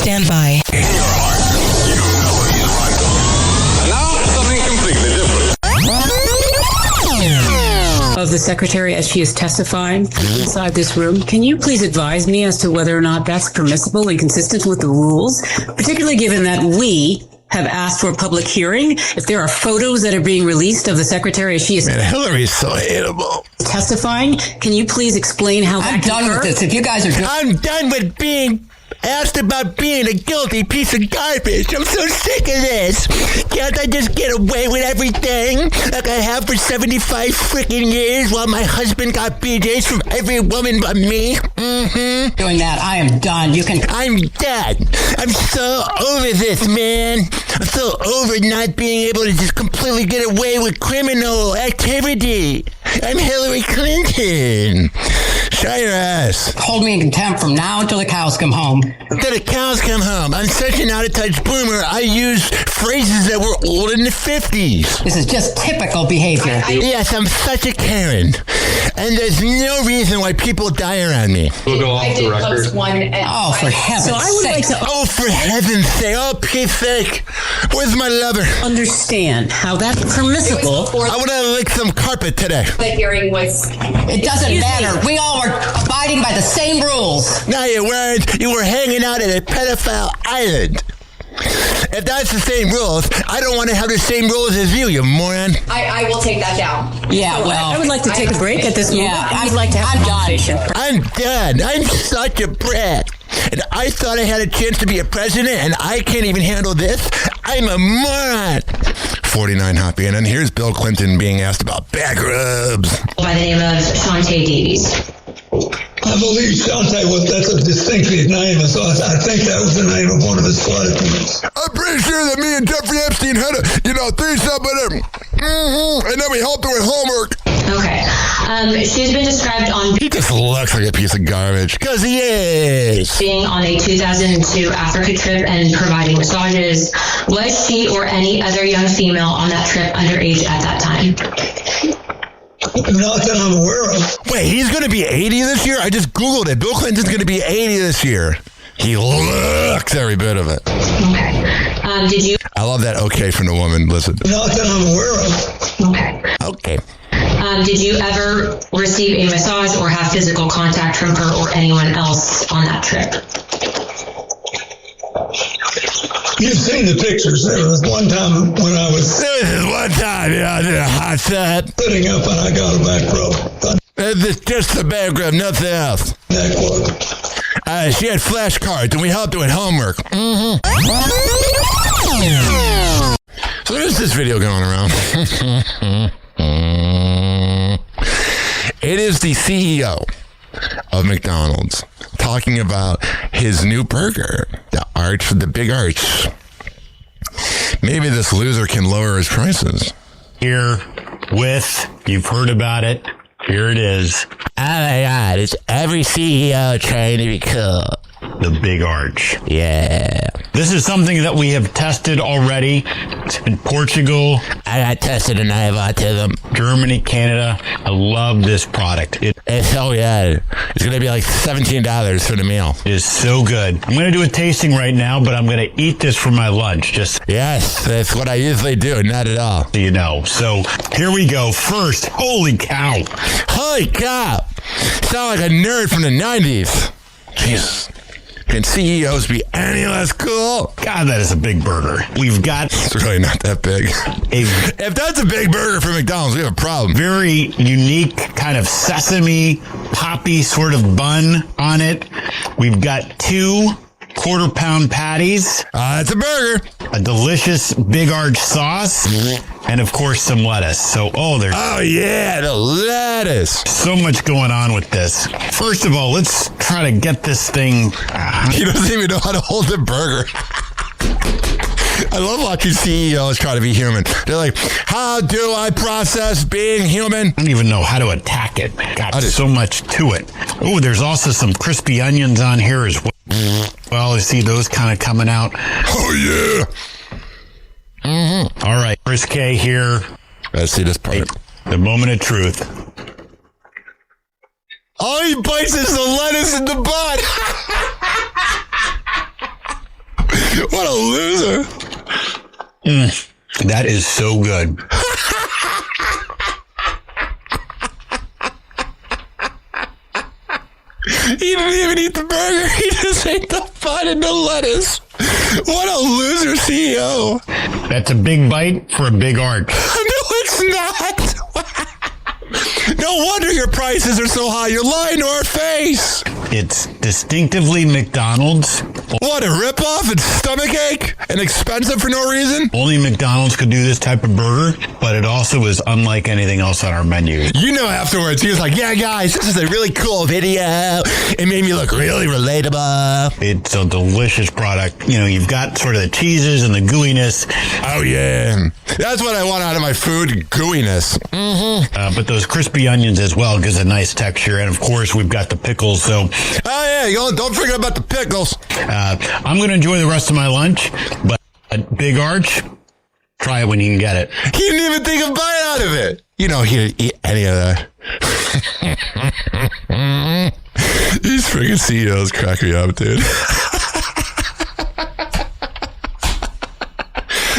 stand by. In your heart, you know it is vital. And now, something completely different. Of the secretary as she is testifying inside this room, can you please advise me as to whether or not that's permissible and consistent with the rules, particularly given that we have asked for a public hearing? If there are photos that are being released of the secretary as she is Hillary's so hateable. testifying, can you please explain how I'm done with this. If you guys are I'm done with being asked about being a guilty piece of garbage. I'm so sick of this. Can't I just get away with everything like I have for 75 freaking years while my husband got BJs from every woman but me? doing that, I am done. I'm done. I'm so over this, man. I'm so over not being able to just completely get away with criminal activity. I'm Hillary Clinton. Shut your ass. Hold me in contempt from now until the cows come home. Until the cows come home. I'm such an out-of-touch boomer, I use phrases that were old in the 50s. This is just typical behavior. Yes, I'm such a Karen. And there's no reason why people die around me. We'll go off the record. Oh, for heaven's sake. So I would like to Oh, for heaven's sake. Oh, Pete's sake. Where's my lover? understand how that's permissible. I want to lick some carpet today. The hearing was... It doesn't matter. We all were abiding by the same rules. No, you weren't. You were hanging out at a pedophile island. If that's the same rules, I don't want to have the same rules as you moron. I will take that down. Yeah, well. I would like to take a break at this moment. Yeah, I'd like to have a conversation. I'm done. I'm such a brat. And I thought I had a chance to be a president, and I can't even handle this. I'm a moron. 49 Hoppe, and then here's Bill Clinton being asked about back rubs. By the name of Shantae Davies. I believe Shantae that's a distinctive name, so I think that was the name of one of his flight attendants. I'm pretty sure that me and Jeffrey Epstein had a, threesome with him. And then we helped her with homework. Okay. She's been described on He just looks like a piece of garbage. Because he is. being on a 2002 Africa trip and providing massages. Was she or any other young female on that trip underage at that time? Not that I'm aware of. Wait, he's going to be 80 this year? I just Googled it. Bill Clinton's going to be 80 this year. He looks every bit of it. Okay. Did you... I love that okay from the woman. Listen. Not that I'm aware of. Okay. Okay. Did you ever receive a massage or have physical contact from her or anyone else on that trip? You've seen the pictures. There was one time when I was... This is one time, I did a hot set. Sitting up and I got a back rub. This just the back rub, nothing else. Neck work. She had flashcards and we helped her with homework. So there's this video going around. It is the CEO of McDonald's talking about his new burger, the Big Arch. Maybe this loser can lower his prices. Here with, you've heard about it. Here it is. Oh my God, it's every CEO trying to be cool. The Big Arch. Yeah. This is something that we have tested already. It's in Portugal. I got tested and I have autism. Germany, Canada. I love this product. It It's so good. It's going to be like $17 for the meal. is so good. I'm going to do a tasting right now, but I'm going to eat this for my lunch, just Yes, that's what I usually do. Not at all. so you know. So here we go. First, holy cow. Holy cow. Sound like a nerd from the 90s. Jesus. Can CEOs be any less cool? God, that is a big burger. We've got It's really not that big. If that's a big burger for McDonald's, we have a problem. very unique kind of sesame poppy sort of bun on it. We've got 2 quarter-pound patties, It's a burger. a delicious Big Arch sauce, and of course some lettuce. So, there's Oh, yeah, the lettuce. so much going on with this. First of all, let's try to get this thing. He doesn't even know how to hold a burger. I love watching CEOs try to be human. They're like, how do I process being human? I don't even know how to attack it. Got so much to it. Oh, there's also some crispy onions on here as well. Well, I see those kind of coming out. Oh, yeah. All right, Chris K here. Let's see this part. The moment of truth. All he bites is the lettuce in the bun. What a loser. That is so good. He didn't even eat the burger. He just ate the bun and the lettuce. What a loser CEO. That's a big bite for a big arch. No, it's not. No wonder your prices are so high. You're lying to our face. It's distinctively McDonald's. What, a ripoff? It's stomachache and expensive for no reason? Only McDonald's could do this type of burger, but it also is unlike anything else on our menu. You know, afterwards, he was like, yeah, guys, this is a really cool video. It made me look really relatable. It's a delicious product. You know, you've got sort of the cheeses and the gooiness. Oh, yeah. That's what I want out of my food, gooiness. Mm-hmm. But those crispy onions as well gives a nice texture. And, of course, we've got the pickles. So, oh, yeah, don't forget about the pickles. I'm going to enjoy the rest of my lunch, but a big arch, try it when you can get it. He didn't even think of bite out of it. You know, he didn't eat any of that. These freaking CEOs crack me up, dude.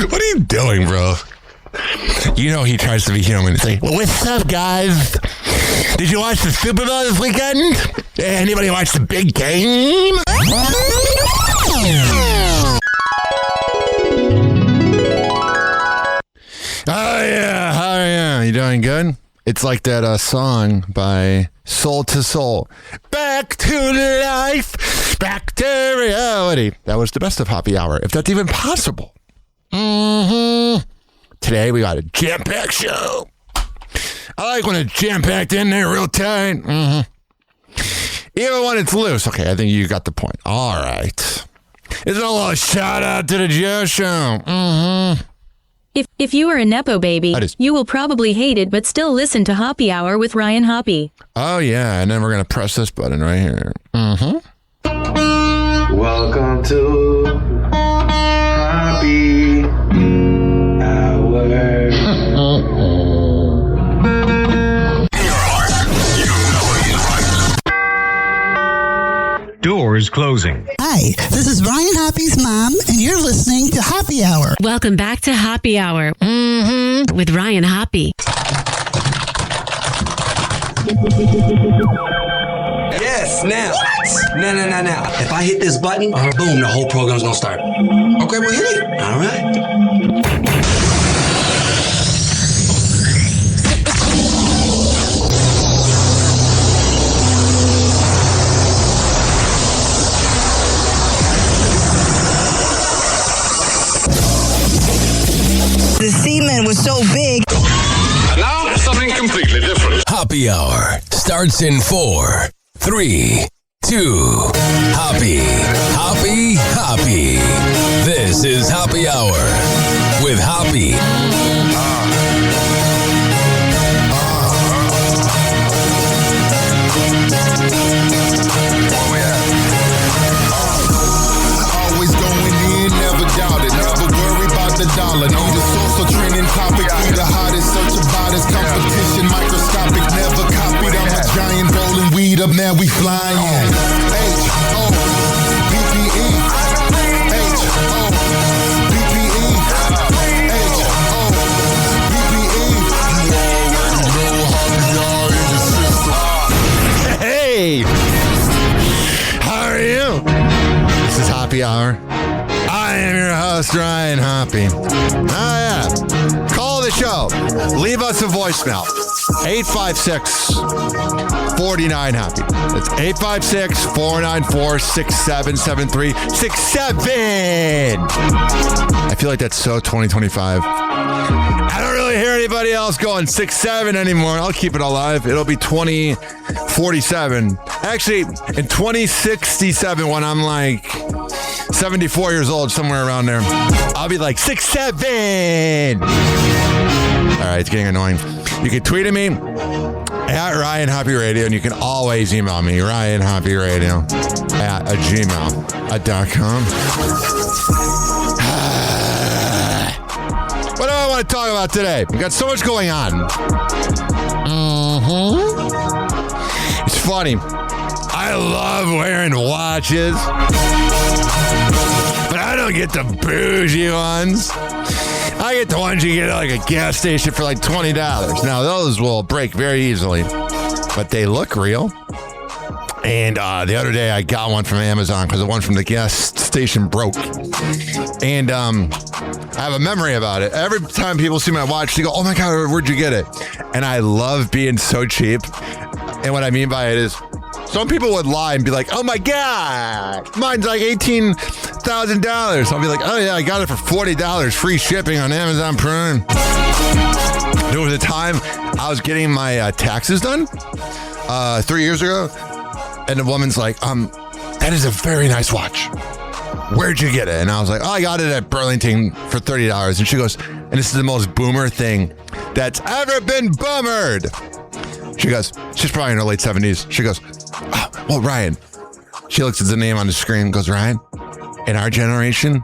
What are you doing, bro? You know he tries to be human. It's like, what's up, guys? Did you watch the Super Bowl this weekend? Anybody watch the big game? Oh, yeah. You doing good? It's like that song by Soul to Soul. Back to life, back to reality. That was the best of Happy Hour, if that's even possible. Mm-hmm. Today we got a jam-packed show. I like when it's jam-packed in there real tight. Mm-hmm. Even when it's loose. Okay, I think you got the point. All right. It's a little shout-out to the Joe Show. Mm-hmm. If you are a Nepo baby, you will probably hate it, but still listen to Happy Hour with Ryan Hoppe. Oh, yeah, and then we're going to press this button right here. Mm-hmm. Welcome to Happy Hour. Doors closing. Hi, this is Ryan Hoppe's mom, and you're listening to Happy Hour. Welcome back to Happy Hour with Ryan Hoppe. Yes, now. What? Now. If I hit this button, boom, the whole program's gonna start. Okay, well, hit it. All right. The semen was so big. And now, something completely different. Happy Hour starts in 4, 3, 2. Happy. This is Happy Hour with Hoppe. Always going in, never doubted. Never worry about the dollar. Need a source of trending topic. Be the hottest, search about his competition. Microscopic, never copied. I'm a giant rolling weed up, now we flying. H-O-P-P-E. H-O-P-P-E. H-O-P-P-E. Hey! How are you? This is Happy Hour. I am your host, Ryan Hoppe. Oh, yeah. Call the show. Leave us a voicemail. 856-49-HAPPY. That's 856-494-6773. I feel like that's so 2025. I don't really hear anybody else going 6-7 anymore. I'll keep it alive. It'll be 2047. Actually, in 2067, when I'm like 74 years old, somewhere around there, I'll be like 6-7. All right, it's getting annoying. You can tweet at me at Ryan Hoppe Radio, and you can always email me, ryanhopperadio@gmail.com. What do I want to talk about today? We got so much going on. It's funny. I love wearing watches, but I don't don't get the bougie ones. I get the ones you get at like a gas station for like $20. Now, those will break very easily, but they look real. And the other day, I got one from Amazon because the one from the gas station broke. And I have a memory about it. Every time people see my watch, they go, oh my God, where'd you get it? And I love being so cheap. And what I mean by it is, some people would lie and be like, oh my God, mine's like $18,000. I'll be like, oh yeah, I got it for $40, free shipping on Amazon Prime. There was a time I was getting my taxes done 3 years ago. And the woman's like, that is a very nice watch. Where'd you get it? And I was like, oh, I got it at Burlington for $30. And she goes, and this is the most boomer thing that's ever been boomered. She goes, she's probably in her late 70s. She goes, oh, well, Ryan. She looks at the name on the screen and goes, Ryan, in our generation,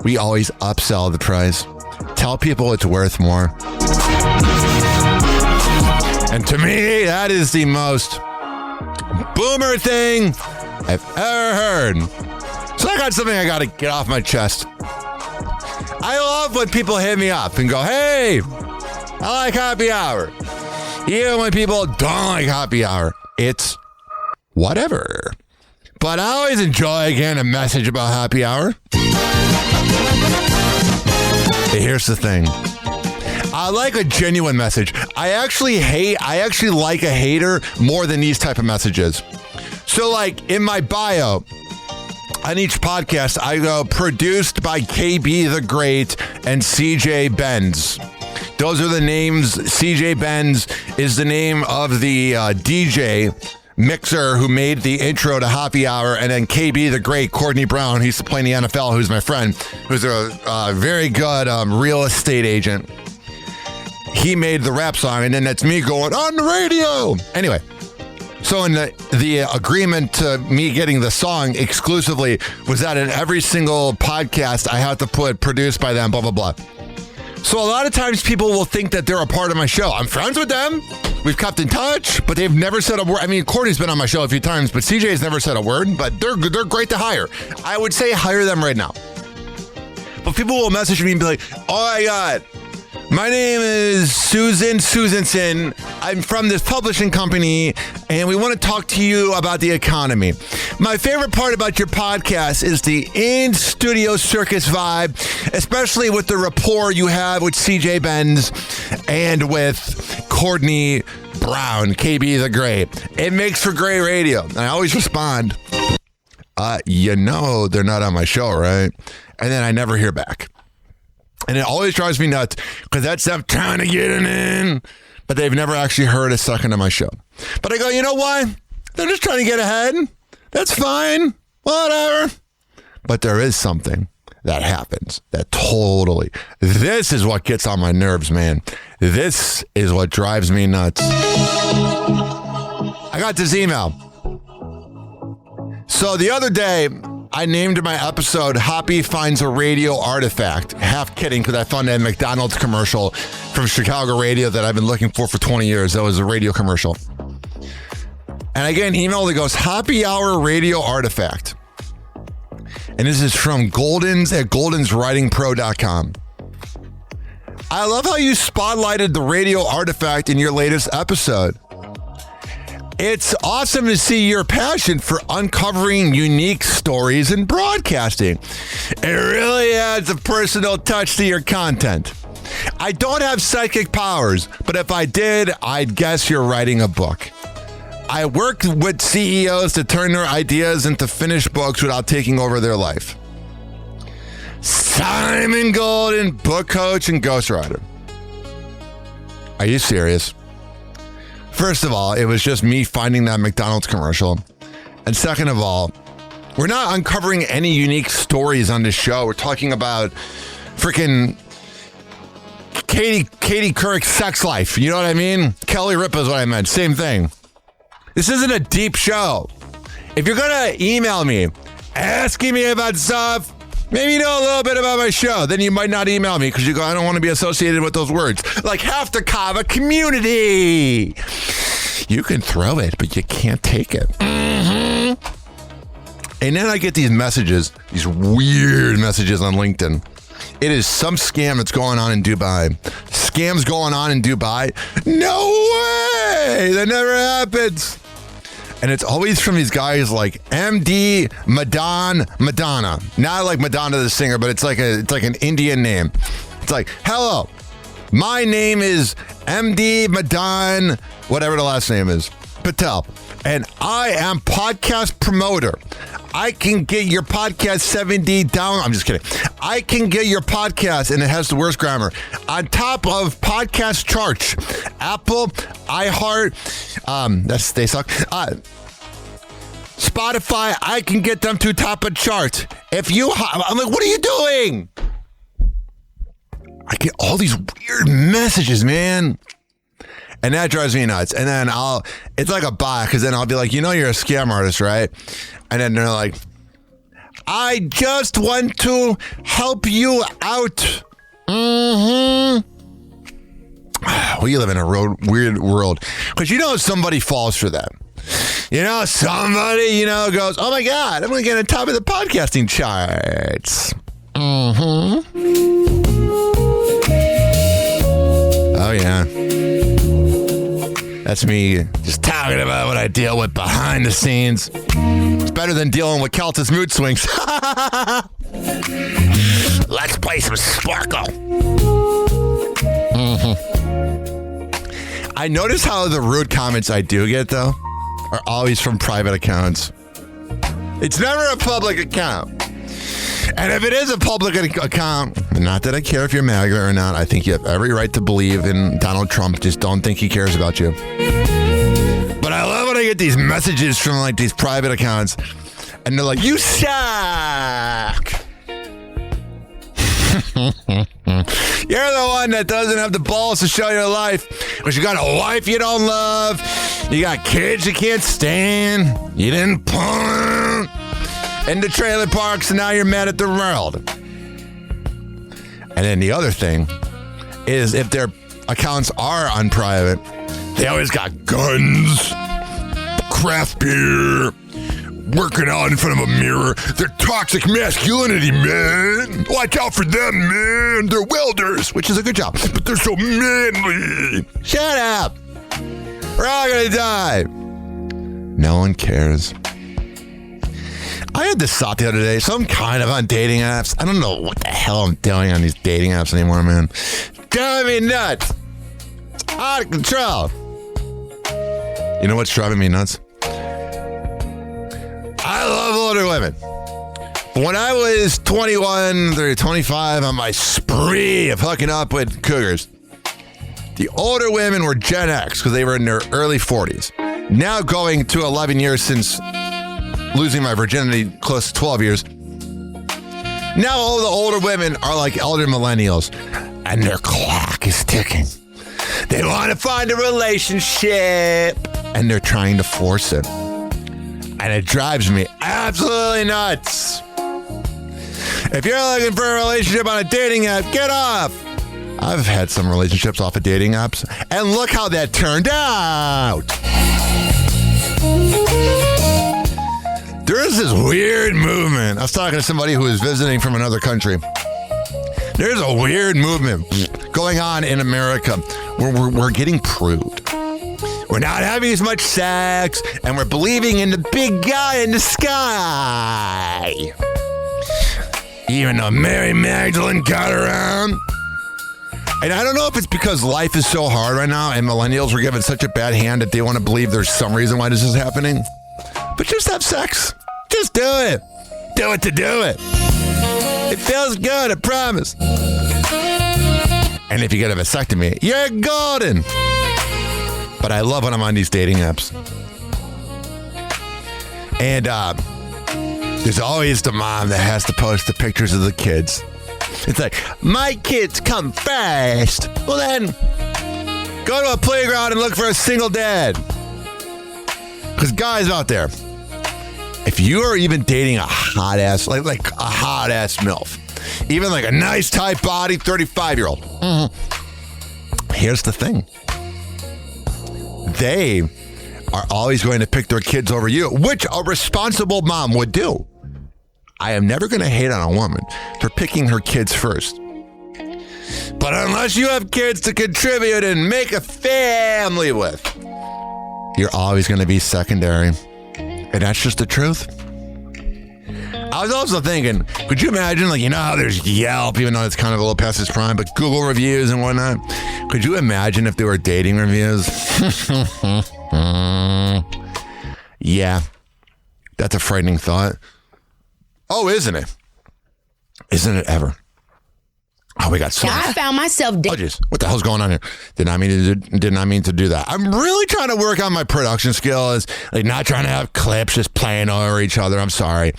we always upsell the price. Tell people it's worth more. And to me, that is the most boomer thing I've ever heard. So I got something I got to get off my chest. I love when people hit me up and go, hey, I like happy hour. Even when people don't like happy hour, it's whatever. But I always enjoy getting a message about happy hour. But here's the thing. I like a genuine message. I actually like a hater more than these type of messages. So like in my bio, on each podcast, I go produced by KB the Great and CJ Benz. Those are the names. CJ Benz is the name of the DJ mixer who made the intro to Happy Hour, and then KB the Great, Courtney Brown, who used to play in the NFL, who's my friend, who's a very good real estate agent. He made the rap song, and then that's me going on the radio. Anyway, so in the agreement to me getting the song exclusively was that in every single podcast I have to put produced by them, blah, blah, blah. So a lot of times people will think that they're a part of my show. I'm friends with them. We've kept in touch, but they've never said a word. I mean, Courtney's been on my show a few times, but CJ's never said a word, but they're great to hire. I would say hire them right now. But people will message me and be like, oh my God, my name is Susanson. I'm from this publishing company, and we want to talk to you about the economy. My favorite part about your podcast is the in-studio circus vibe, especially with the rapport you have with CJ Benz and with Courtney Brown, KB the Great. It makes for great radio. And I always respond, you know they're not on my show, right? And then I never hear back. And it always drives me nuts because that's them trying to get it in, but they've never actually heard a second of my show. But I go, you know what? They're just trying to get ahead. That's fine. Whatever. But there is something that happens that totally, this is what gets on my nerves, man. This is what drives me nuts. I got this email. So the other day, I named my episode Hoppe Finds a Radio Artifact. Half kidding, because I found a McDonald's commercial from Chicago radio that I've been looking for 20 years. That was a radio commercial. And I get an email that goes, Happy Hour Radio Artifact. And this is from Goldens at goldenswritingpro.com. I love how you spotlighted the radio artifact in your latest episode. It's awesome to see your passion for uncovering unique stories in broadcasting. It really adds a personal touch to your content. I don't have psychic powers, but if I did, I'd guess you're writing a book. I work with CEOs to turn their ideas into finished books without taking over their life. Simon Golden, book coach and ghostwriter. Are you serious? First of all, it was just me finding that McDonald's commercial. And second of all, we're not uncovering any unique stories on this show. We're talking about freaking Katie Couric's sex life. You know what I mean? Kelly Ripa is what I meant. Same thing. This isn't a deep show. If you're going to email me asking me about stuff, maybe you know a little bit about my show. Then you might not email me because you go, I don't want to be associated with those words. Like half the Kava community. You can throw it, but you can't take it. Mm-hmm. And then I get these messages, these weird messages on LinkedIn. It is some scam that's going on in Dubai. Scams going on in Dubai? No way! That never happens. And it's always from these guys like MD Madonna. Not like Madonna the singer, but it's like an Indian name. It's like, hello, my name is MD Madan, whatever the last name is, Patel. And I am podcast promoter. I can get your podcast 7D down. I'm just kidding. I can get your podcast, and it has the worst grammar, on top of podcast charts. Apple, iHeart, they suck. Spotify, I can get them to top of charts. I'm like, what are you doing? I get all these weird messages, man. And that drives me nuts. And then it's like a bot, because then I'll be like, you're a scam artist, right? And then they're like, I just want to help you out. We live in a weird world. Because somebody falls for that. Somebody, goes, oh my God, I'm going to get on top of the podcasting charts. Oh, yeah. That's me just talking about what I deal with behind the scenes. It's better than dealing with Keltis mood swings. Let's play some Sparkle. I notice how the rude comments I do get, though, are always from private accounts. It's never a public account. And if it is a public account, not that I care if you're MAGA or not, I think you have every right to believe in Donald Trump. Just don't think he cares about you. But I love when I get these messages from like these private accounts, and they're like, you suck. You're the one that doesn't have the balls to show your life, because you got a wife you don't love, you got kids you can't stand, you didn't put into trailer parks, and now you're mad at the world. And then the other thing is, if their accounts are unprivate, they always got guns, craft beer, working out in front of a mirror. They're toxic masculinity, man. Watch out for them, man. They're welders, which is a good job, but they're so manly. Shut up. We're all gonna die. No one cares. I had this thought the other day, so I'm kind of on dating apps. I don't know what the hell I'm doing on these dating apps anymore, man. Driving me nuts. It's out of control. You know what's driving me nuts? I love older women. When I was 21, 25, on my spree of hooking up with cougars, the older women were Gen X because they were in their early 40s. Now going to 11 years since losing my virginity, close to 12 years. Now all the older women are like elder millennials, and their clock is ticking. They want to find a relationship, and they're trying to force it. And it drives me absolutely nuts. If you're looking for a relationship on a dating app, get off. I've had some relationships off of dating apps, and look how that turned out. There is this weird movement. I was talking to somebody who was visiting from another country. There's a weird movement going on in America where we're getting prude. We're not having as much sex, and we're believing in the big guy in the sky. Even though Mary Magdalene got around. And I don't know if it's because life is so hard right now and millennials were given such a bad hand that they want to believe there's some reason why this is happening. But just have sex. Just do it. Do it to do it. It feels good, I promise. And if you get a vasectomy, you're golden. But I love when I'm on these dating apps. And there's always the mom that has to post the pictures of the kids. It's like, my kids come first. Well then, go to a playground and look for a single dad. Because guys out there, if you are even dating a hot ass, like a hot ass MILF, even like a nice tight body 35-year-old, here's the thing. They are always going to pick their kids over you, which a responsible mom would do. I am never going to hate on a woman for picking her kids first. But unless you have kids to contribute and make a family with, you're always going to be secondary. And that's just the truth. I was also thinking, could you imagine, like, you know how there's Yelp, even though it's kind of a little past its prime, but Google reviews and whatnot? Could you imagine if there were dating reviews? Yeah, that's a frightening thought. Oh, isn't it? Isn't it ever? Oh, we got so I found myself Oh, jeez. What the hell's going on here? Did not mean to do that. I'm really trying to work on my production skills. Like, not trying to have clips just playing over each other. I'm sorry.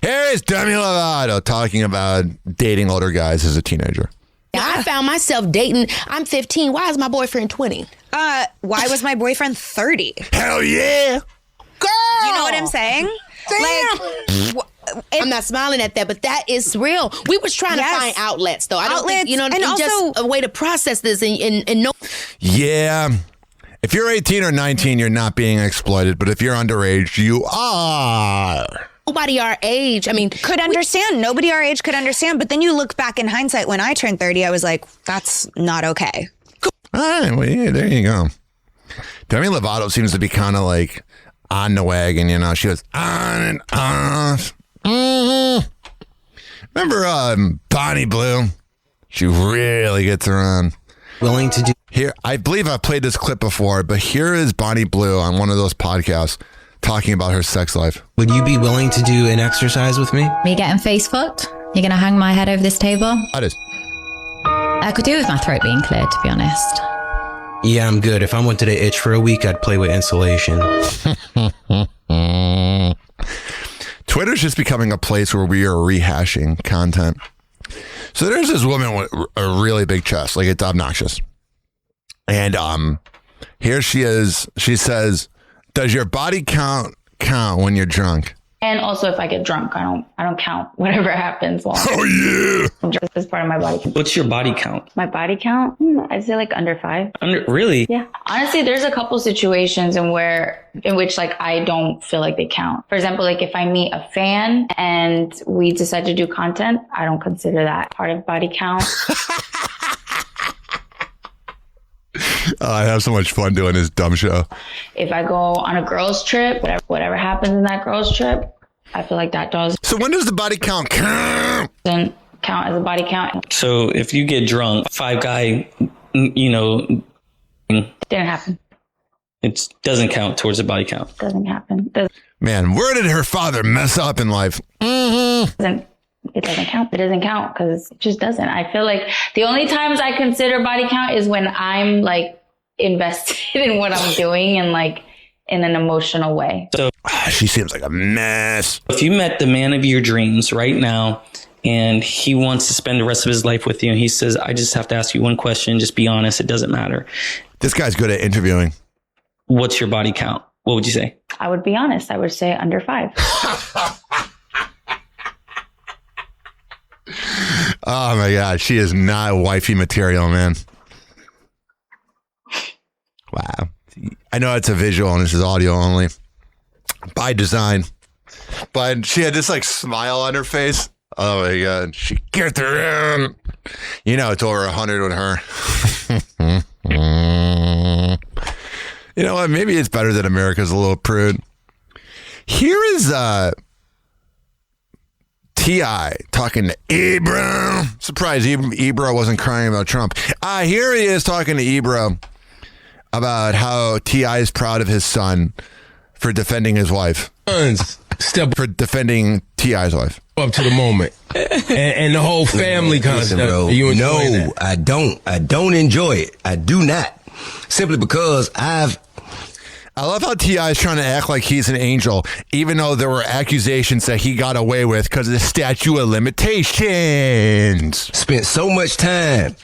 Here is Demi Lovato talking about dating older guys as a teenager. I found myself dating. I'm 15. Why is my boyfriend 20? Why was my boyfriend 30? Hell yeah. Girl! Do you know what I'm saying? Damn. Like, I'm not smiling at that, but that is real. We was trying to find outlets, though. I don't think, you know, and also just a way to process this and know. Yeah. If you're 18 or 19, you're not being exploited. But if you're underage, you are. Nobody our age, I mean, could understand. Nobody our age could understand. But then you look back in hindsight, when I turned 30, I was like, that's not okay. All right, well, yeah, there you go. Demi Lovato seems to be kind of like on the wagon, you know. She was on and off. Mm-hmm. Remember Bonnie Blue? She really gets around. Willing to do here. I believe I've played this clip before, but here is Bonnie Blue on one of those podcasts talking about her sex life. Would you be willing to do an exercise with me? Me getting face fucked? You're gonna hang my head over this table? That is. I could do with my throat being cleared, to be honest. Yeah, I'm good. If I wanted to itch for a week, I'd play with insulation. Twitter's just becoming a place where we are rehashing content. So there's this woman with a really big chest, like it's obnoxious. And here she is. She says, "Does your body count when you're drunk?" And also, if I get drunk, I don't count whatever happens. While oh yeah, I'm drunk. This is part of my body count. What's your body count? My body count? I'd say like under 5. Really? Yeah. Honestly, there's a couple situations in which like I don't feel like they count. For example, like if I meet a fan and we decide to do content, I don't consider that part of body count. I have so much fun doing this dumb show. If I go on a girls trip, whatever happens in that girls trip, I feel like that does. So when does the body count count? Doesn't count as a body count. So if you get drunk, 5 guy, you know, didn't happen. It doesn't count towards the body count. Doesn't happen. Man, where did her father mess up in life? Mm-hmm. It doesn't count. It doesn't count because it just doesn't. I feel like the only times I consider body count is when I'm like invested in what I'm doing and like in an emotional way. So she seems like a mess. If you met the man of your dreams right now and he wants to spend the rest of his life with you and he says, I just have to ask you one question. Just be honest. It doesn't matter. This guy's good at interviewing. What's your body count? What would you say? I would be honest. I would say under 5. Oh my God, she is not wifey material, man. Wow. I know it's a visual and this is audio only by design, but she had this like smile on her face. Oh my God, she gets around. You know, it's over 100 with her. You know what? Maybe it's better that America's a little prude. Here is T.I. talking to Ebro. Surprised Ebro wasn't crying about Trump. Here he is talking to Ebro about how T.I. is proud of his son for defending his wife. Step for defending T.I.'s wife. Up to the moment. and the whole family concept. No, I don't. I don't enjoy it. I do not. Simply because I love how T.I. is trying to act like he's an angel, even though there were accusations that he got away with because of the statute of limitations. Spent so much time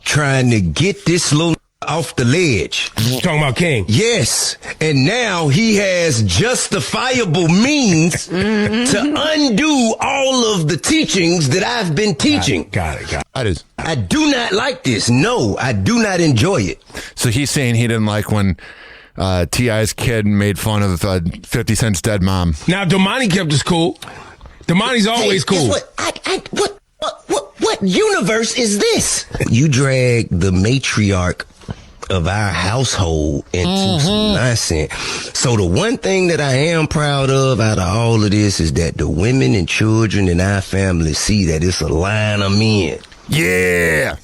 trying to get this little off the ledge. Talking about King? Yes. And now he has justifiable means to undo all of the teachings that I've been teaching. Got it. That is. I do not like this. No, I do not enjoy it. So he's saying he didn't like when T.I.'s kid made fun of 50 Cent's dead mom. Now, Domani kept us cool. Damani's always cool. What universe is this? You drag the matriarch of our household into some nonsense. So the one thing that I am proud of out of all of this is that the women and children in our family see that it's a line of men. Yeah.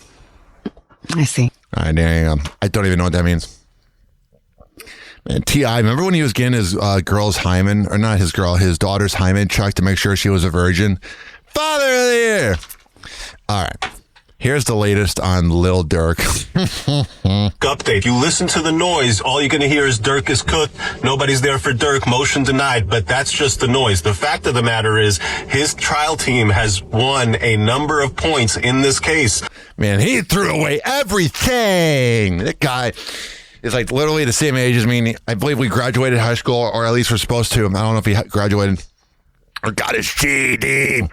I see. All right, there you go. I don't even know what that means. Man, T.I., remember when he was getting his girl's hymen, or not his girl, his daughter's hymen checked to make sure she was a virgin? Father of the Year. All right. Here's the latest on Lil Durk. Update. You listen to the noise, all you're going to hear is Durk is cooked. Nobody's there for Durk. Motion denied. But that's just the noise. The fact of the matter is his trial team has won a number of points in this case. Man, he threw away everything. That guy is like literally the same age as me. I believe we graduated high school, or at least we're supposed to. I don't know if he graduated or got his GED.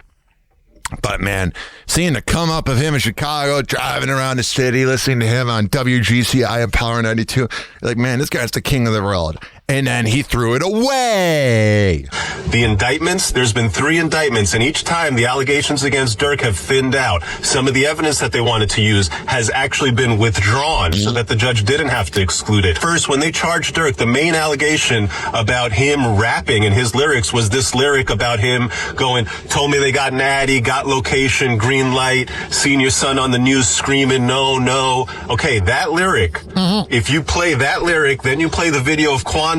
But man, seeing the come up of him in Chicago, driving around the city, listening to him on WGCI and Power 92, you're like, man, this guy's the king of the world. And then he threw it away. The indictments, there's been 3 indictments, and each time the allegations against Durk have thinned out. Some of the evidence that they wanted to use has actually been withdrawn so that the judge didn't have to exclude it. First, when they charged Durk, the main allegation about him rapping in his lyrics was this lyric about him going, told me they got an Addy, got location, green light, seen your son on the news screaming, no, no. Okay, that lyric, if you play that lyric, then you play the video of Quando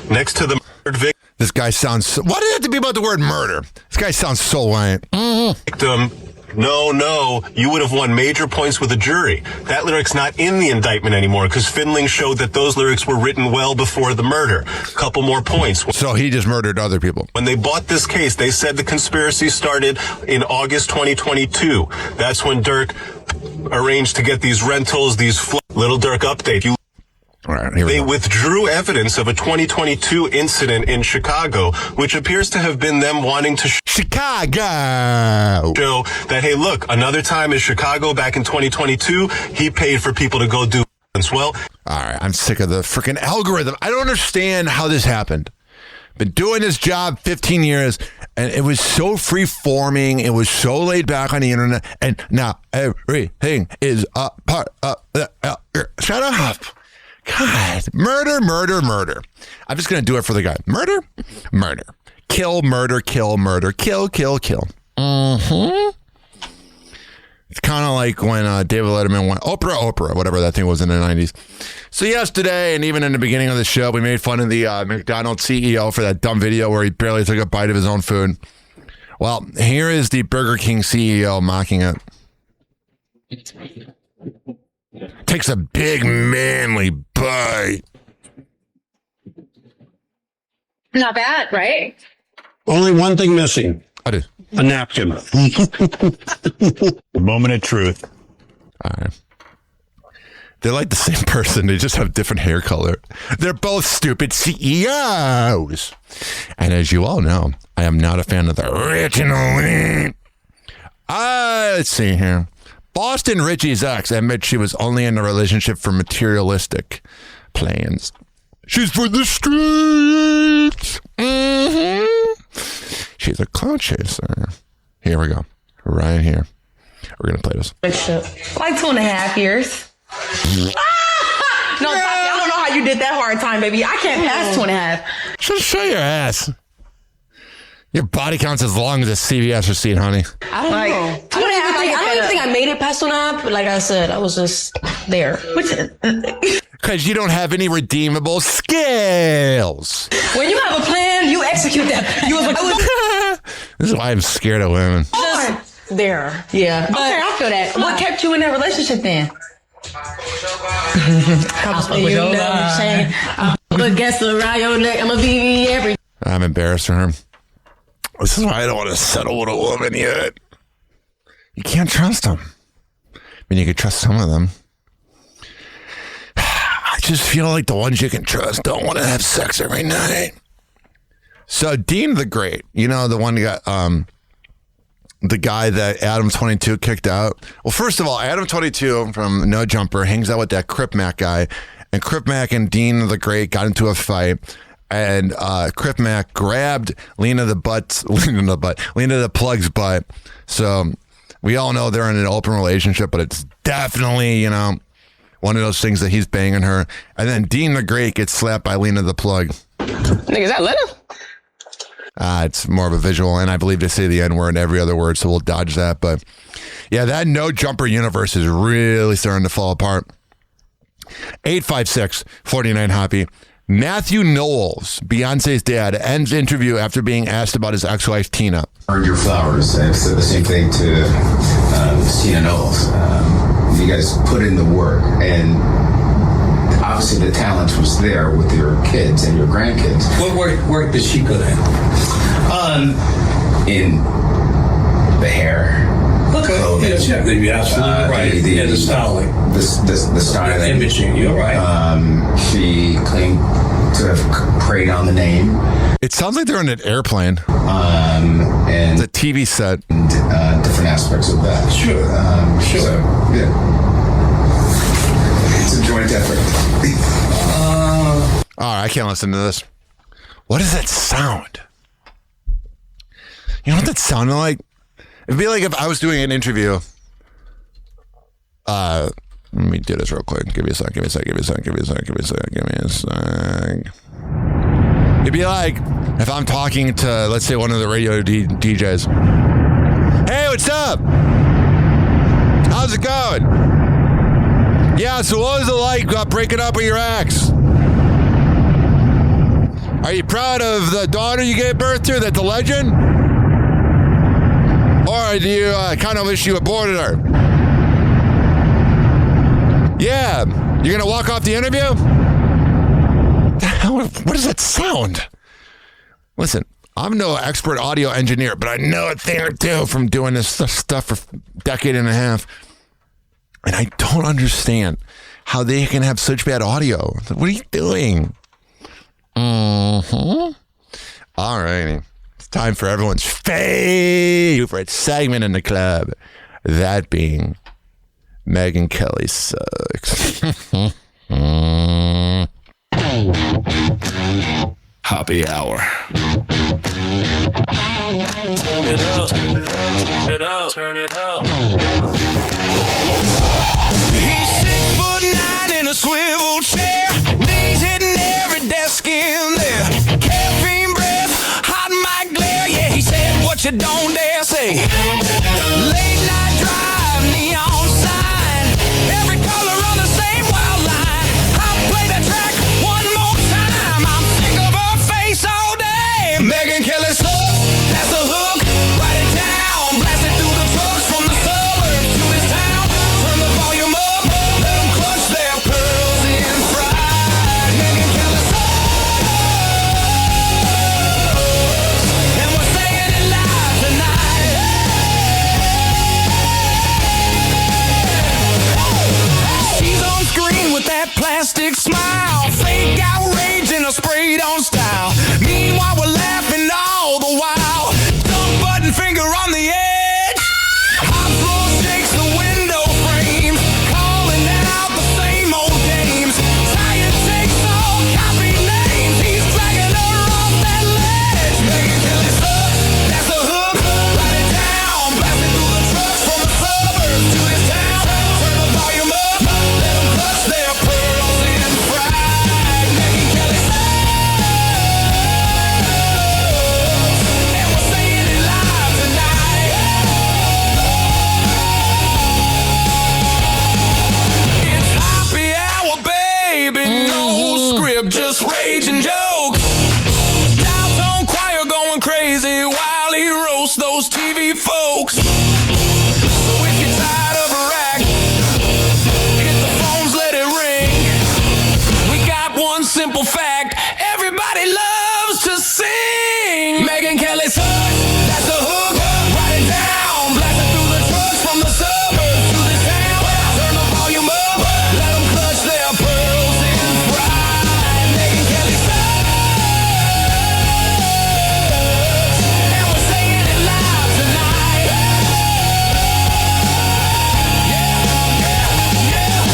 next to the murdered victim. This guy sounds... Why did it have to be about the word murder? This guy sounds so white. Victim, no, you would have won major points with a jury. That lyric's not in the indictment anymore because Finling showed that those lyrics were written well before the murder. Couple more points. So he just murdered other people. When they bought this case, they said the conspiracy started in August 2022. That's when Durk arranged to get these rentals, Little Durk update. All right, here we They go. withdrew evidence of a 2022 incident in Chicago, which appears to have been them wanting to Chicago show that, hey, look, another time in Chicago back in 2022, he paid for people to go do as well. All right, I'm sick of the freaking algorithm. I don't understand how this happened. Been doing this job 15 years, and it was so free-forming. It was so laid back on the internet, and now everything is a part of the algorithm. Shut up. God, murder. I'm just going to do it for the guy. Murder. Kill, murder, kill, murder, kill. It's kind of like when David Letterman went, Oprah, whatever that thing was in the 90s. So yesterday, and even in the beginning of the show, we made fun of the McDonald's CEO for that dumb video where he barely took a bite of his own food. Well, here is the Burger King CEO mocking it. Takes a big manly bite. Not bad, right? Only one thing missing. I do. A napkin. The moment of truth. All right. They're like the same person. They just have different hair color. They're both stupid CEOs. And as you all know, I am not a fan of the original. Let's see here. Boston Richie's ex admits she was only in a relationship for materialistic plans. She's for the streets. She's a cloud chaser. Here we go. Right here. We're going to play this. Like 2.5 years. No, I don't know how you did that hard time, baby. I can't pass 2.5. Just show your ass. Your body counts as long as a CVS receipt, honey. I don't know. I don't even think I made it past 2.5, but like I said, I was just there. Because you don't have any redeemable skills. When you have a plan, you execute that. You was like, This is why I'm scared of women. just there. Yeah. But okay, I feel that. What kept you in that relationship then? Put gas around your neck. I'm gonna be every. I'm embarrassed for her. This is why I don't want to settle with a woman yet. You can't trust them. I mean, you can trust some of them. I just feel like the ones you can trust don't want to have sex every night. So Dean the Great, you know, the one that got, the guy that Adam 22 kicked out. Well, first of all, Adam 22 from No Jumper hangs out with that Crip Mac guy, and Crip Mac and Dean the Great got into a fight. and Crip Mac grabbed Lena the Plug's butt. So we all know they're in an open relationship, but it's definitely, one of those things that he's banging her. And then Dean the Great gets slapped by Lena the Plug. Nigga, is that Lena? It's more of a visual, and I believe they say the N-word in every other word, so we'll dodge that. But yeah, that no jumper universe is really starting to fall apart. 856-49-HOPPY. Matthew Knowles, Beyonce's dad, ends interview after being asked about his ex-wife, Tina. Earned your flowers. I've said the same thing to Tina Knowles. You guys put in the work, and obviously the talent was there with your kids and your grandkids. What work did she put in? In the hair. Okay. Yes, yeah, you're absolutely right. The styling. The styling. The imaging, you're right. She claimed to have preyed on the name. It sounds like they're on an airplane. And it's a TV set. And, different aspects of that. Sure. Sure. So, yeah. It's a joint effort. All right, I can't listen to this. What does that sound? You know what that sounded like? It'd be like if I was doing an interview. Let me do this real quick. Give me a sec. It'd be like if I'm talking to, let's say, one of the radio DJs. Hey, what's up? How's it going? Yeah, so what was it like breaking up with your ex? Are you proud of the daughter you gave birth to that's a legend? Or do you kind of wish you aborted her? Yeah. You're going to walk off the interview? What does that sound? Listen, I'm no expert audio engineer, but I know a thing or two from doing this stuff for a decade and a half. And I don't understand how they can have such bad audio. What are you doing? All righty. It's time for everyone's favorite segment in the club. That being Megyn Kelly sucks. Happy hour. Turn it up. Turn it up. He's 6'9" in a swivel chair. Knees hitting every desk in there. Caffeine breath, hot mic glare. Yeah, he said what you don't dare say. Late night drive, neon sign. Every color on the same wild line. I'll play the track one more time. I'm sick of her face all day. Megyn Kelly sucks, that's the hook. Write it down, blast it through the trucks from the suburbs to this town. Turn the volume up, let them clutch their pearls in pride. Megyn Kelly sucks, and we're saying it live tonight. She's on screen with that plastic smile, fake outrage in a sprayed-on style. Meanwhile, we're laughing all the while. Dumb button finger on the edge. Hot floor shakes the window frame, calling out the same old games. Tired takes all copy names. He's dragging her off that ledge. Megyn Kelly sucks, that's the hook. Write it down, blast it through the trucks from the suburbs to this town. Turn the volume up, let them clutch their pearls in pride. Megyn Kelly sucks, and we're saying it live tonight. It's happy hour, baby. No script, just rage and jokes. Downtown choir going crazy while he roasts those TV folks. So if you're tired of a rack, hit the phones, let it ring. We got one simple fact: everybody loves to sing. Megyn Kelly sucks, that's the hook. Write it down, blast it through the trucks from the suburbs to the town. Turn the volume up, let them clutch their pearls in pride. Megyn Kelly sucks, and we're saying it live tonight. Yeah.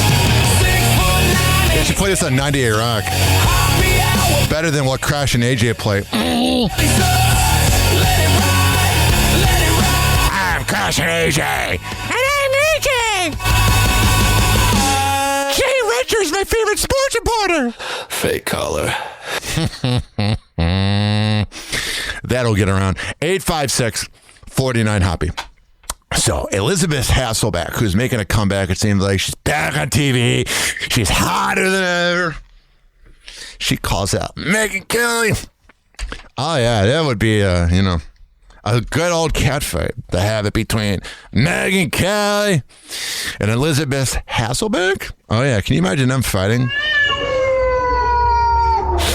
6'9" They should play this on 98 Rock. Happy hour, better than what Crash and AJ play. I'm Crash and AJ. And I'm AJ. Jay Richards, my favorite sports reporter. Fake caller. That'll get around. 856-49-HOPPY. So, Elizabeth Hasselbeck, who's making a comeback, it seems like she's back on TV. She's hotter than ever. She calls out Megyn Kelly. Oh, yeah, that would be, a good old catfight to have it between Megyn Kelly and Elizabeth Hasselbeck. Oh, yeah, can you imagine them fighting?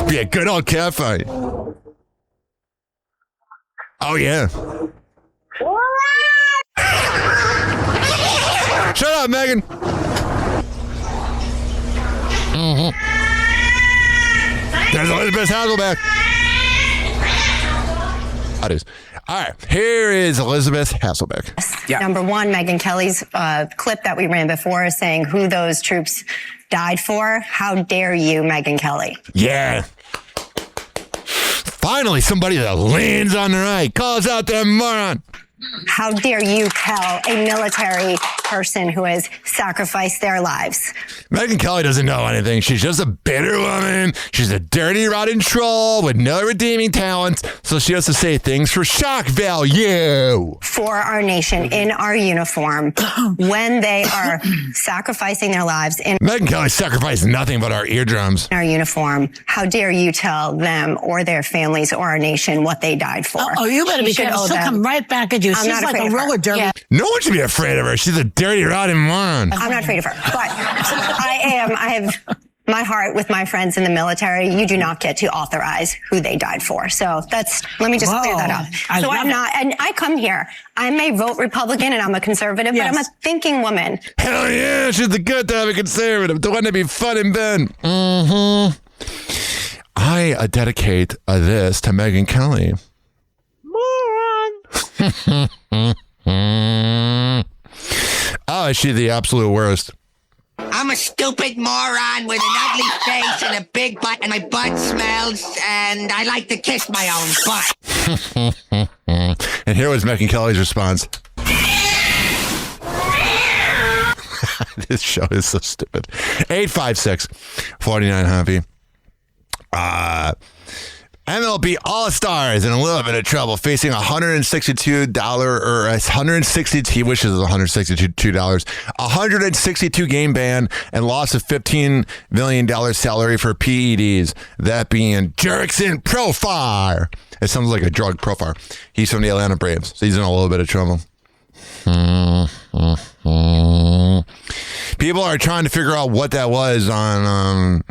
Be a good old catfight. Oh, yeah. Shut up, Megyn. There's Elizabeth Hasselbeck. That is. All right, here is Elizabeth Hasselbeck. Yeah. Number one, Megyn Kelly's clip that we ran before is saying who those troops died for. How dare you, Megyn Kelly? Yeah. Finally, somebody that leans on the right, calls out that moron. How dare you tell a military person who has sacrificed their lives? Megyn Kelly doesn't know anything. She's just a bitter woman. She's a dirty, rotten troll with no redeeming talents. So she has to say things for shock value. For our nation in our uniform when they are sacrificing their lives in Megyn Kelly sacrificed nothing but our eardrums. Our uniform. How dare you tell them or their families or our nation what they died for? Oh, you better be careful. She'll come right back at you. I'm She's like a roller derby. Yeah. No one should be afraid of her. She's a dirty, rotten moron. I'm not afraid of her, but I have my heart with my friends in the military. You do not get to authorize who they died for. So let me just clear that up. So I'm not, and I come here. I may vote Republican and I'm a conservative, but I'm a thinking woman. Hell yeah, she's the good to have a conservative. The one to be fun and bend. Mm-hmm. I dedicate this to Megyn Kelly. Oh, is she the absolute worst? I'm a stupid moron with an ugly face and a big butt, and my butt smells, and I like to kiss my own butt. And here was Megyn Kelly's response. This show is so stupid. 856-49-HOPPY. MLB All-Stars in a little bit of trouble, facing $162 game ban and loss of $15 million salary for PEDs. That being Jurickson Profar. It sounds like a drug profile. He's from the Atlanta Braves, so he's in a little bit of trouble. People are trying to figure out what that was on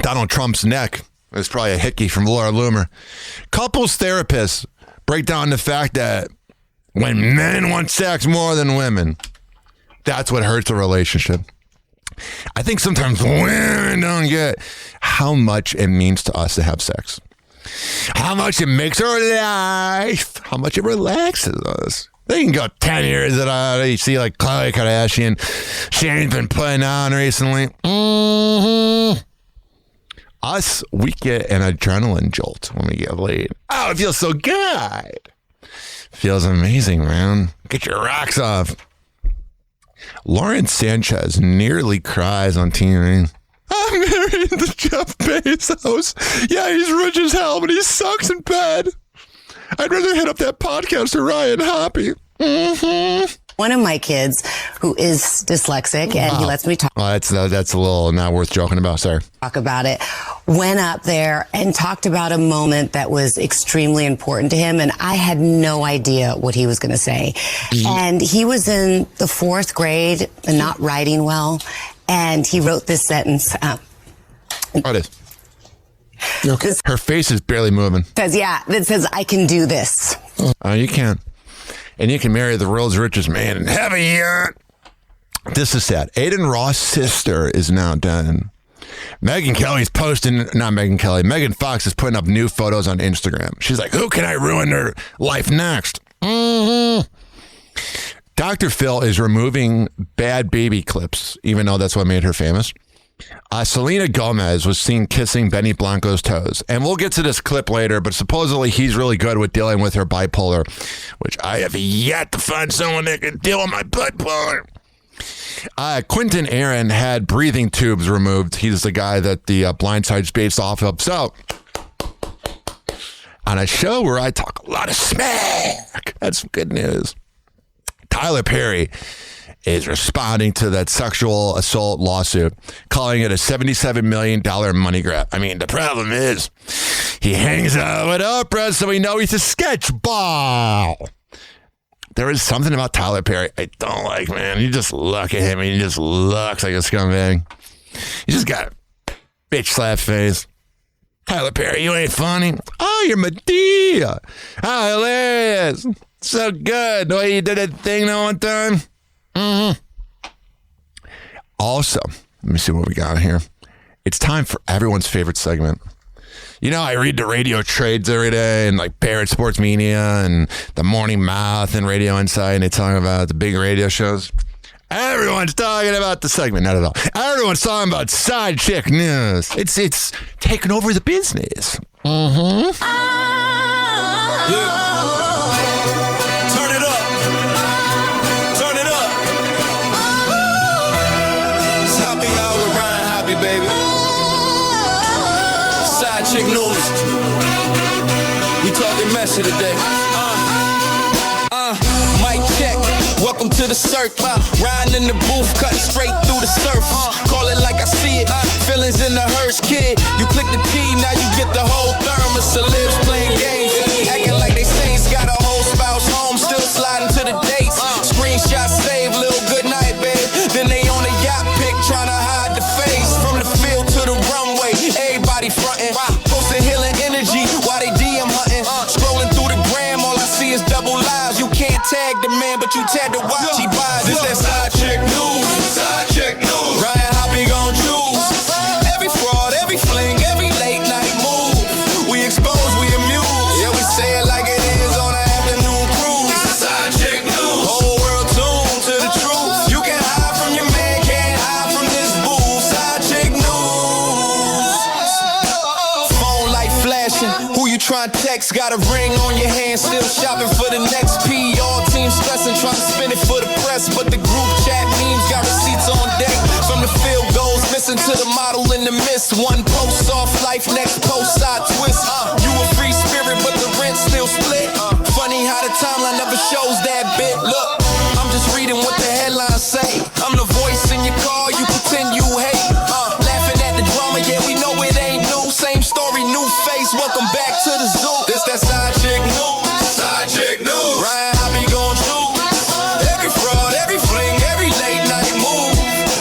Donald Trump's neck. It's probably a hickey from Laura Loomer. Couples therapists break down the fact that when men want sex more than women, that's what hurts a relationship. I think sometimes women don't get how much it means to us to have sex. How much it makes our life. How much it relaxes us. They can go 10 years without it. You see like Khloe Kardashian. Shane's been putting on recently. Us, we get an adrenaline jolt when we get laid. Oh, it feels so good. Feels amazing, man. Get your rocks off. Lauren Sanchez nearly cries on TV. I'm married to Jeff Bezos. Yeah, he's rich as hell, but he sucks in bed. I'd rather hit up that podcast or Ryan Hoppe. One of my kids, who is dyslexic, and he lets me talk. Well, that's a little not worth joking about, sorry. Talk about it. Went up there and talked about a moment that was extremely important to him, and I had no idea what he was going to say. And he was in the 4th grade and not writing well, and he wrote this sentence. What is? Okay. Her face is barely moving. That says, I can do this. Oh, you can. And you can marry the world's richest man in heaven yet. This is sad. Aiden Ross' sister is now dead. Megan Fox is putting up new photos on Instagram. She's like, who can I ruin their life next? Dr. Phil is removing bad baby clips, even though that's what made her famous. Selena Gomez was seen kissing Benny Blanco's toes. And we'll get to this clip later, but supposedly he's really good with dealing with her bipolar, which I have yet to find someone that can deal with my bipolar. Quentin Aaron had breathing tubes removed. He's the guy that the Blind Side's based off of. So, on a show where I talk a lot of smack, that's some good news. Tyler Perry is responding to that sexual assault lawsuit, calling it a $77 million money grab. I mean, the problem is he hangs out with Oprah, so we know he's a sketch ball. There is something about Tyler Perry I don't like, man. You just look at him and he just looks like a scumbag. He just got a bitch slap face. Tyler Perry, you ain't funny. Oh, you're Medea. Oh, hilarious. So good. The way you did that thing that one time. Also, let me see what we got here. It's time for everyone's favorite segment. You know, I read the radio trades every day and like Barrett Sports Media and the Morning Mouth and Radio Insight, and they talk about the big radio shows. Everyone's talking about the segment. Not at all. Everyone's talking about side chick news. It's taking over the business. Yeah. Turn it up. Turn it up. It's happy hour with Ryan Happy, baby. Side chick news. We talking messy today. Mic check. Welcome to the circle. Riding in the booth, cutting straight through the surf. Call it like I see it. Feelings in the hearse, kid. You click the T, now you get the whole thermos. Celebs playing games, acting like they saints. Got a whole spouse home, still sliding to the dates. Screenshot save, little good night, babe. Then they on a yacht pic, trying to hide the face. From the field to the runway, everybody frontin'. Posting healing energy while they DM hunting. Scrolling through the gram, all I see is double lives. You can't tag the man, but you tag the watch he buys. This that side chick news. Side chick news. Ryan Hoppe gon' choose. Every fraud, every fling, every late night move. We expose, we amuse. Yeah, we say it like it is on an afternoon cruise. Side chick news. Whole world tuned to the truth. You can hide from your man, can't hide from this booth. Side chick news. Phone light flashing. Who you trying to text? Got a ring on your hand, still shopping for the next P. All team stressing, trying to spin it for the press, but the group chat memes got receipts on deck. From the field goals, missing to the model in the mist. One post off life, next post side twist. You a free spirit, but the rent still split. Funny how the timeline never shows that bit. Look, I'm just reading what the headlines say. I'm the voice in your car, you pretend you hate. Laughing at the drama, yeah, we know it ain't new. Same story, new face. Welcome back to the zoo. This that side chick news. Side chick news. Ryan Hoppe gon' choose. Every fraud, every fling, every late night move.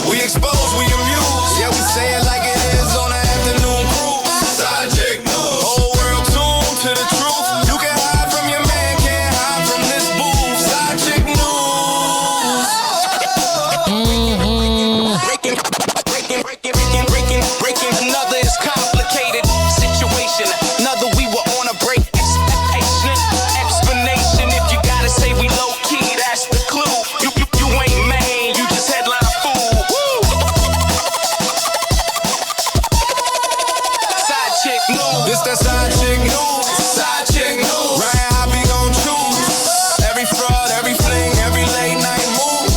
We expose, we amuse. Yeah, we say it like it is on an afternoon cruise. Side chick news. Whole world tuned to the truth. You can hide from your man, can't hide from this booth. Side chick news. Breaking. Another is complicated situation. Another we were on a break. Explanation. If you gotta say we low key, that's the clue. You ain't main, you just headline fool. Side chick news. This that side chick news. Side chick news. Ryan Hoppe gon' choose. Every fraud, every fling, every late night move.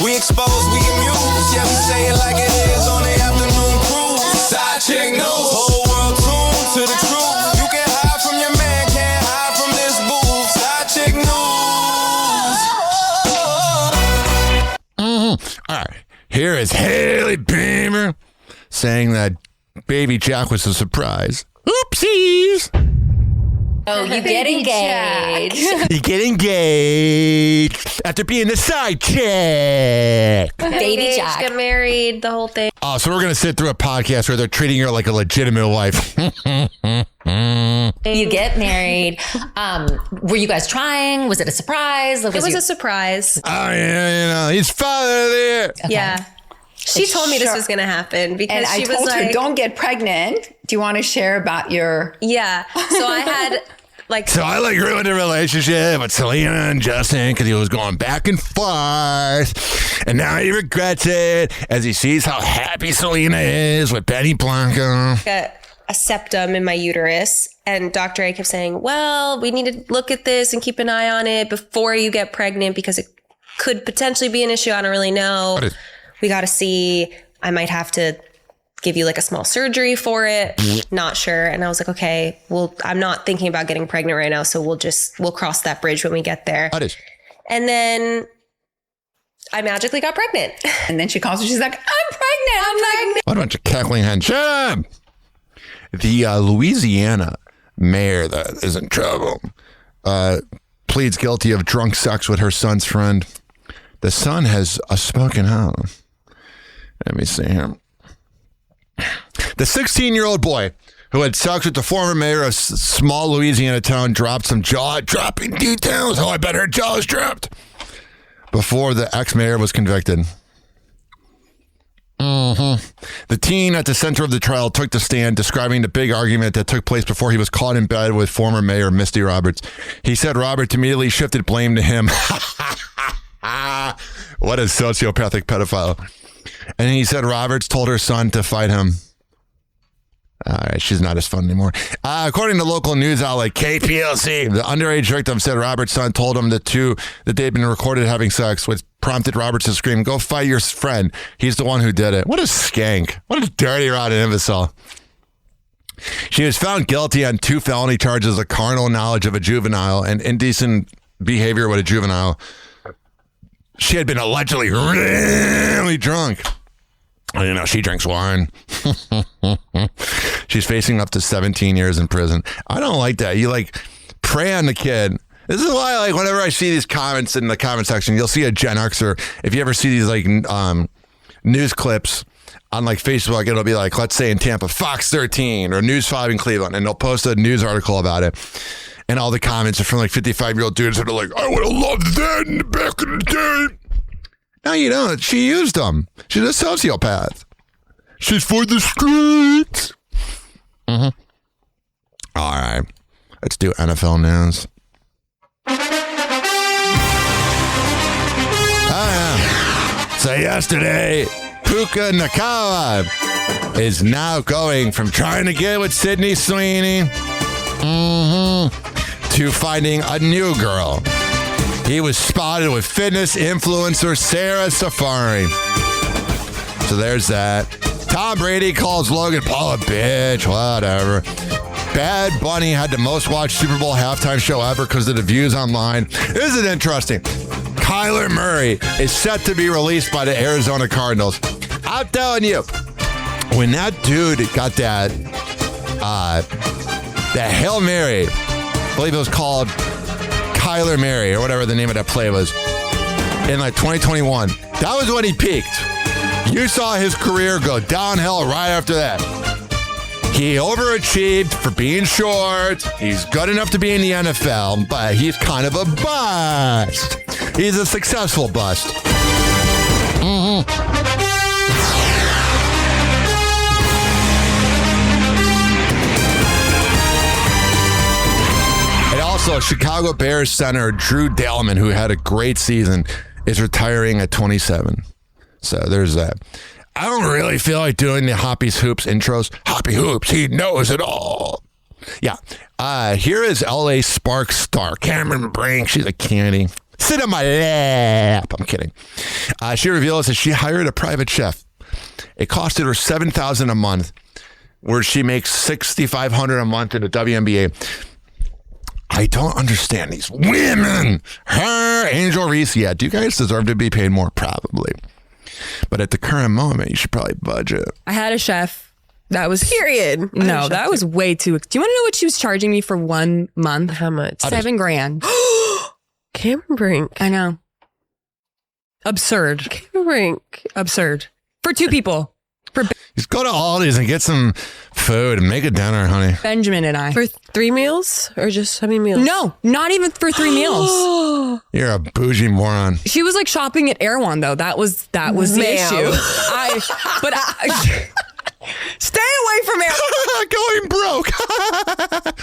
We expose, we amuse. Yeah, we say it like it is on the afternoon cruise. Side chick news. Whole world tuned to the truth. You can hide from your man, can't hide from this booth. Side chick news. All right. Here is Haley Beamer saying that Baby Jack was a surprise. Oopsies. Oh, you get engaged. You get engaged after being the side chick. Baby Jack. Get married, the whole thing. Oh, so we're going to sit through a podcast where they're treating her like a legitimate wife. You get married. Were you guys trying? Was it a surprise? It was a surprise. Oh, yeah, you know, he's father there. Okay. Yeah. She told me this was going to happen because and she I told was like, her, don't get pregnant. Do you want to share about your... Yeah. So I had So I ruined the relationship with Selena and Justin because he was going back and forth, and now he regrets it as he sees how happy Selena is with Benny Blanco. A septum in my uterus, and Dr. A kept saying, well, we need to look at this and keep an eye on it before you get pregnant because it could potentially be an issue. I don't really know. We got to see. I might have to give you a small surgery for it. Not sure. And I was like, okay, well, I'm not thinking about getting pregnant right now. So we'll cross that bridge when we get there. And then I magically got pregnant. And then she calls her. She's like, I'm pregnant. What a bunch of cackling hens. Shut up. The Louisiana mayor that is in trouble pleads guilty of drunk sex with her son's friend. The son has spoken out. Let me see here. The 16-year-old boy who had sex with the former mayor of small Louisiana town dropped some jaw-dropping details. Oh, I bet her jaw was dropped before the ex-mayor was convicted. The teen at the center of the trial took the stand, describing the big argument that took place before he was caught in bed with former mayor Misty Roberts. He said Roberts immediately shifted blame to him. What a sociopathic pedophile. And he said Roberts told her son to fight him. All right, she's not as fun anymore. According to local news outlet KPLC, the underage victim said Roberts' son told him that they'd been recorded having sex, which prompted Roberts to scream, "Go fight your friend. He's the one who did it." What a skank. What a dirty, rotten imbecile. She was found guilty on 2 felony charges of carnal knowledge of a juvenile and indecent behavior with a juvenile. She had been allegedly really drunk. She drinks wine. She's facing up to 17 years in prison. I don't like that. You prey on the kid. This is why, whenever I see these comments in the comment section, you'll see a Gen Xer. If you ever see these news clips on Facebook, it'll be let's say in Tampa, Fox 13 or News 5 in Cleveland, and they'll post a news article about it. And all the comments are from 55-year-old dudes that are like, I would have loved that in the back of the day. No, you don't. She used them. She's a sociopath. She's for the streets. All right. Let's do NFL news. So yesterday, Puka Nacua is now going from trying to get with Sydney Sweeney to finding a new girl. He was spotted with fitness influencer Sarah Safari. So there's that. Tom Brady calls Logan Paul a bitch. Whatever. Bad Bunny had the most watched Super Bowl halftime show ever because of the views online. This is interesting. Kyler Murray is set to be released by the Arizona Cardinals. I'm telling you, when that dude got that Hail Mary, I believe it was called Kyler Mary or whatever the name of that play was, in 2021, that was when he peaked. You saw his career go downhill right after that. He overachieved for being short. He's good enough to be in the NFL, but he's kind of a bust. He's a successful bust. And also, Chicago Bears center Drew Dalman, who had a great season, is retiring at 27. So there's that. I don't really feel like doing the Hoppy's Hoops intros. Hoppy Hoops, he knows it all. Yeah. Here is LA Sparks star Cameron Brink. She's a candy. Sit on my lap. I'm kidding. She reveals that she hired a private chef. It costed her $7,000 a month, where she makes $6,500 a month in the WNBA. I don't understand these women. Her, Angel Reese. Yeah, do you guys deserve to be paid more? Probably. But at the current moment, you should probably budget. I had a chef. That was period. No, that was way too. Do you want to know what she was charging me for 1 month? How much? $7,000. Cameron Brink. I know. Absurd. Cameron Brink. Absurd. For 2 people. Just go to Aldi's and get some food and make a dinner, honey. Benjamin and I. For 3 meals? Or just how many meals? No, not even for 3 meals. You're a bougie moron. She was shopping at Erewhon, though. That was the issue. Stay away from Erewhon. Going broke.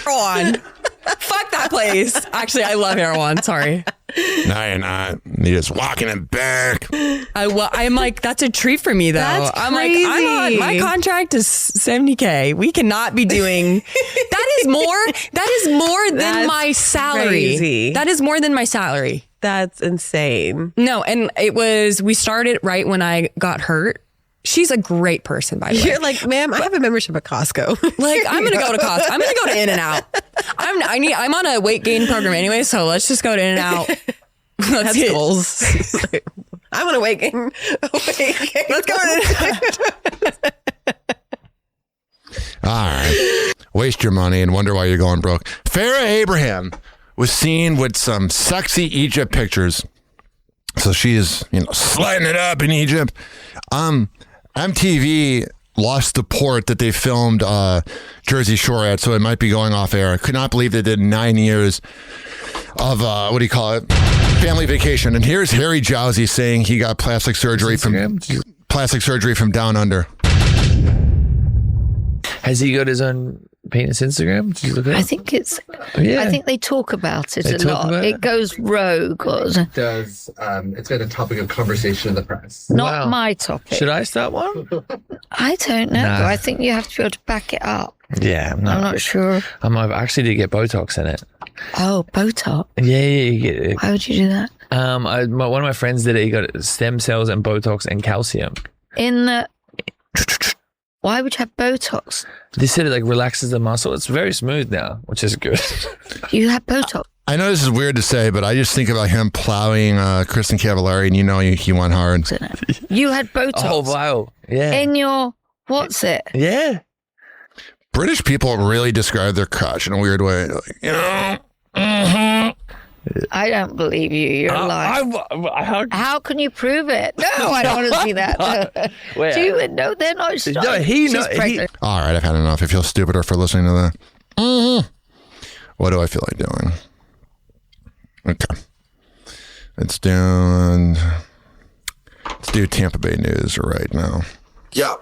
On. Fuck that place. Actually, I love Erewhon. Sorry. No, you're not. You're just walking it back. I'm like, that's a treat for me, though. That's I'm crazy. like, I'm on. My contract is $70K. We cannot be doing. That is more than my salary. Crazy. That is more than my salary. That's insane. No, and we started right when I got hurt. She's a great person, by the way. You're like, ma'am, I have a membership at Costco. Like, I'm gonna go to Costco. I'm gonna go to In-N-Out. I'm on a weight gain program anyway, so let's just go to In-N-Out. That's goals. I want to weight gain. Let's go to In-N-Out. All right. Waste your money and wonder why you're going broke. Farrah Abraham was seen with some sexy Egypt pictures. So she is, sliding it up in Egypt. MTV lost the port that they filmed Jersey Shore at, so it might be going off air. I could not believe they did 9 years of, family vacation. And here's Harry Jowsey saying he got plastic surgery from Down Under. Has he got his own penis Instagram? Did you look at it? I think it's. Yeah. I think they talk about it They a talk lot. about it? It goes rogue. It does. It's been a topic of conversation in the press. Not my topic. Should I start one? I don't know. Nah. I think you have to be able to back it up. Yeah, I'm not sure. I actually did get Botox in it. Oh, Botox. Yeah, you get it. Why would you do that? One of my friends did it. He got stem cells and Botox and calcium. Why would you have Botox? They said it relaxes the muscle. It's very smooth now, which is good. You have Botox. I know this is weird to say, but I just think about him plowing Kristen Cavallari, and he went hard. You had Botox. Oh, wow. Yeah. In your, what's it? Yeah. British people really describe their crotch in a weird way. I don't believe you. You're lying. How can you prove it? No, I don't want to see that. Where? No, they're not. No, She's pregnant. All right, I've had enough. I feel stupider for listening to that. What do I feel like doing? Okay. Let's do Tampa Bay news right now. Yeah.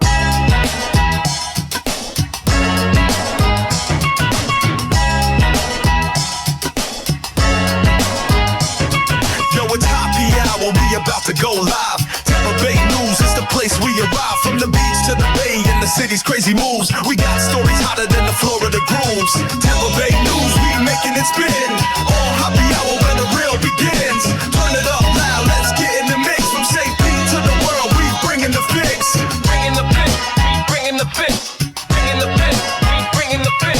Yo, it's Hoppe Hour, we about to go live. Tampa Bay News is the place we arrive. From the beach to the bay and the city's crazy moves. We got stories hotter than the Florida grooves. Tampa Bay News, we making it spin. All Hoppe Hour where the real begins. Turn it up loud, let's get in the mix. From St. Pete to the world, we bringing the fix. Bringing the fix, we bringing the fix. Bringing the fix, we bringing the fix.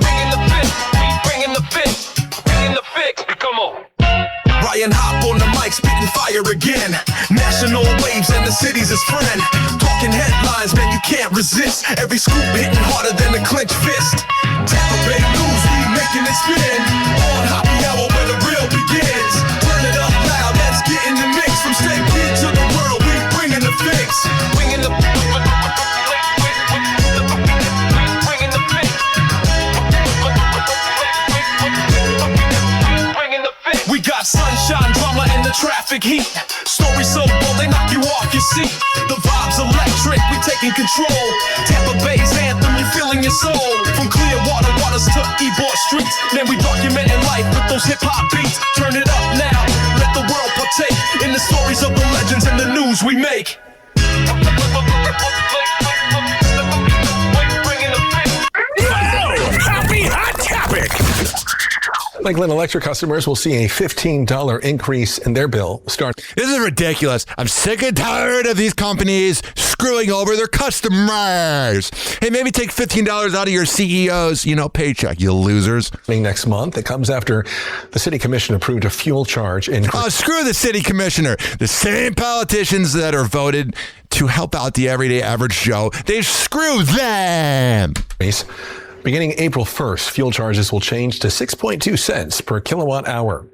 Bringing the fix, we bringing the fix. Bringing the fix, come on. Ryan Hop on the mic, spitting fire again. National waves and the city's his friend. Talking headlines, man, you can't resist. Every scoop hitting harder than a clenched fist. Tampa Bay News, we making it spin. On Hoppe Hour where the real begins. Turn it up loud, let's get in the mix. From St. Pete to the world, we bringing the fix. Bringing the We got sunshine, drama, and the traffic heat. Stories so bold they knock you off your seat. The vibe's electric, we taking control. Tampa Bay's anthem, you're feeling your soul. From Clearwater waters to Ybor streets, man, we documenting life with those hip hop beats. Turn it up now, let the world partake in the stories of the legends and the news we make. Happy Hot Topic! Lakeland Electric customers will see a $15 increase in their bill start. This is ridiculous. I'm sick and tired of these companies screwing over their customers. Hey, maybe take $15 out of your CEO's, paycheck, you losers. Next month, it comes after the city commission approved a fuel charge increase. Oh, screw the city commissioner. The same politicians that are voted to help out the everyday average Joe, they screw them. Beginning April 1st, fuel charges will change to 6.2 cents per kilowatt hour.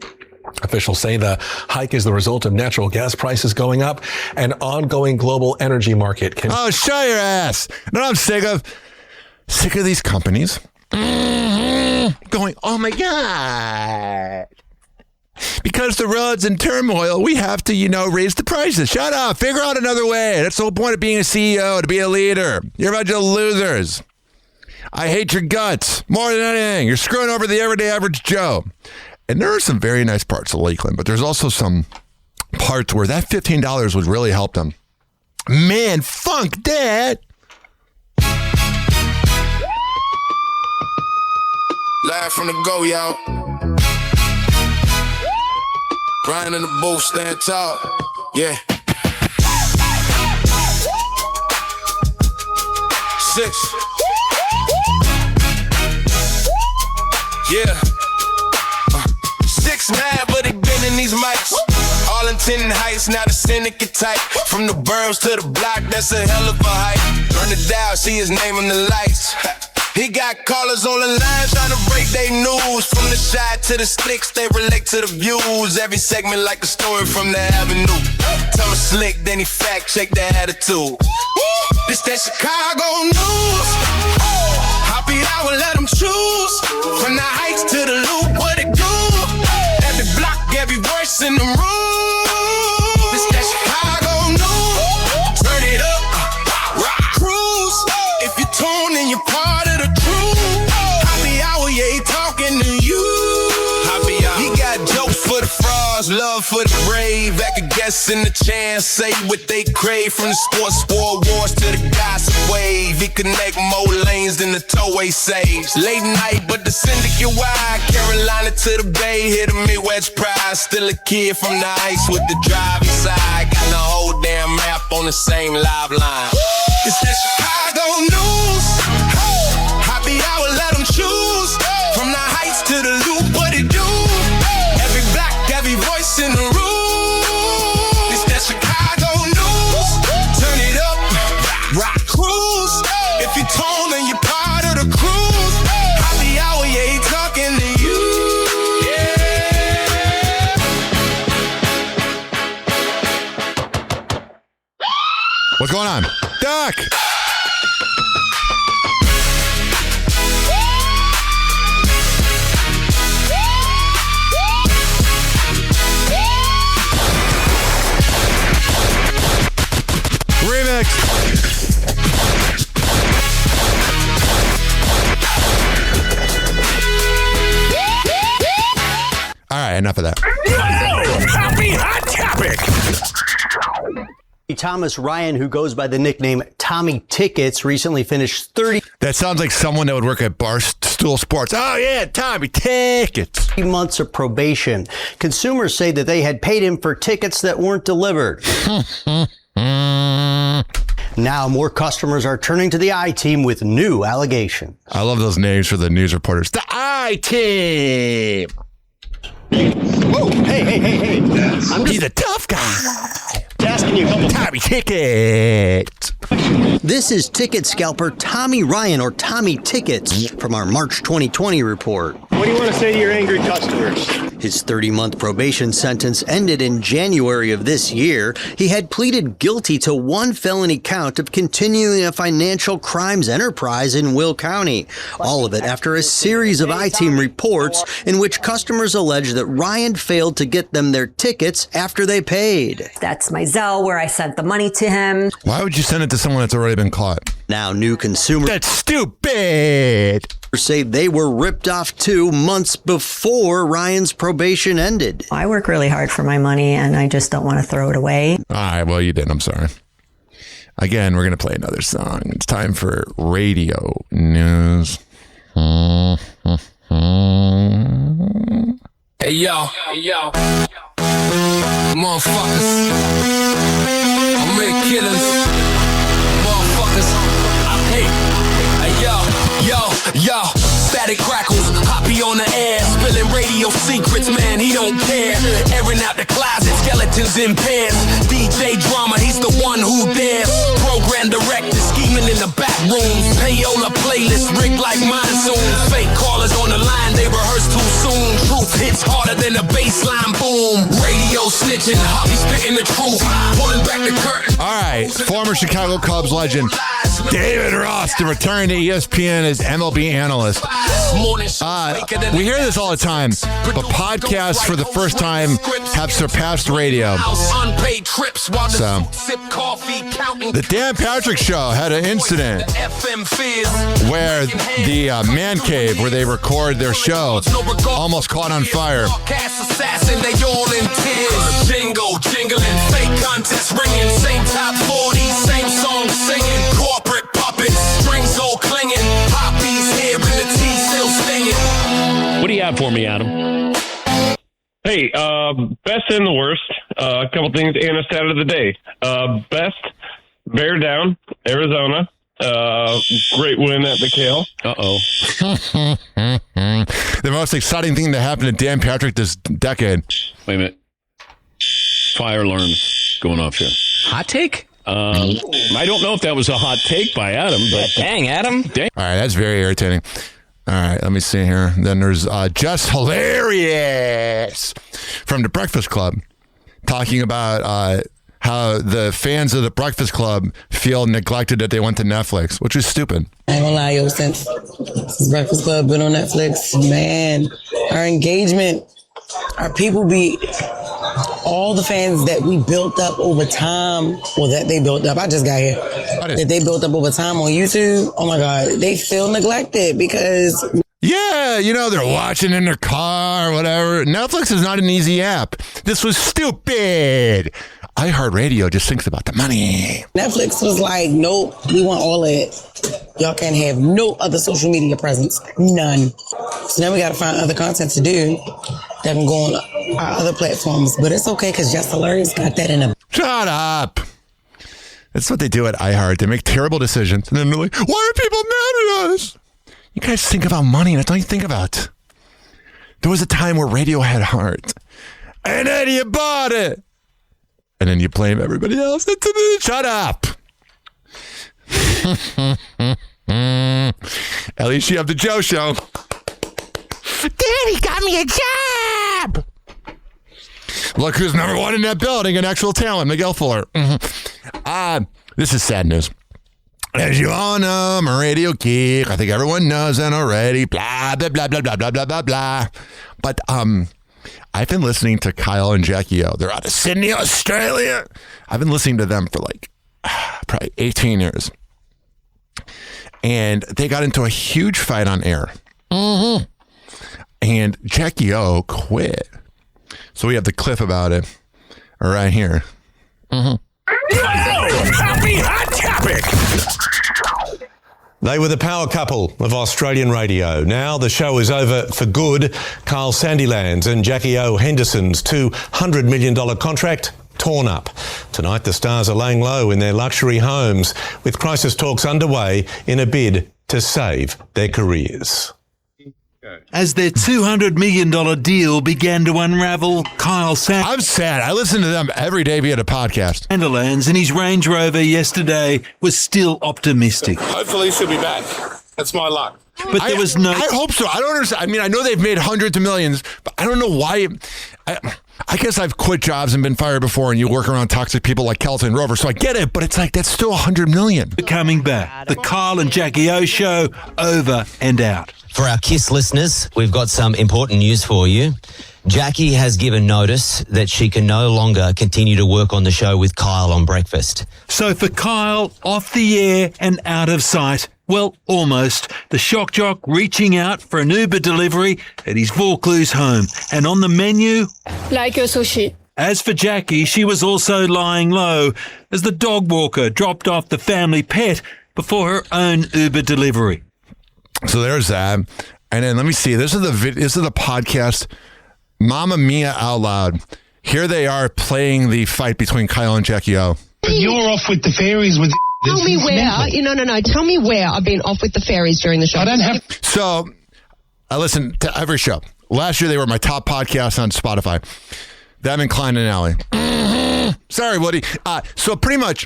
Officials say the hike is the result of natural gas prices going up and ongoing global energy market. Oh, show your ass. No, I'm sick of these companies going, oh my God. Because the road's in turmoil, we have to, raise the prices. Shut up. Figure out another way. That's the whole point of being a CEO, to be a leader. You're a bunch of losers. I hate your guts more than anything. You're screwing over the everyday average Joe. And there are some very nice parts of Lakeland, but there's also some parts where that $15 would really help them. Man, funk that. Live from the go, y'all. Brian in the booth, stand tall. Yeah. 6. Yeah. 6'9", but he been in these mics. All intended heights, now the syndicate type. From the burbs to the block, that's a hell of a hike. Turn the dial, see his name in the lights. He got callers on the line trying to break their news. From the shy to the sticks, they relate to the views. Every segment like a story from the avenue. Tell him slick, then he fact check the attitude. This that Chicago news. Hoppe Hour, let them choose. From the heights to the loop, what it do? Every block, every voice in the room. This that Chicago news. Turn it up, rock cruise. If you tune in, you're part of the crew. Hoppe Hour, yeah, he talking to you. Hoppe Hour. He got jokes for the frauds, love for the brave. Acting guests in the chance, say what they crave. From the sports war wars to the gossip wave. He connect more lanes than the towway saves. Late night, but the syndicate wide. Carolina to the Bay, hit a Midwest prize. Still a kid from the ice with the driving side. Got the whole damn map on the same live line. It's that Chicago news. Hoppe Hour, let them choose. From the heights to the loop, what it do? Every block, every voice in the room. It's that Chicago news. Turn it up, rock cruise. If you tone and you're part of the cruise. Hoppe Hour, yeah, he talking to you. What's going on? Doc! Remix! All right, enough of that. Happy Hot Topic! Thomas Ryan, who goes by the nickname Tommy Tickets, recently finished 30 That sounds like someone that would work at Barstool Sports. Oh, yeah, Tommy Tickets. months of probation. Consumers say that they had paid him for tickets that weren't delivered. Now more customers are turning to the I-Team with new allegations. I love those names for the news reporters. The I-Team. Whoa, hey. He's a tough guy. Asking you a couple Tommy Ticket. This is ticket scalper Tommy Ryan, or Tommy Tickets, from our March 2020 report. What do you want to say to your angry customers? His 30-month probation sentence ended in January of this year. He had pleaded guilty to one felony count of continuing a financial crimes enterprise in Will County. All of it after a series of I-Team reports in which customers alleged that Ryan failed to get them their tickets after they paid. That's my Zelle where I sent the money to him. Why would you send it to someone that's already been caught? Now new consumers... That's stupid! ...say they were ripped off 2 months before Ryan's probation ended. I work really hard for my money and I just don't want to throw it away. All right, well, you did. I'm sorry. Again, we're going to play another song. It's time for radio news. Hey yo, motherfuckers, I'm real killers, motherfuckers, yo, static crackles, Hoppe on the air, spilling radio secrets, man, he don't care, airing out the closet, skeletons in pairs, DJ drama, he's the one who dares, program director, scheming in the back rooms, payola playlist, rigged like monsoons, fake callers on the line, they rehearse too soon, truth hits harder than a baseline boom, radio snitching, Hoppe spitting the truth, pulling back the curtain. All right, right. Former Chicago Cubs legend David Ross to return to ESPN as MLB analyst. We hear this all the time, but podcasts for the first time have surpassed radio. So, the Dan Patrick Show had an incident where the man cave where they record their show almost caught on fire. Jingle, jingling, fake contests ringing, same top 40, same song singing, corporate puppets, strings all clinging, poppies here and the tea still stinging. What do you have for me, Adam? Hey, best and the worst. A couple things and a stat of the day. Best, bear down, Arizona. Great win at the Kale. The most exciting thing that happened to Dan Patrick this decade. Wait a minute. Fire alarms going off here. Hot take? I don't know if that was a hot take by Adam, but dang, Adam. All right, that's very irritating. All right, let me see here. Then there's Just Hilarious from The Breakfast Club talking about how the fans of The Breakfast Club feel neglected that they went to Netflix, which is stupid. I ain't gonna lie, yo, since Breakfast Club been on Netflix, man, our engagement, our people be, all the fans that we built up over time, or that they built up, I just got here, that they built up over time on YouTube, oh my God, they feel neglected because... Yeah, you know, they're watching in their car or whatever. Netflix is not an easy app. This was stupid. iHeartRadio just thinks about the money. Netflix was like, nope, we want all of it. Y'all can't have no other social media presence. None. So now we got to find other content to do that can go on our other platforms. But it's okay because Just Hilarious got that in a... Shut up. That's what they do at iHeart. They make terrible decisions. And then they're like, why are people mad at us? You guys think about money. That's all you think about. There was a time where radio had heart. And then you bought it. And then you blame everybody else. Shut up. At least you have the Joe Show. Daddy got me a job. Look who's number one in that building, an actual talent, Miguel Fuller. This is sad news. As you all know, I'm a radio geek. I think everyone knows that already. Blah, blah, blah, blah, blah, blah, blah, blah, blah. But I've been listening to Kyle and Jackie O. They're out of Sydney, Australia. I've been listening to them for like probably 18 years. And they got into a huge fight on air. Mm-hmm. And Jackie O quit. So we have the clip about it right here. Mm-hmm. Happy Hot Topic! They were the power couple of Australian radio. Now the show is over for good. Carl Sandilands and Jackie O. Henderson's $200 million contract torn up. Tonight the stars are laying low in their luxury homes with crisis talks underway in a bid to save their careers. As their $200 million deal began to unravel, Kyle I'm sad. I listen to them every day via the podcast. Sandilands in his Range Rover yesterday was still optimistic. Hopefully she'll be back. That's my luck. But there was no... I hope so. I don't understand. I mean, I know they've made hundreds of millions, but I don't know why... I guess I've quit jobs and been fired before, and you work around toxic people like Kelton and Rover, so I get it, but it's like, that's still $100 million. Coming back. The Kyle and Jackie O show, over and out. For our KISS listeners, we've got some important news for you. Jackie has given notice that she can no longer continue to work on the show with Kyle on breakfast. So for Kyle, off the air and out of sight, well, almost. The shock jock reaching out for an Uber delivery at his Vaucluse home. And on the menu... like a sushi. As for Jackie, she was also lying low as the dog walker dropped off the family pet before her own Uber delivery. So there's that. And then let me see. This is the podcast, Mamma Mia Out Loud. Here they are playing the fight between Kyle and Jackie O. You're off with the fairies with... Tell me where. No. Tell me where I've been off with the fairies during the show. I don't have... So I listen to every show. Last year they were my top podcast on Spotify. Them and Klein and Alley. Sorry, Woody. So pretty much...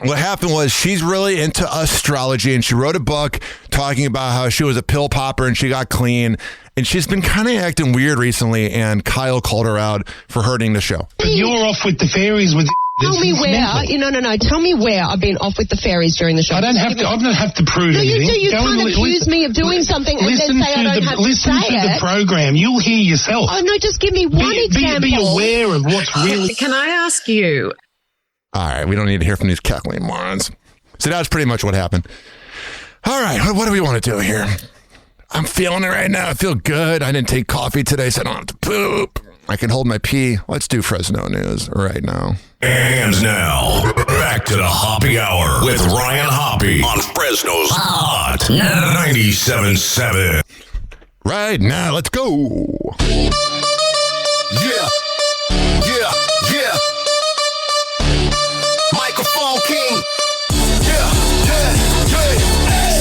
what happened was she's really into astrology, and she wrote a book talking about how she was a pill popper and she got clean. And she's been kind of acting weird recently, and Kyle called her out for hurting the show. You're off with the fairies with... Tell me where. Tell me where I've been off with the fairies during the show. I don't have to prove anything. No, you can't accuse me of doing something and then say I don't have to say it. Listen to the program. You'll hear yourself. Oh, no, just give me one example. Be aware of what's really... Can I ask you? All right, we don't need to hear from these cackling morons. So that's pretty much what happened. All right, what do we want to do here? I'm feeling it right now. I feel good. I didn't take coffee today, so I don't have to poop. I can hold my pee. Let's do Fresno news right now. And now, back to the Hoppe Hour with Ryan Hoppe on Fresno's Hot 97.7. Right now, let's go. Yeah. Microphone King. Yeah.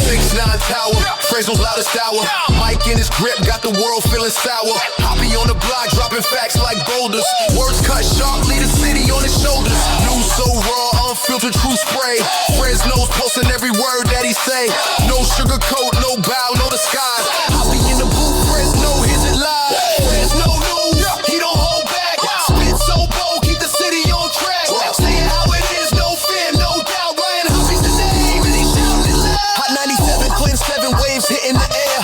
6'9" tower, Fresno's loudest hour. Mike in his grip, got the world feeling sour. Hoppe on the block, dropping facts like boulders. Words cut sharp, lead the city on his shoulders. News so raw, unfiltered, true spray. Fresno's posting every word that he say. No sugarcoat, no bow, no disguise. Hoppe in the booth, Fresno, here's it live. Fresno news, he don't hold back. Spit so bold, keep the city on track. Say it how it is, no fear, no doubt. Ryan Hoppe's the name, and he shouting it loud. Hot 97, Clinton 7 waves hitting the air.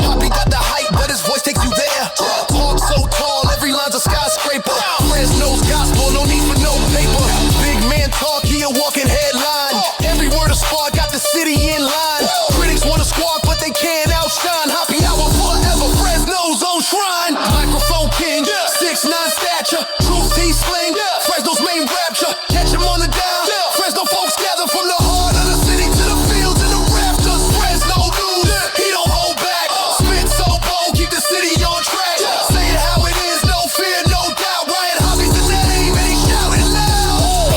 Hoppe got the hype, but his voice takes you there. Talk so tall, every line's a skyscraper. Fresno's gospel, no need for no paper. Big man talk, he a walking headline. Every word a spark, got the city in line. Critics wanna squawk, but they can't outshine. Hoppe hour forever, Fresno's own shrine. Microphone king, 6'9" stature. Truth he sling, Fresno's main rapture. Catch him on the down, Fresno folks gather from the heart of the city to the fields and the rafters. Fresno news, he don't hold back. Spit so bold, keep the city on track. Say it how it is, no fear, no doubt. Ryan Hoppe's the name, and he shouting loud.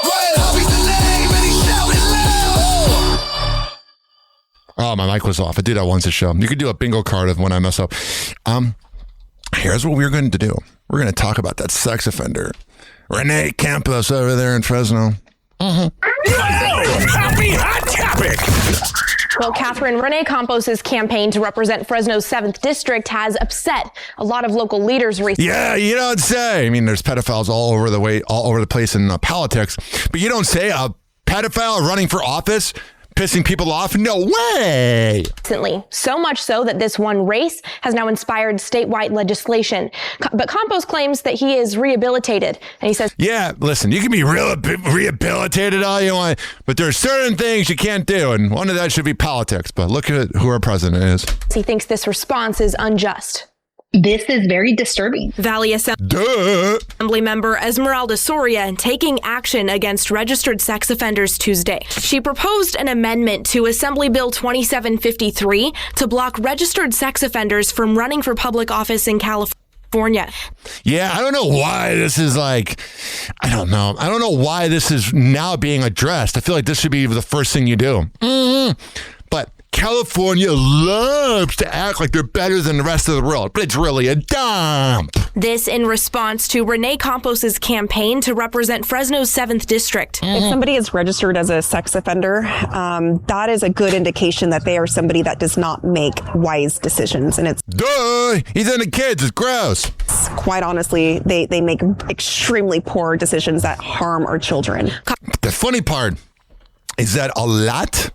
Ryan Hoppe's the name, and he shouting loud. Oh, my mic was off. I do that once a show. You could do a bingo card of when I mess up. Here's what we're going to do. We're going to talk about that sex offender, Renee Campos over there in Fresno. Happy Hot Topic. Well, Catherine, Renee Campos' campaign to represent Fresno's 7th district has upset a lot of local leaders recently. Yeah, you don't say. I mean, there's pedophiles all over the place in politics, but you don't say a pedophile running for office pissing people off? No way! Recently, so much so that this one race has now inspired statewide legislation. But Campos claims that he is rehabilitated, and he says, yeah, listen, you can be rehabilitated all you want, but there are certain things you can't do, and one of that should be politics. But look at who our president is. He thinks this response is unjust. This is very disturbing. Valley Assembly member Esmeralda Soria taking action against registered sex offenders Tuesday. She proposed an amendment to Assembly Bill 2753 to block registered sex offenders from running for public office in California. Yeah, I don't know why this is I don't know why this is now being addressed. I feel like this should be the first thing you do. But California loves to act like they're better than the rest of the world, but it's really a dump. This in response to Renee Campos' campaign to represent Fresno's 7th district. If somebody is registered as a sex offender, that is a good indication that they are somebody that does not make wise decisions. And it's he's into kids. It's gross. Quite honestly, they make extremely poor decisions that harm our children. The funny part is that a lot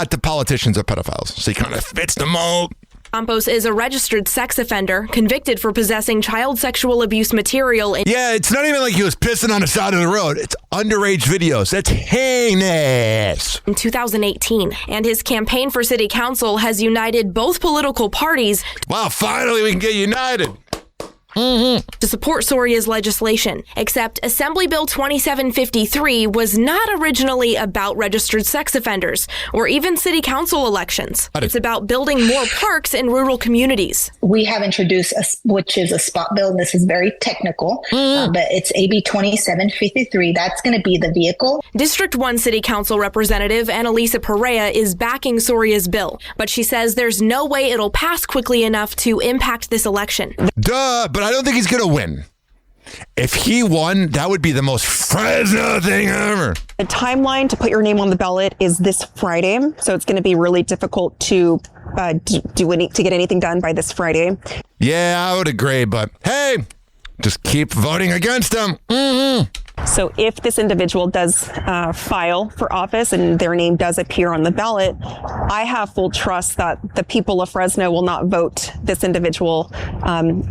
of politicians are pedophiles. So he kind of fits the mold. Campos is a registered sex offender convicted for possessing child sexual abuse material. Yeah, it's not even like he was pissing on the side of the road. It's underage videos. That's heinous. In 2018, and his campaign for city council has united both political parties. Wow, finally we can get united. To support Soria's legislation, except Assembly Bill 2753 was not originally about registered sex offenders or even city council elections. It's about building more parks in rural communities. We have introduced, which is a spot bill, and this is very technical, but it's AB 2753. That's going to be the vehicle. District 1 City Council Representative Annalisa Perea is backing Soria's bill, but she says there's no way it'll pass quickly enough to impact this election. But I don't think he's going to win. If he won, that would be the most Fresno thing ever. The timeline to put your name on the ballot is this Friday, so it's going to be really difficult to do we need to get anything done by this Friday. Yeah, I would agree, but hey, just keep voting against him. Mm-hmm. So if this individual does file for office and their name does appear on the ballot, I have full trust that the people of Fresno will not vote this individual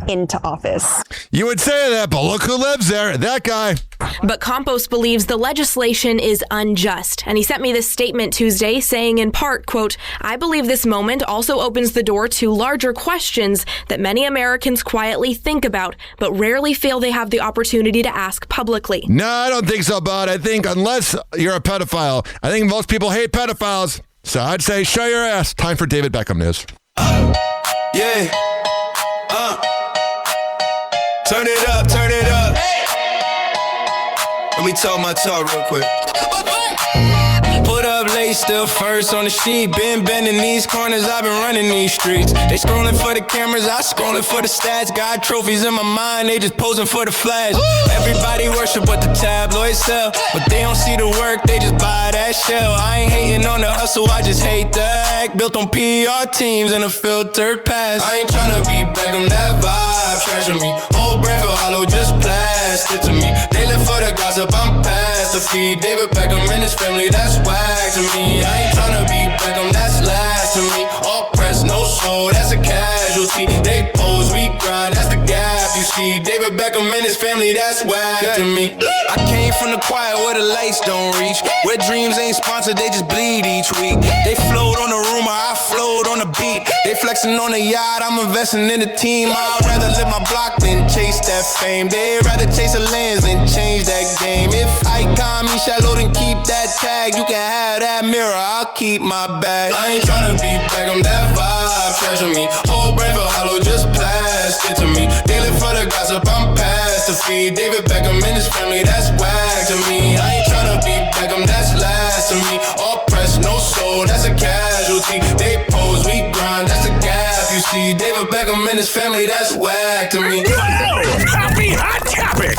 into office. You would say that, but look who lives there, that guy. But Campos believes the legislation is unjust. And he sent me this statement Tuesday saying in part, quote, I believe this moment also opens the door to larger questions that many Americans quietly think about, but rarely feel they have the opportunity to ask publicly. No, I don't think so, bud. I think unless you're a pedophile, I think most people hate pedophiles. So I'd say show your ass. Time for David Beckham news. Yeah. Turn it up, turn it up. Let me talk my talk real quick. Put up late, still first on the sheet. Been bending these corners, I've been running these streets. They scrolling for the cameras, I scrolling for the stats. Got trophies in my mind, they just posing for the flash. Everybody worship what the tabloids sell, but they don't see the work, they just buy that shell. I ain't hating on the hustle, I just hate the act. Built on PR teams and a filtered past. I ain't tryna be Beckham, that vibe trash on me. Whole brand feel hollow, just plastic to me. They live for the gossip, I'm past the feed. David Beckham and his family, that's whack to me. I ain't tryna be Beckham, that's last to me. All press, no show, that's a casualty. They pose, we grind, that's the gap you see. David Beckham and his family, that's whack to me. I came from the quiet where the lights don't reach, where dreams ain't sponsored, they just bleed each week. They float on the rumor, I float on the beat. They flexing on the yacht, I'm investing in the team. I'd rather live my block than chase that fame. They'd rather chase a lens than change that game. If icon me shallow, then keep that tag. You can have that mirror, I'll keep my bag. I ain't tryna be Beckham, that vibe trash on me. Whole brand for hollow, just plastic to me. They live for the gossip, I'm past the feed. David Beckham and his family, that's whack to me. I ain't tryna be Beckham, that's last to me. All press, no soul, that's a casualty. They pose, we grind, that's a gap you see. David Beckham and his family, that's whack to me. Happy Hot Topic.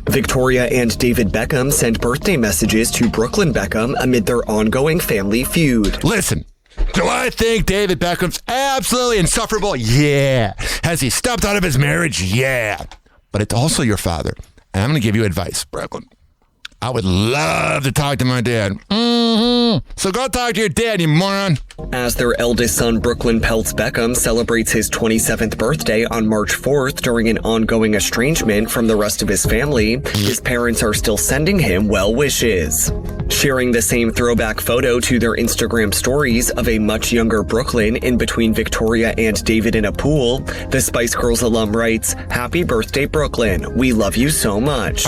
Victoria and David Beckham sent birthday messages to Brooklyn Beckham amid their ongoing family feud. Listen, do I think David Beckham's absolutely insufferable? Yeah. Has he stepped out of his marriage? Yeah. But it's also your father. And I'm going to give you advice, Brooklyn. I would love to talk to my dad. So go talk to your dad, you moron. As their eldest son, Brooklyn Peltz Beckham, celebrates his 27th birthday on March 4th during an ongoing estrangement from the rest of his family, his parents are still sending him well wishes. Sharing the same throwback photo to their Instagram stories of a much younger Brooklyn in between Victoria and David in a pool, the Spice Girls alum writes, "Happy birthday, Brooklyn. We love you so much."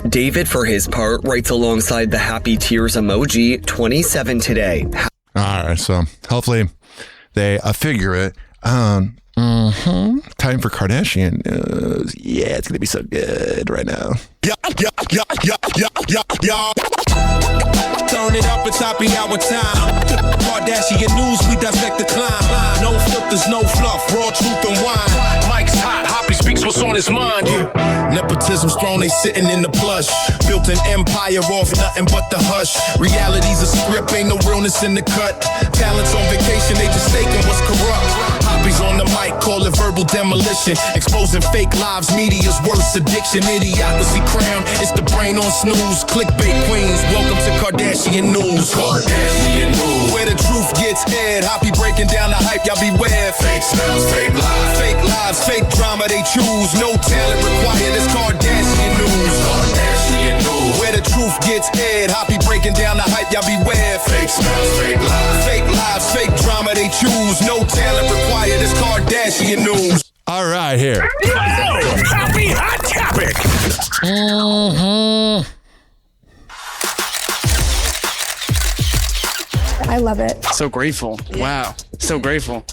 David, for his part, writes alongside the happy tears emoji, 27 today. All right, so hopefully they figure it. Time for Kardashian news. Yeah, it's going to be so good right now. Turn it up, it's happy hour time. Kardashian news, we dissect the climb. No filters, no fluff, raw truth and wine. Mike's hot, Hoppe speaks what's on his mind. Nepotism's throne, they sitting in the plush. Built an empire off nothing but the hush. Reality's a script, ain't no realness in the cut. Talents on vacation, they just taking what's corrupt. Hoppe's on the mic, call it verbal demolition. Exposing fake lives, media's worst addiction. Idiocracy crown, it's the brain on snooze. Clickbait queens, welcome to Kardashian news. Kardashian news, where the truth gets aired. Hoppe breaking down the hype, y'all beware. Fake smells, fake lies. Fake lives, fake drama they choose. No talent required, it's Kardashian news. Kardashian news, where the truth gets aired. Hoppe breaking down the hype, y'all beware. Fake smells, fake lies. Fake lives, fake drama they choose. No talent required, it's Kardashian news. All right, here. Happy Hot Topic. I love it. So grateful. Wow. So grateful.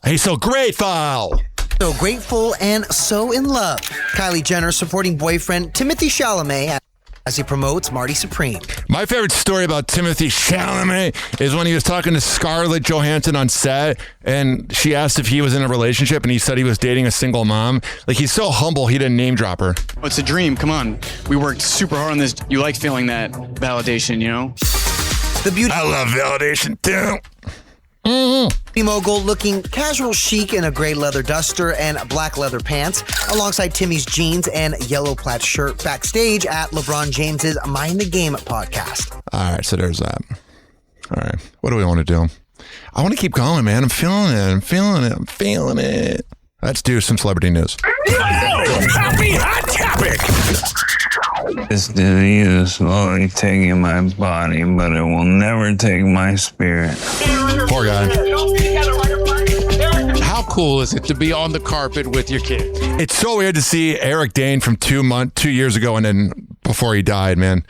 He's so grateful. So grateful and so in love. Kylie Jenner supporting boyfriend Timothée Chalamet as he promotes Marty Supreme. My favorite story about Timothée Chalamet is when he was talking to Scarlett Johansson on set, and she asked if he was in a relationship, and he said he was dating a single mom. Like, he's so humble, he didn't name drop her. It's a dream. Come on. We worked super hard on this. You like feeling that validation, you know? The beauty I love validation too. mogul looking casual chic in a gray leather duster and black leather pants, alongside Timmy's jeans and yellow plaid shirt backstage at LeBron James's Mind the Game podcast. All right, so there's that. All right, what do we want to do? I want to keep going, man. I'm feeling it. Let's do some celebrity news. Happy Hot Topic. This disease is slowly taking my body, but it will never take my spirit. Poor guy. How cool is it to be on the carpet with your kid? It's so weird to see Eric Dane from 2 years ago and then before he died, man.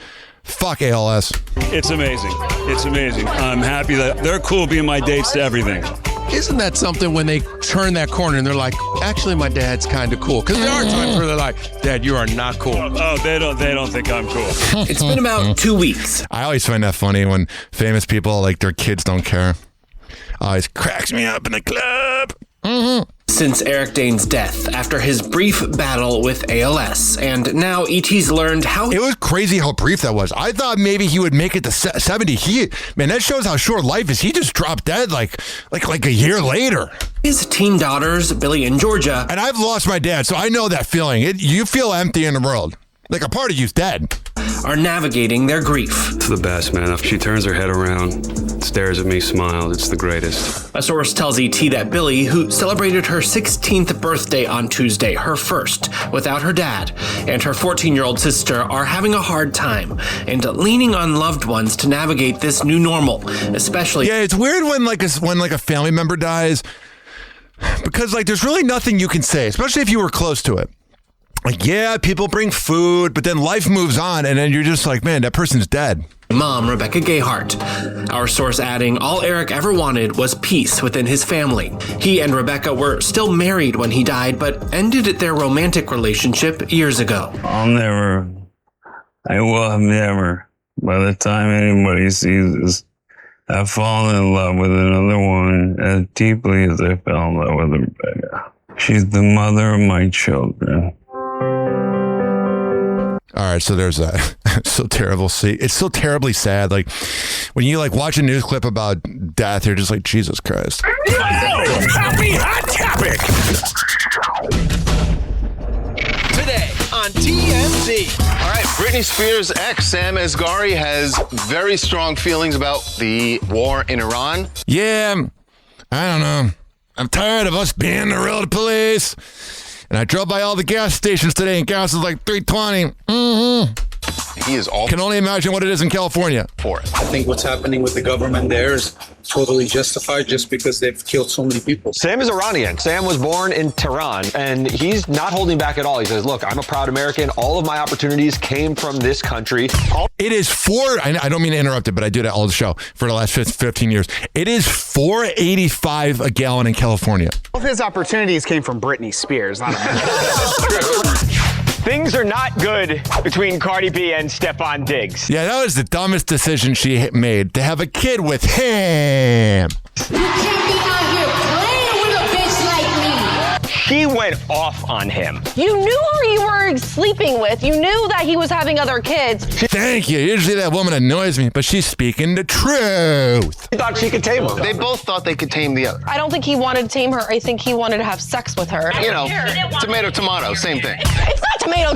Fuck ALS. It's amazing. It's amazing. I'm happy that they're cool being my dates to everything. Isn't that something when they turn that corner and they're like, actually, my dad's kind of cool? Because there are times where they're like, Dad, you are not cool. Oh, they don't think I'm cool. It's been about 2 weeks. I always find that funny when famous people, like, their kids don't care. Always cracks me up in the club. Since Eric Dane's death after his brief battle with ALS. And now ET's learned how... It was crazy how brief that was. I thought maybe he would make it to 70. Man, that shows how short life is. He just dropped dead like a year later. His teen daughters, Billy and Georgia... And I've lost my dad, so I know that feeling. You feel empty in the world. Like a part of you's dead. Are navigating their grief. It's the best, man. She turns her head around, stares at me, smiles. It's the greatest. A source tells ET that Billy, who celebrated her 16th birthday on Tuesday, her first, without her dad, and her 14-year-old sister are having a hard time and leaning on loved ones to navigate this new normal, especially... Yeah, it's weird when a family member dies, because like there's really nothing you can say, especially if you were close to it. Like, yeah, people bring food, but then life moves on, and then you're just like, man, that person's dead. Mom, Rebecca Gayhart. Our source adding, all Eric ever wanted was peace within his family. He and Rebecca were still married when he died, but ended their romantic relationship years ago. I will have never, by the time anybody sees this, have fallen in love with another woman as deeply as I fell in love with Rebecca. She's the mother of my children. All right, so there's that. It's so terrible. See, it's so terribly sad. Like when you like watch a news clip about death, you're just like, Jesus Christ. Happy Hot Topic. Today on TMZ. All right, Britney Spears' ex, Sam Asghari, has very strong feelings about the war in Iran. Yeah, I don't know. I'm tired of us being the real police. And I drove by all the gas stations today, and gas is like $3.20. He is all... Can only imagine what it is in California. For it. I think what's happening with the government there is totally justified just because they've killed so many people. Sam is Iranian. Sam was born in Tehran, and he's not holding back at all. He says, look, I'm a proud American. All of my opportunities came from this country. It is I don't mean to interrupt it, but I do that all the show for the last 15 years. It is $4.85 a gallon in California. All of his opportunities came from Britney Spears, not America. Things are not good between Cardi B and Stephon Diggs. Yeah, that was the dumbest decision she made, to have a kid with him. You can't be out here playing with a bitch like me. She went off on him. You knew who you were sleeping with. You knew that he was having other kids. Thank you. Usually that woman annoys me, but she's speaking the truth. He thought she could tame him. They both thought they could tame the other. I don't think he wanted to tame her. I think he wanted to have sex with her. You know, tomato, tomato, same thing. It's not tomato,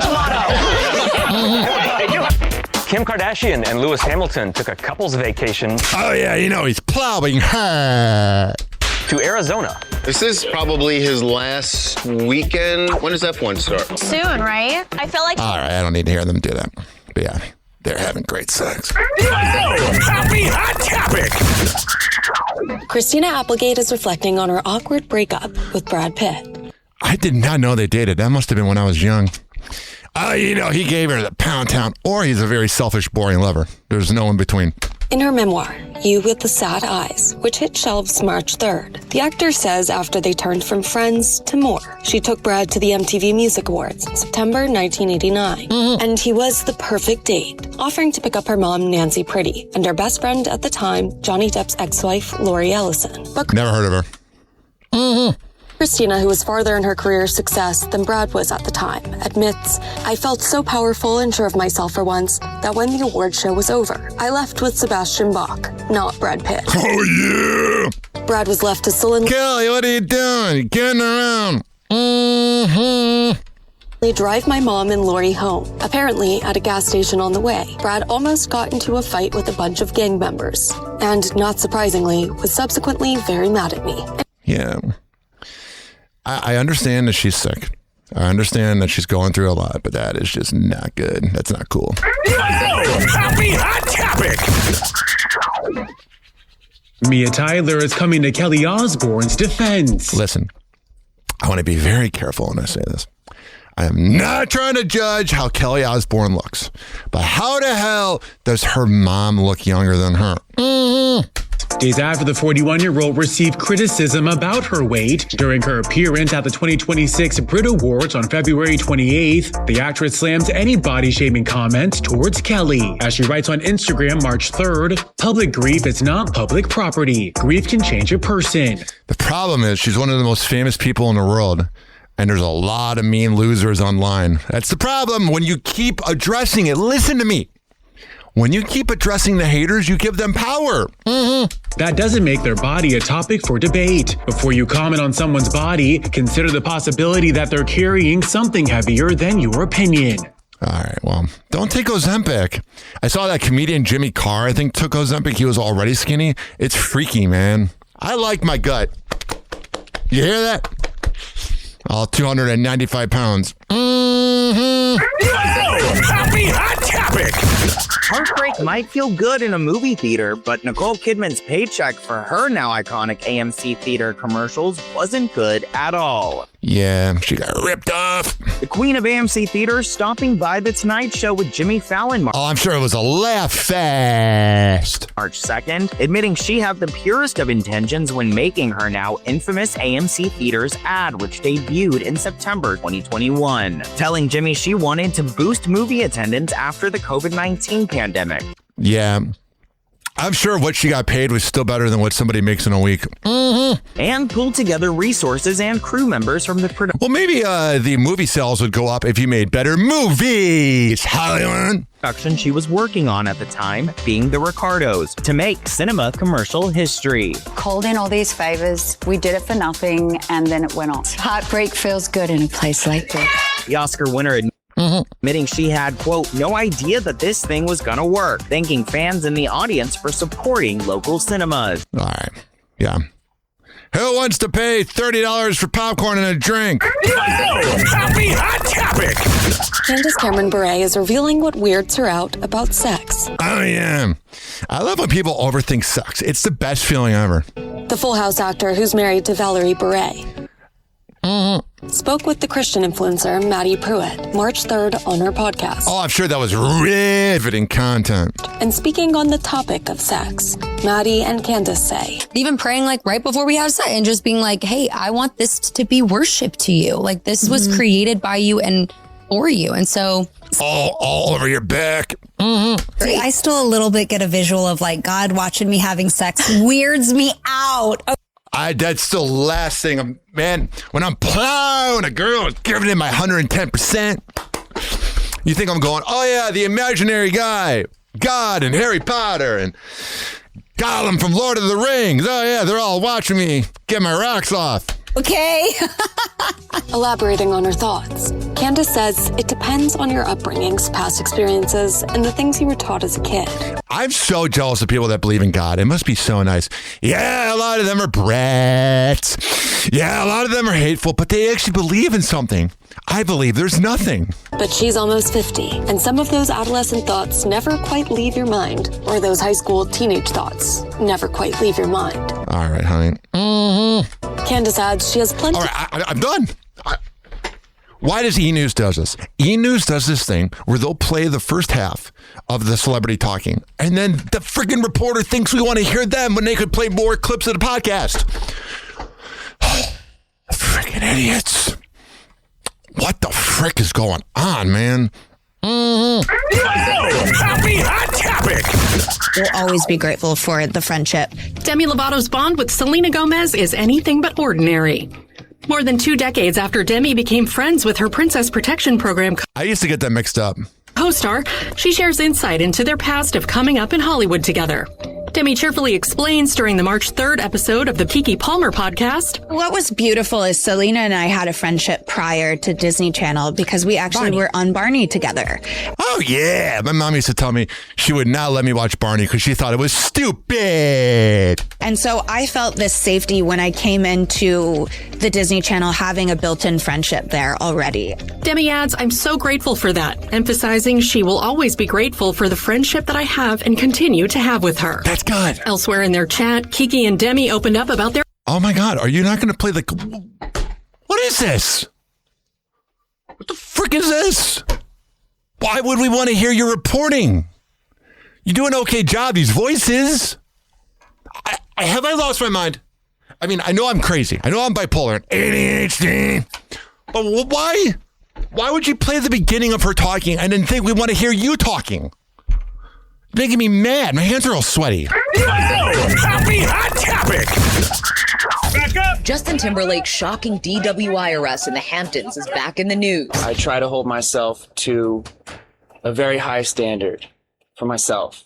Kim Kardashian and Lewis Hamilton took a couple's vacation. Oh, yeah, you know, he's plowing her. To Arizona. This is probably his last weekend. When does F1 start? Soon, right? I feel like... All right, I don't need to hear them do that. But yeah, they're having great sex. Happy Hot Topic. Christina Applegate is reflecting on her awkward breakup with Brad Pitt. I did not know they dated. That must have been when I was young. You know, he gave her the pound town, or he's a very selfish, boring lover. There's no in between. In her memoir, You with the Sad Eyes, which hit shelves March 3rd, the actor says after they turned from friends to more, she took Brad to the MTV Music Awards in September 1989. And he was the perfect date, offering to pick up her mom, Nancy Pretty, and her best friend at the time, Johnny Depp's ex-wife, Lori Ellison. But never heard of her. Christina, who was farther in her career success than Brad was at the time, admits, "I felt so powerful and sure of myself for once that when the award show was over, I left with Sebastian Bach, not Brad Pitt." Oh, yeah. Brad was left to sullen. Kelly, what are you doing? You're getting around. Mm-hmm. They drive my mom and Lori home. Apparently, at a gas station on the way, Brad almost got into a fight with a bunch of gang members. And, not surprisingly, was subsequently very mad at me. Yeah. I understand that she's sick. I understand that she's going through a lot, but that is just not good. That's not cool. Happy Hot Topic! Mia Tyler is coming to Kelly Osbourne's defense. Listen, I want to be very careful when I say this. I am not trying to judge how Kelly Osbourne looks, but how the hell does her mom look younger than her? Mm-hmm. Days after the 41-year-old received criticism about her weight during her appearance at the 2026 Brit Awards on February 28th, the actress slams any body-shaming comments towards Kelly. As she writes on Instagram March 3rd, "Public grief is not public property. Grief can change a person." The problem is she's one of the most famous people in the world, and there's a lot of mean losers online. That's the problem. When you keep addressing it, listen to me. When you keep addressing the haters, you give them power. Mm-hmm. That doesn't make their body a topic for debate. Before you comment on someone's body, consider the possibility that they're carrying something heavier than your opinion. All right, well, don't take Ozempic. I saw that comedian Jimmy Carr, I think, took Ozempic. He was already skinny. It's freaky, man. I like my gut. You hear that? All 295 pounds. Mm-hmm. Happy Hot Topic! Heartbreak might feel good in a movie theater, but Nicole Kidman's paycheck for her now iconic AMC theater commercials wasn't good at all. Yeah, she got ripped off. The queen of AMC theaters stopping by The Tonight Show with Jimmy Fallon. Oh, I'm sure it was a laugh fest. March 2nd, admitting she had the purest of intentions when making her now infamous AMC theaters ad, which debuted in September 2021. Telling Jimmy she wanted to boost movie attendance after the COVID-19 pandemic. Yeah. I'm sure what she got paid was still better than what somebody makes in a week. Mm-hmm. And pulled together resources and crew members from the production. Well, maybe the movie sales would go up if you made better movies, Hollywood. Production she was working on at the time, being The Ricardos, to make cinema commercial history. Called in all these favors, we did it for nothing, and then it went on. Heartbreak feels good in a place like this. The Oscar winner admitting she had, quote, no idea that this thing was gonna work, thanking fans in the audience for supporting local cinemas. All right. Yeah. Who wants to pay $30 for popcorn and a drink? Happy Hot Topic! Candace Cameron Bure is revealing what weirds her out about sex. Oh, yeah. I love when people overthink sex. It's the best feeling ever. The Full House actor, who's married to Valerie Bure, spoke with the Christian influencer Maddie Pruitt March 3rd on her podcast. Oh, I'm sure that was riveting content. And speaking on the topic of sex, Maddie and Candace say, even praying like right before we had sex and just being like, hey, I want this to be worship to you. Like this was created by you and for you. And so all over your back. See, I still a little bit get a visual of like God watching me having sex weirds me out. That's still the last thing, man. When I'm plowing a girl and giving it my 110%, you think I'm going, oh yeah, the imaginary guy, God and Harry Potter and Gollum from Lord of the Rings. Oh yeah, they're all watching me get my rocks off. Okay. Elaborating on her thoughts, Candace says it depends on your upbringings, past experiences, and the things you were taught as a kid. I'm so jealous of people that believe in God. It must be so nice. Yeah, a lot of them are brats. Yeah, a lot of them are hateful, but they actually believe in something. I believe there's nothing. But she's almost 50, and some of those adolescent thoughts never quite leave your mind, or those high school teenage thoughts never quite leave your mind. All right, honey. Candace adds she has plenty. All right, I'm done. Why does E! News does this? E! News does this thing where they'll play the first half of the celebrity talking, and then the freaking reporter thinks we want to hear them when they could play more clips of the podcast. Freaking idiots. What the frick is going on, man? Happy Hot Topic! We'll always be grateful for the friendship. Demi Lovato's bond with Selena Gomez is anything but ordinary. More than 2 decades after Demi became friends with her Princess Protection Program I used to get that mixed up. co-star, she shares insight into their past of coming up in Hollywood together. Demi cheerfully explains during the March 3rd episode of the Keke Palmer podcast. What was beautiful is Selena and I had a friendship prior to Disney Channel because we actually were on Barney together. Oh, yeah. My mom used to tell me she would not let me watch Barney because she thought it was stupid. And so I felt this safety when I came into the Disney Channel having a built-in friendship there already. Demi adds, I'm so grateful for that, emphasizing she will always be grateful for the friendship that I have and continue to have with her. That's good. Elsewhere in their chat, Keke and Demi opened up about their... Oh my God, are you not going to play the... What is this? What the frick is this? Why would we want to hear your reporting? You do an okay job, these voices. Have I lost my mind? I mean, I know I'm crazy. I know I'm bipolar and ADHD. But why? Why would you play the beginning of her talking and then think we want to hear you talking? Making me mad. My hands are all sweaty. Happy hot topic. Back up. Justin Timberlake's shocking DWI arrest in the Hamptons is back in the news. I try to hold myself to a very high standard for myself.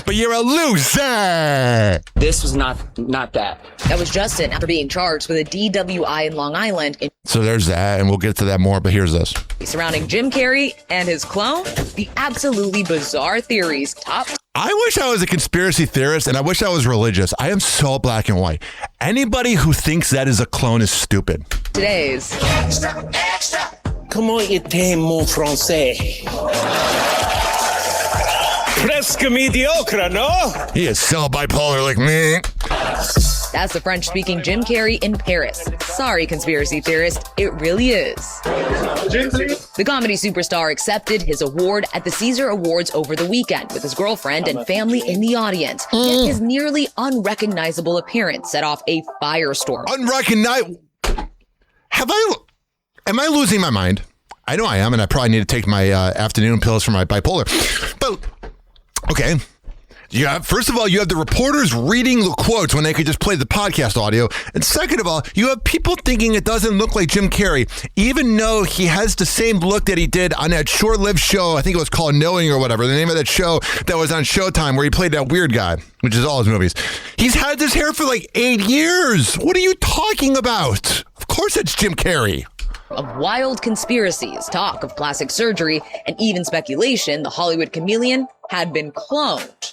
But you're a loser. This was not that. That was Justin after being charged with a DWI in Long Island. So there's that, and we'll get to that more, but here's this. Surrounding Jim Carrey and his clone, the absolutely bizarre theories top. I wish I was a conspiracy theorist, and I wish I was religious. I am so black and white. Anybody who thinks that is a clone is stupid. Today's Comment était mon français? Presque mediocre, no? He is so bipolar like me. That's the French-speaking Jim Carrey in Paris. Sorry, conspiracy theorist, it really is. The comedy superstar accepted his award at the Caesar Awards over the weekend with his girlfriend and family in the audience. Yet his nearly unrecognizable appearance set off a firestorm. Unrecognizable? Am I losing my mind? I know I am, and I probably need to take my afternoon pills for my bipolar. But, okay. First of all, you have the reporters reading the quotes when they could just play the podcast audio. And second of all, you have people thinking it doesn't look like Jim Carrey, even though he has the same look that he did on that short-lived show. I think it was called Knowing or whatever, the name of that show that was on Showtime where he played that weird guy, which is all his movies. He's had this hair for like 8 years. What are you talking about? Of course it's Jim Carrey. Of wild conspiracies, talk of plastic surgery, and even speculation the Hollywood chameleon had been cloned.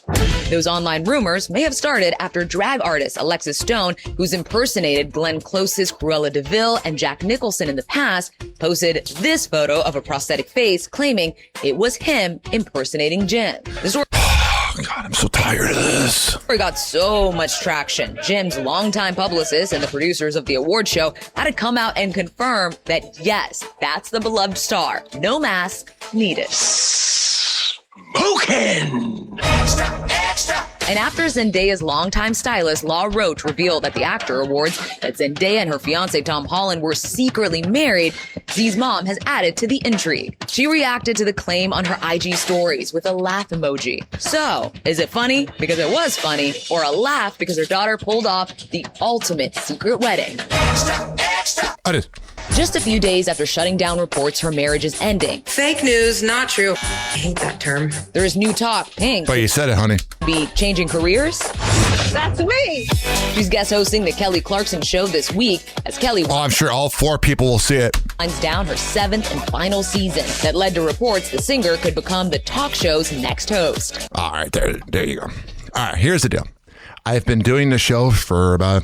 Those online rumors may have started after drag artist Alexis Stone, who's impersonated Glenn Close's Cruella de Vil and Jack Nicholson in the past, posted this photo of a prosthetic face claiming it was him impersonating Jim. The story God, I'm so tired of this. story got so much traction. Jim's longtime publicist and the producers of the award show had to come out and confirm that, yes, that's the beloved star. No mask needed. Smoking! And after Zendaya's longtime stylist, Law Roach, revealed at the Actor Awards that Zendaya and her fiancé Tom Holland were secretly married, Z's mom has added to the intrigue. She reacted to the claim on her IG stories with a laugh emoji. So, is it funny because it was funny, or a laugh because her daughter pulled off the ultimate secret wedding? I did. Just a few days after shutting down reports her marriage is ending. Fake news, not true. I hate that term. There is new talk, Pink. But you said it, honey. Be changing careers? That's me. She's guest hosting the Kelly Clarkson Show this week as Kelly I'm sure all 4 people will see it. winds down her 7th and final season that led to reports the singer could become the talk show's next host. All right, there you go. All right, here's the deal. I've been doing the show for about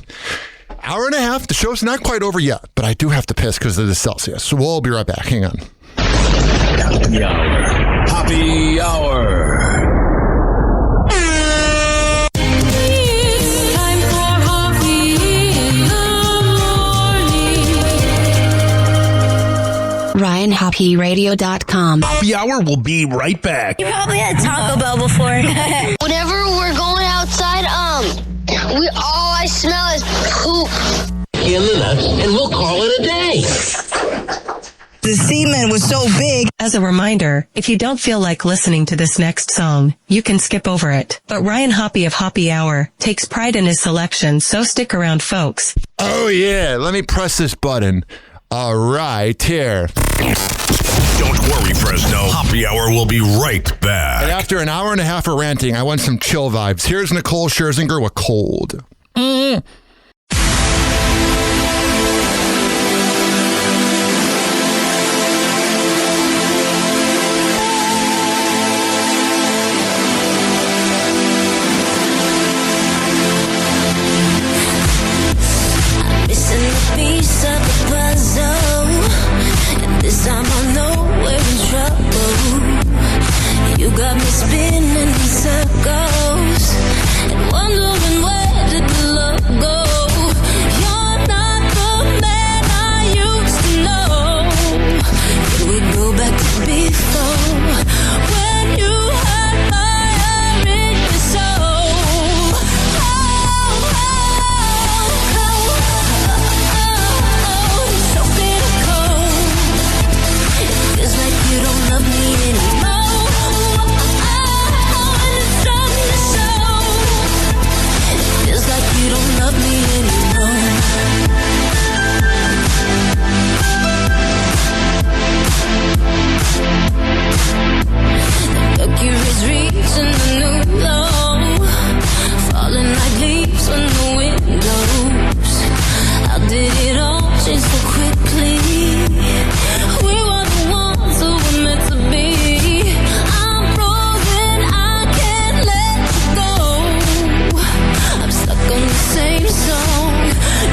hour and a half. The show's not quite over yet, but I do have to piss because of the Celsius. So we'll be right back. Hang on. Happy hour. Happy hour. RyanHappyRadio.com. Happy hour will be right back. You probably had Taco Bell before. Whenever we're going outside, all I smell is poop. In the nuts, and we'll call it a day. The semen and was so big. As a reminder, if you don't feel like listening to this next song, you can skip over it. But Ryan Hoppe of Hoppe Hour takes pride in his selection, so stick around, folks. Oh, yeah. Let me press this button. All right, here. Don't worry, Fresno. Hoppe Hour will be right back. And after an hour and a half of ranting, I want some chill vibes. Here's Nicole Scherzinger with Cold. Missing a piece of the puzzle, and this time I know we're in trouble. You got me spinning in circles and wondering where did the love go. You're not the man I used to know. Can we go back to before when you had fire in your soul? So bitter cold. It feels like you don't love me anymore. It's starting to show. It feels like you don't love me anymore. The mercury's reaching the new low, falling like leaves on the windows. How did it all change so quickly? We were the ones who were meant to be. I'm frozen, I can't let you go. I'm stuck on the same song.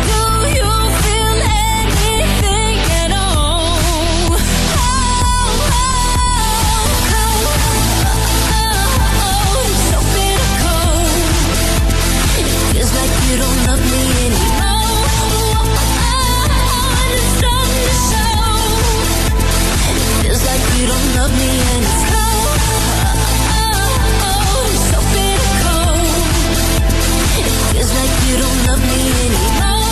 Do you feel anything at all? So bitter cold. It feels like you don't love me anymore. It's starting to show. It feels like you don't love me anymore. So bitter cold. It feels like you don't love me anymore.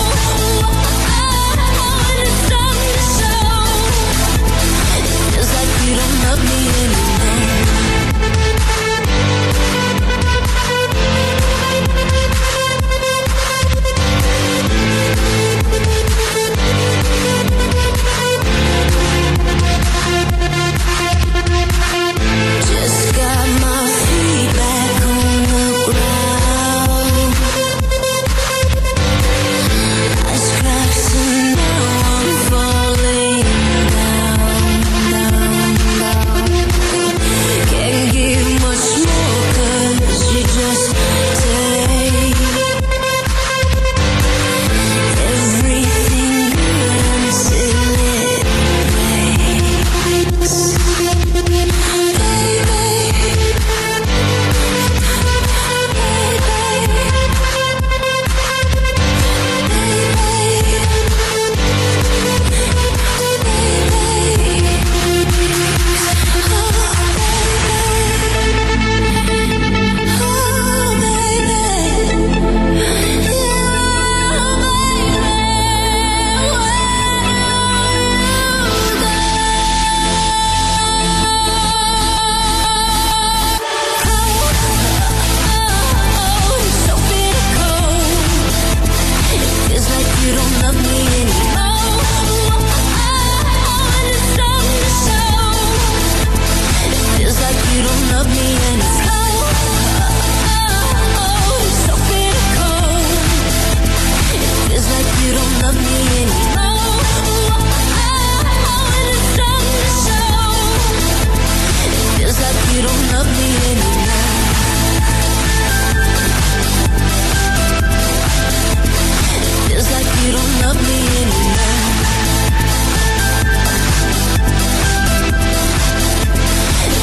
It's starting to show. It feels like you don't love me anymore. Just got my feet back on the ground. Ice cracks and now I'm falling down. Can't give much more 'cause you just take everything good until it breaks. So bitter cold. It feels like you don't love me anymore. It's starting to show. It feels like you don't love me anymore. So bitter cold. It feels like you don't love me anymore. It's starting to show. It feels like you don't love me anymore. Feels like you don't love me anymore.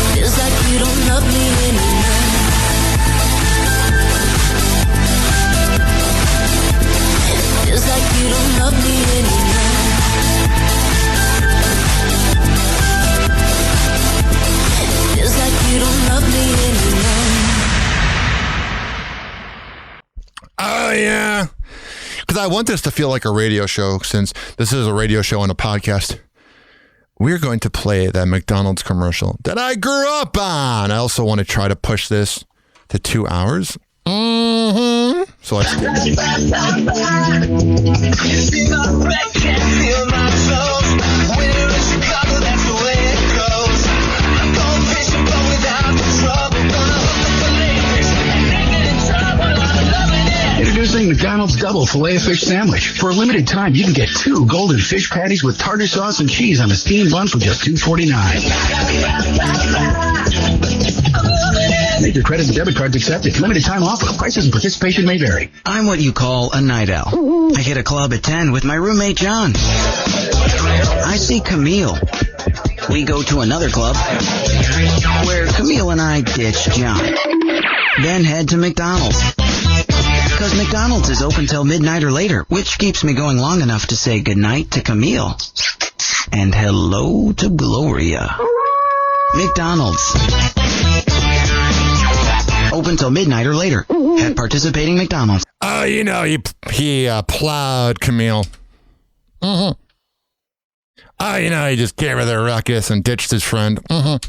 Feels like you don't love me anymore. Feels like you don't love me anymore. Feels like you don't love me anymore. Oh, yeah. Because I want this to feel like a radio show, since this is a radio show and a podcast. we're going to play that McDonald's commercial that I grew up on. I also want to try to push this to 2 hours. So let's do it. Introducing McDonald's Double Filet-O-Fish Sandwich. For a limited time, you can get 2 golden fish patties with tartar sauce and cheese on a steamed bun for just $2.49. Major credit and debit cards accepted. Limited time offer. Prices and participation may vary. I'm what you call a night owl. I hit a club at 10 with my roommate John. I see Camille. We go to another club where Camille and I ditch John. Then head to McDonald's. Because McDonald's is open till midnight or later, which keeps me going long enough to say goodnight to Camille. And hello to Gloria. McDonald's. Open till midnight or later at participating McDonald's. Oh, you know, he plowed Camille. Mm-hmm. Oh, you know, he just gave her the ruckus and ditched his friend. Mm-hmm.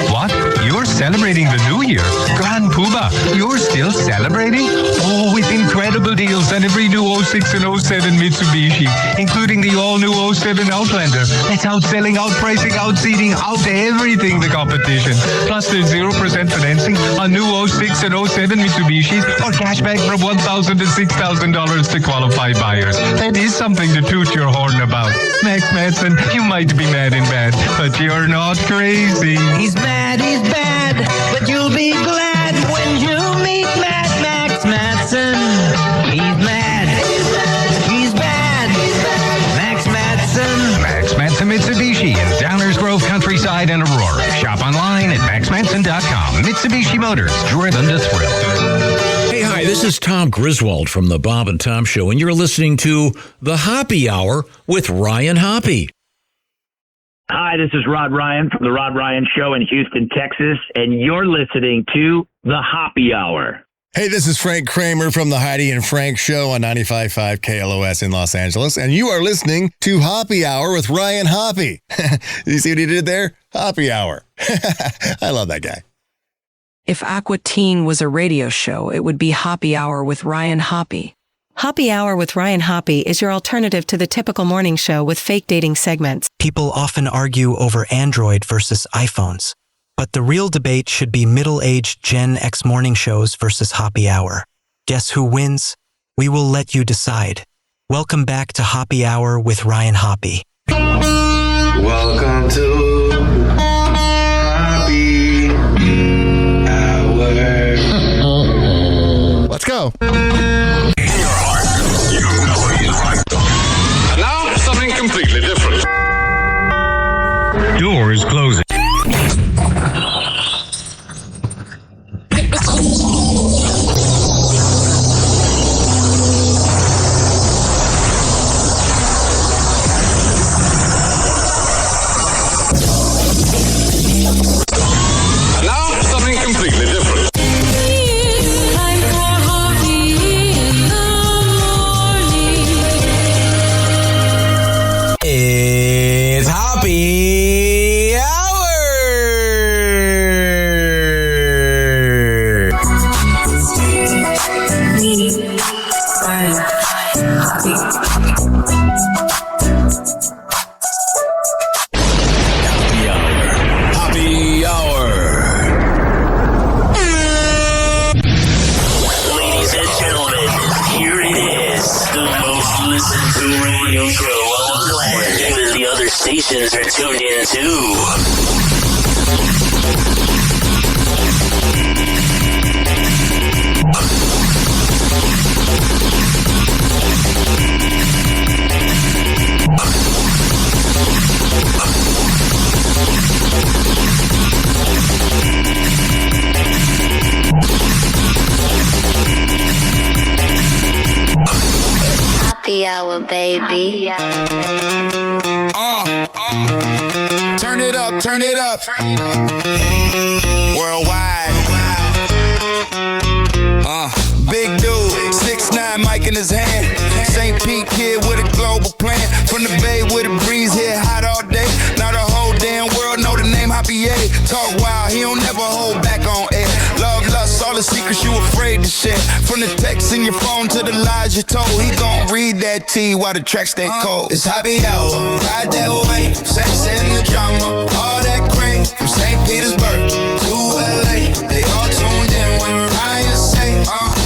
What? You're celebrating the new year? Grand Poobah, you're still celebrating? Oh, with incredible deals on every new 06 and 07 Mitsubishi, including the all-new 07 Outlander. That's outselling, outpricing, outseating, out everything the competition. Plus, there's 0% financing on new 06 and 07 Mitsubishis or cashback from $1,000 to $6,000 to qualified buyers. That is something to toot your horn about. Max Madsen, you might be mad in bed, but you're not crazy. He's bad, but you'll be glad when you meet Max Madsen. He's mad, he's bad, Max Madsen. Max Madsen Mitsubishi in Downers Grove, Countryside, and Aurora. Shop online at maxmadsen.com. Mitsubishi Motors, driven to thrill. Hey, hi, this is Tom Griswold from the Bob and Tom Show, and you're listening to The Hoppe Hour with Ryan Hoppe. Hi, this is Rod Ryan from The Rod Ryan Show in Houston, Texas, and you're listening to The Hoppe Hour. Hey, this is Frank Kramer from the Heidi and Frank Show on 95.5 KLOS in Los Angeles, and you are listening to Hoppe Hour with Ryan Hoppe. You see what he did there? Hoppe Hour. I love that guy. If Aqua Teen was a radio show, it would be Hoppe Hour with Ryan Hoppe. Hoppe Hour with Ryan Hoppe is your alternative to the typical morning show with fake dating segments. People often argue over Android versus iPhones, but the real debate should be middle-aged Gen X morning shows versus Hoppe Hour. Guess who wins? We will let you decide. Welcome back to Hoppe Hour with Ryan Hoppe. Welcome to Hoppe Hour. Let's go. And now, something completely different. Doors closing. And now, something completely different. It's Hoppe Hour. Hoppe Hour. Ladies and gentlemen, here it is, the most listened to radio show on the planet. Even the other stations are tuned in too. Hoppe Hour, baby. Turn it up, turn it up. Worldwide. Big dude, 6'9", mic in his hand. St. Pete kid with a global plan. From the bay with a breeze here, hot all day. Not a talk wild, he don't never hold back on air. Love, lust, all the secrets you afraid to share. From the text in your phone to the lies you told, he gon' read that tea while the track stay cold. It's happy hour, ride that way, sex and the drama, all that cream from St. Petersburg to LA. They all tuned in when Ryan say,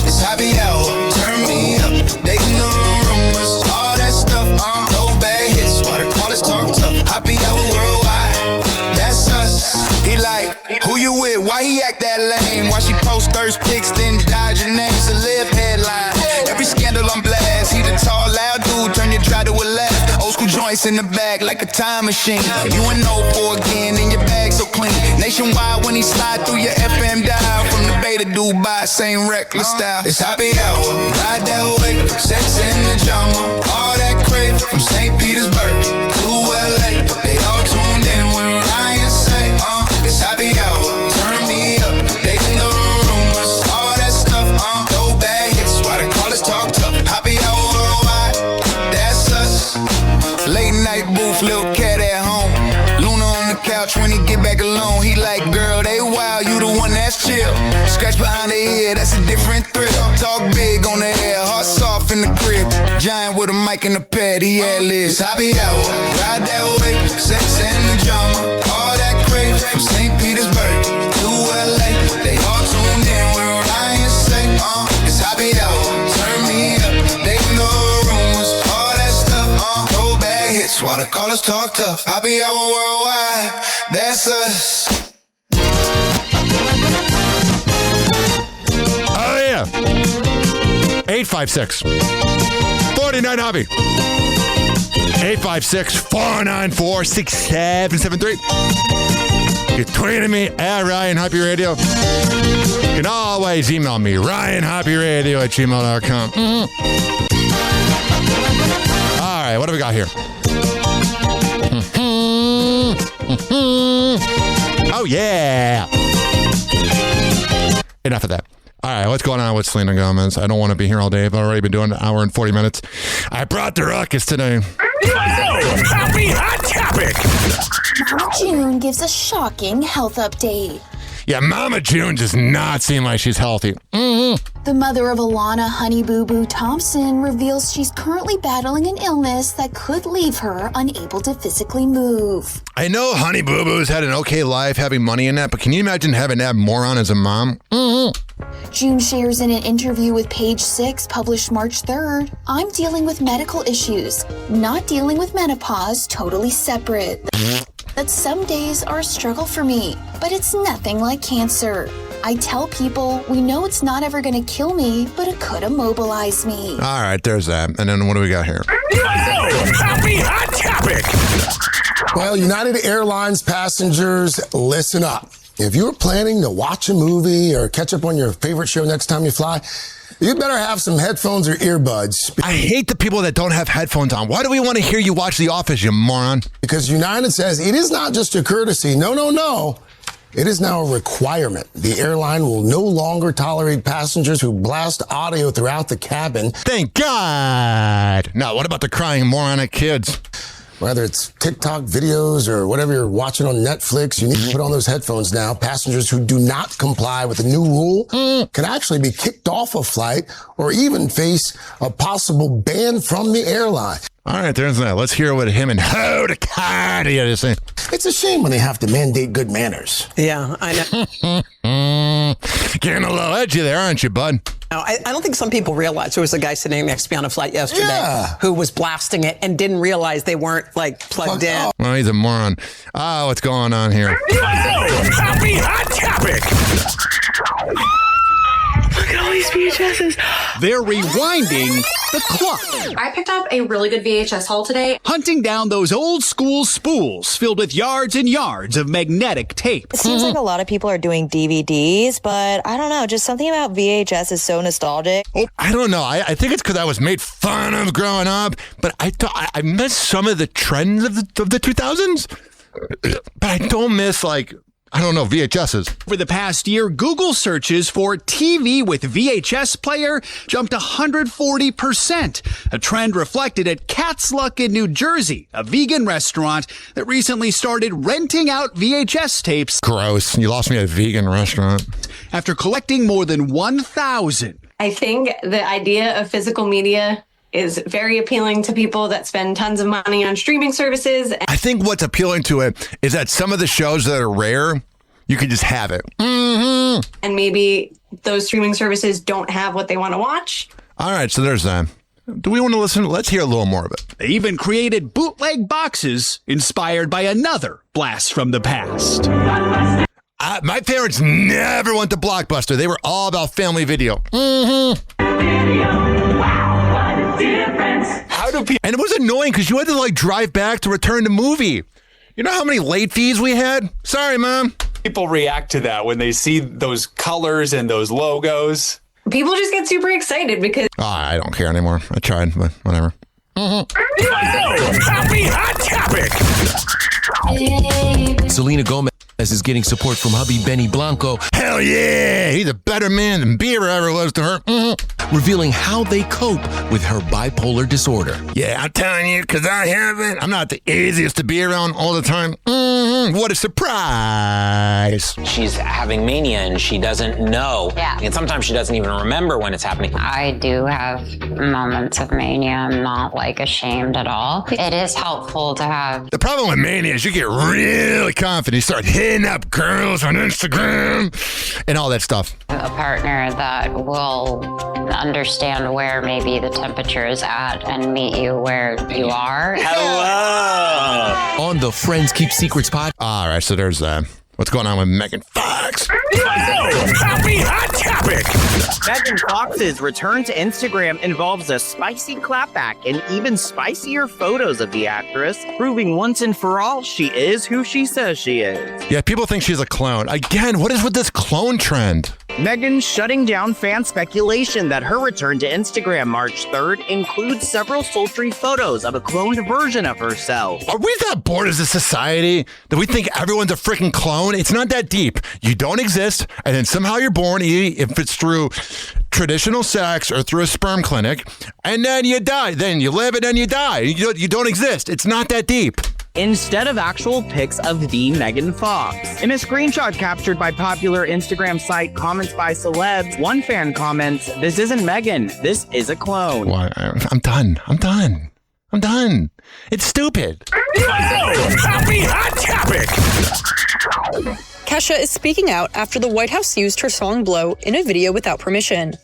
it's happy hour, turn me up, they know rumors, all that stuff, no bad hits, why the callers talk tough. Happy hour worldwide, that's us. He like, who you with? Why he act that lame? Why she post thirst pics, then dodge your name? Celeb headline. Every scandal on blast. He the tall, loud dude, turn your dry to a laugh. Old school joints in the bag like a time machine. You and 04 again, and your bag so clean. Nationwide when he slide through your FM dial. From the Bay to Dubai, same reckless style. It's happy hour, ride that way. Sex and the drama, all that crave. From St. Petersburg to LA. They all tuned in when Ryan say, it's happy hour, turn me up. They know rumors, all that stuff, no bad hits. Why the callers talk tough? Happy hour worldwide, that's us. Late night booth, little cat at home. Luna on the couch when he get back alone. He like, girl, they wild, you the one that's chill. Scratch behind the ear, that's a different thrill. Talk big on the air, heart soft in the crib. Giant with a mic and a pad, he had lives. Happy hour, ride that way, sex and the drama, all that crave. From St. Petersburg to LA, they all tuned in when Ryan say, it's happy hour, turn me up. They know rumors, all that stuff, no bad hits. While the callers talk tough, happy hour worldwide, that's us. Oh, yeah. 856 49 Hobby. 856-494-6773. You're tweeting me at Ryan Hoppe Radio. You can always email me, RyanHoppeRadio@gmail.com. All right, what do we got here? Oh, yeah. Enough of that. All right, what's going on with Selena Gomez? I don't want to be here all day. I've already been doing an hour and 40 minutes. I brought the ruckus today. Happy Hot Topic. Mama June gives a shocking health update. Yeah, Mama June does not seem like she's healthy. The mother of Alana Honey Boo Boo Thompson reveals she's currently battling an illness that could leave her unable to physically move. I know Honey Boo Boo's had an okay life having money in that, but can you imagine having that moron as a mom? June shares in an interview with Page 6 published March 3rd, I'm dealing with medical issues, not dealing with menopause, totally separate. That some days are a struggle for me, but it's nothing like cancer. I tell people, we know it's not ever going to kill me, but it could immobilize me. All right, there's that. And then what do we got here? Happy Hot Topic. Well, United Airlines passengers, listen up. If you're planning to watch a movie or catch up on your favorite show next time you fly, you better have some headphones or earbuds. I hate the people that don't have headphones on. Why do we want to hear you watch The Office, you moron? Because United says it is not just a courtesy. No. It is now a requirement. The airline will no longer tolerate passengers who blast audio throughout the cabin. Thank God. Now, what about the crying moronic kids? Whether it's TikTok videos or whatever you're watching on Netflix, you need to put on those headphones now. Passengers who do not comply with the new rule can actually be kicked off a flight or even face a possible ban from the airline. All right, there's that. Let's hear what him and Hoppe had to say. It's a shame when they have to mandate good manners. Yeah, I know. Getting a little edgy there, aren't you, bud? No, I don't think some people realize there was a guy sitting next to me on a flight yesterday who was blasting it and didn't realize they weren't plugged in. Well, he's a moron. What's going on here? Happy Hot Topic. Look at all these VHSs. They're rewinding the clock. I picked up a really good VHS haul today. Hunting down those old school spools filled with yards and yards of magnetic tape. It seems like a lot of people are doing DVDs, but I don't know. Just something about VHS is so nostalgic. Oh, I don't know. I think it's because I was made fun of growing up, but I miss some of the trends of the 2000s. But I don't miss I don't know, VHSs. Over the past year, Google searches for TV with VHS player jumped 140%, a trend reflected at Cat's Luck in New Jersey, a vegan restaurant that recently started renting out VHS tapes. Gross. You lost me at a vegan restaurant. After collecting more than 1,000. I think the idea of physical media is very appealing to people that spend tons of money on streaming services. I think what's appealing to it is that some of the shows that are rare, you can just have it. Mm-hmm. And maybe those streaming services don't have what they want to watch. All right, so there's that. Do we want to listen? Let's hear a little more of it. They even created bootleg boxes inspired by another blast from the past. My parents never went to Blockbuster. They were all about family video. Mm-hmm. How do people? And it was annoying because you had to drive back to return the movie. You know how many late fees we had? Sorry, Mom. People react to that when they see those colors and those logos. People just get super excited because... Oh, I don't care anymore. I tried, but whatever. Mm-hmm. Happy Hot Topic! Selena Gomez is getting support from hubby Benny Blanco. Hell yeah! He's a better man than Bieber ever was to her. Mm-hmm. Revealing how they cope with her bipolar disorder. Yeah, I'm telling you, because I have it. I'm not the easiest to be around all the time. Mm-hmm. What a surprise. She's having mania and she doesn't know. Yeah. And sometimes she doesn't even remember when it's happening. I do have moments of mania. I'm not ashamed at all. It is helpful to have. The problem with mania is you get really confident. You start hitting up girls on Instagram and all that stuff. A partner that will understand where maybe the temperature is at and meet you where you are. Hello! On the Friends Keep Secrets pod. All right, so there's that. What's going on with Megan Fox? Happy Hot Topic! Megan Fox's return to Instagram involves a spicy clapback and even spicier photos of the actress, proving once and for all she is who she says she is. Yeah, people think she's a clone. Again, what is with this clone trend? Megan shutting down fan speculation that her return to Instagram March 3rd includes several sultry photos of a cloned version of herself. Are we that bored as a society that we think everyone's a freaking clone? It's not that deep. You don't exist, and then somehow you're born, if it's through traditional sex or through a sperm clinic, and then you die. Then you live and then you die. You don't exist. It's not that deep. Instead of actual pics of the Megan Fox. In a screenshot captured by popular Instagram site Comments by Celebs, one fan comments, "This isn't Megan. This is a clone." Why? I'm done. It's stupid. Happy Hot Topic! Kesha is speaking out after the White House used her song Blow in a video without permission.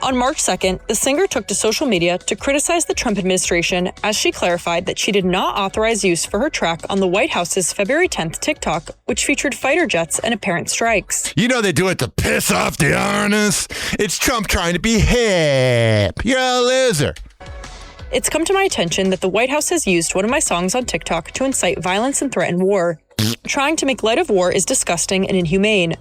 On March 2nd, the singer took to social media to criticize the Trump administration as she clarified that she did not authorize use for her track on the White House's February 10th TikTok, which featured fighter jets and apparent strikes. You know they do it to piss off the honest. It's Trump trying to be hip. You're a loser. It's come to my attention that the White House has used one of my songs on TikTok to incite violence and threaten war. Trying to make light of war is disgusting and inhumane.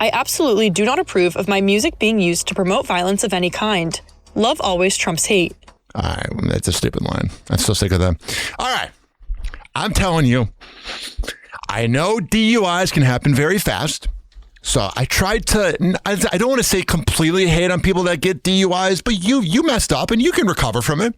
I absolutely do not approve of my music being used to promote violence of any kind. Love always trumps hate. That's a stupid line. I'm so sick of that. All right. I'm telling you, I know DUIs can happen very fast. So I tried to, I don't want to say completely hate on people that get DUIs, but you messed up and you can recover from it.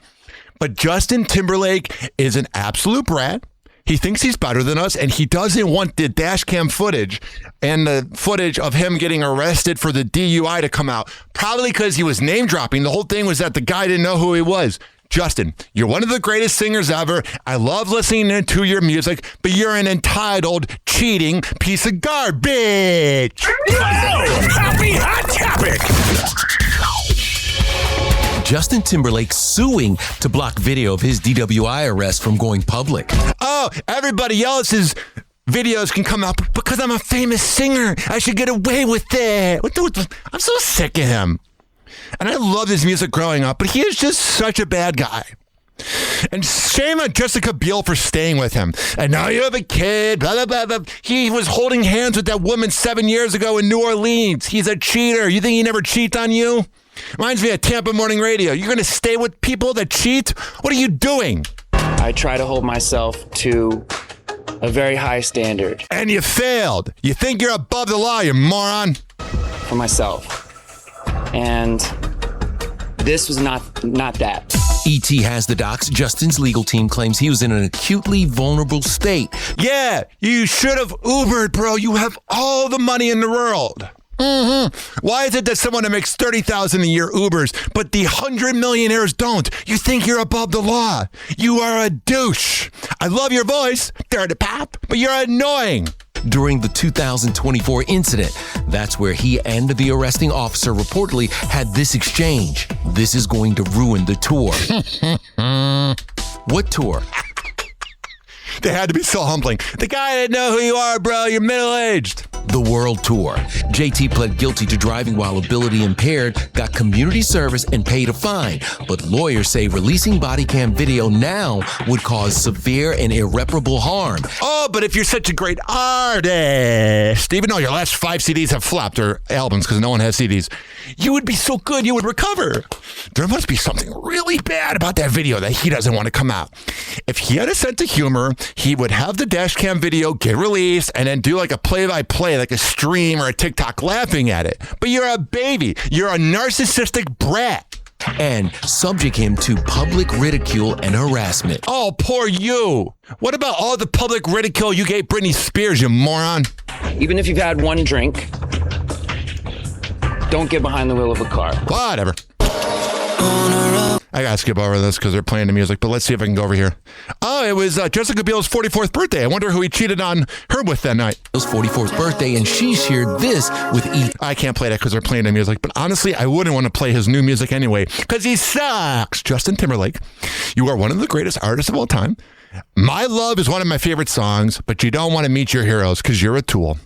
But Justin Timberlake is an absolute brat. He thinks he's better than us, and he doesn't want the dash cam footage and the footage of him getting arrested for the DUI to come out, probably because he was name dropping. The whole thing was that the guy didn't know who he was. Justin, you're one of the greatest singers ever. I love listening to your music, but you're an entitled, cheating piece of garbage. Happy Hot Topic! Justin Timberlake suing to block video of his DWI arrest from going public. Oh, everybody else's videos can come out because I'm a famous singer. I should get away with it. I'm so sick of him. And I loved his music growing up, but he is just such a bad guy. And shame on Jessica Biel for staying with him. And now you have a kid, blah, blah, blah, blah. He was holding hands with that woman 7 years ago in New Orleans. He's a cheater. You think he never cheats on you? Reminds me of Tampa Morning Radio. You're going to stay with people that cheat? What are you doing? I try to hold myself to a very high standard. And you failed. You think you're above the law, you moron. For myself. And this was not that. E.T. has the docs. Justin's legal team claims he was in an acutely vulnerable state. Yeah, you should have Ubered, bro. You have all the money in the world. Why is it that someone that makes $30,000 a year Ubers, but the 100 millionaires don't? You think you're above the law. You are a douche. I love your voice, dirty pop, but you're annoying. During the 2024 incident, that's where he and the arresting officer reportedly had this exchange. This is going to ruin the tour. What tour? They had to be so humbling. The guy didn't know who you are, bro. You're middle-aged. The World Tour. JT pled guilty to driving while ability impaired, got community service, and paid a fine. But lawyers say releasing body cam video now would cause severe and irreparable harm. Oh, but if you're such a great artist, even though your last 5 CDs have flopped, or albums, because no one has CDs, you would be so good you would recover. There must be something really bad about that video that he doesn't want to come out. If he had a sense of humor, he would have the dash cam video get released and then do like a play-by-play, like a stream or a TikTok laughing at it. But you're a baby. You're a narcissistic brat. And subject him to public ridicule and harassment. Oh, poor you. What about all the public ridicule you gave Britney Spears, you moron? Even if you've had one drink, don't get behind the wheel of a car. Whatever. I gotta skip over this because they're playing the music, but let's see if I can go over here. Oh, it was Jessica Biel's 44th birthday. I wonder who he cheated on her with that night. It was 44th birthday, and she shared this with E. I can't play that because they're playing the music, but honestly, I wouldn't want to play his new music anyway because he sucks. Justin Timberlake, you are one of the greatest artists of all time. My Love is one of my favorite songs, but you don't want to meet your heroes because you're a tool.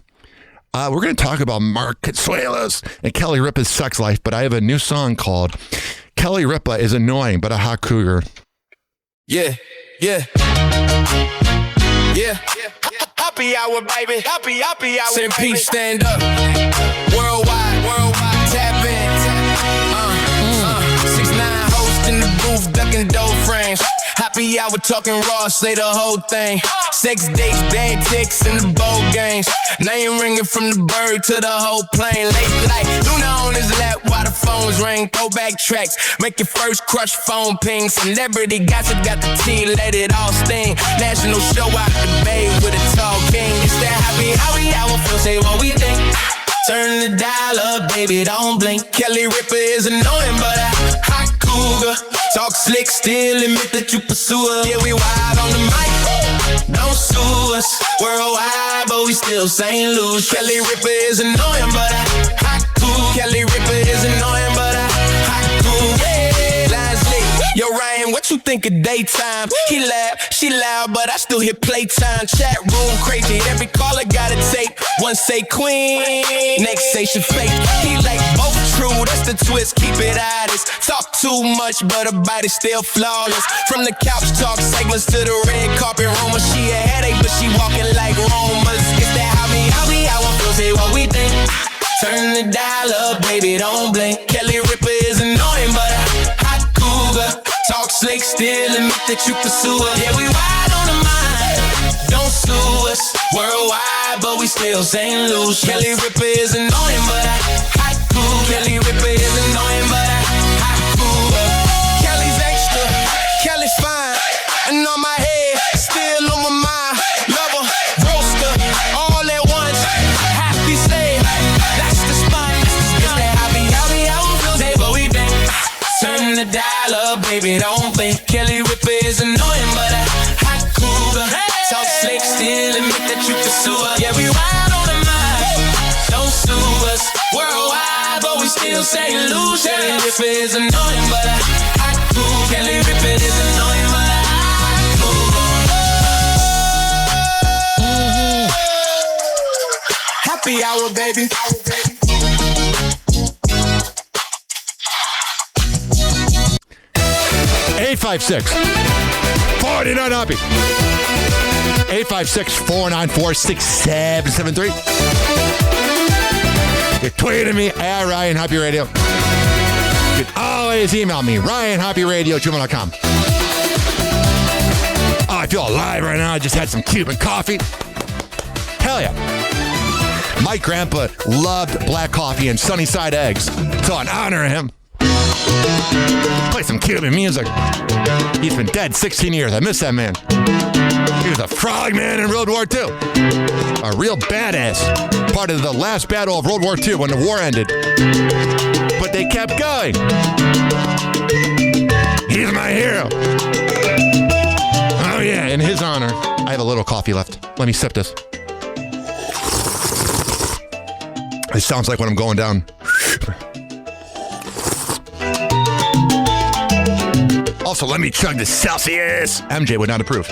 We're going to talk about Mark Consuelos and Kelly Ripa's sex life, but I have a new song called Kelly Ripa is Annoying, but a Hot Cougar. Yeah. Happy hour, baby. Happy hour. St. Pete, stand up. Worldwide. Tap in. 6'9" host in the booth, ducking dough frames. Happy hour talking raw, say the whole thing. Sex dates, bad ticks, and the bowl games. Name ringing from the bird to the whole plane. Late night, Luna on his lap while the phones ring. Throwback tracks, make your first crush phone ping. Celebrity gossip got the tea, let it all sting. National show out the bay with a tall king. It's that happy hour, feel say what we think. Turn the dial up, baby, don't blink. Kelly Ripa is annoying, but a hot cougar. Talk slick, still admit that you pursue her. Yeah, we wild on the mic, don't sue us. Worldwide, but we still St. Louis. Kelly Ripa is annoying, but a hot cougar. Kelly Ripa is annoying, but a hot cougar. Yeah, lines lit. Yo, Ryan, what you think of daytime? He laugh, she loud, but I still hear playtime. Chat room crazy, every caller got a tape. One say queen, next say she fake. He like both true, that's the twist, keep it honest. Talk too much, but her body still flawless. From the couch talk segments to the red carpet rumors. She a headache, but she walking like Romans. It's that happy hour, feel say what we think. Turn the dial up, baby, don't blink. Kelly Ripa is annoying, but a hot cougar. Talk slick, still admit that you pursue her. Yeah, we wide on the mind, don't sue us. Worldwide, but we still St. Louis. Kelly Ripa is annoying, but a hot cougar. Kelly Ripa is annoying, but a hot cougar. Kelly's extra, Kelly's fine, and on my head, still on my mind. Love her, roaster, all at once. Happy slave, that's the spot. It's that happy hour, say what we think. Turn the dial up, baby, don't blink. Kelly Ripa is annoying, but a hot cougar. Talk slick, still admit that you pursue her. Yeah, we ride on the mind, don't sue us. Worldwide, but we still St. Louis. Kelly Ripa is annoying, but a hot cougar. Kelly Ripa is annoying, but a hot cougar. Happy hour, baby. 856-49 Hoppy. 856-494-6773. You tweeted me at Ryan Hoppy Radio. You can always email me, RyanHoppyRadio@gmail.com. Oh, I feel alive right now. I just had some Cuban coffee. Hell yeah. My grandpa loved black coffee and sunny side eggs. So in honor of him, play some Cuban music. He's been dead 16 years. I miss that man. He was a frogman in World War II. A real badass. Part of the last battle of World War II when the war ended. But they kept going. He's my hero. Oh yeah, in his honor. I have a little coffee left. Let me sip this. It sounds like when I'm going down. Also, let me chug the Celsius. MJ would not approve.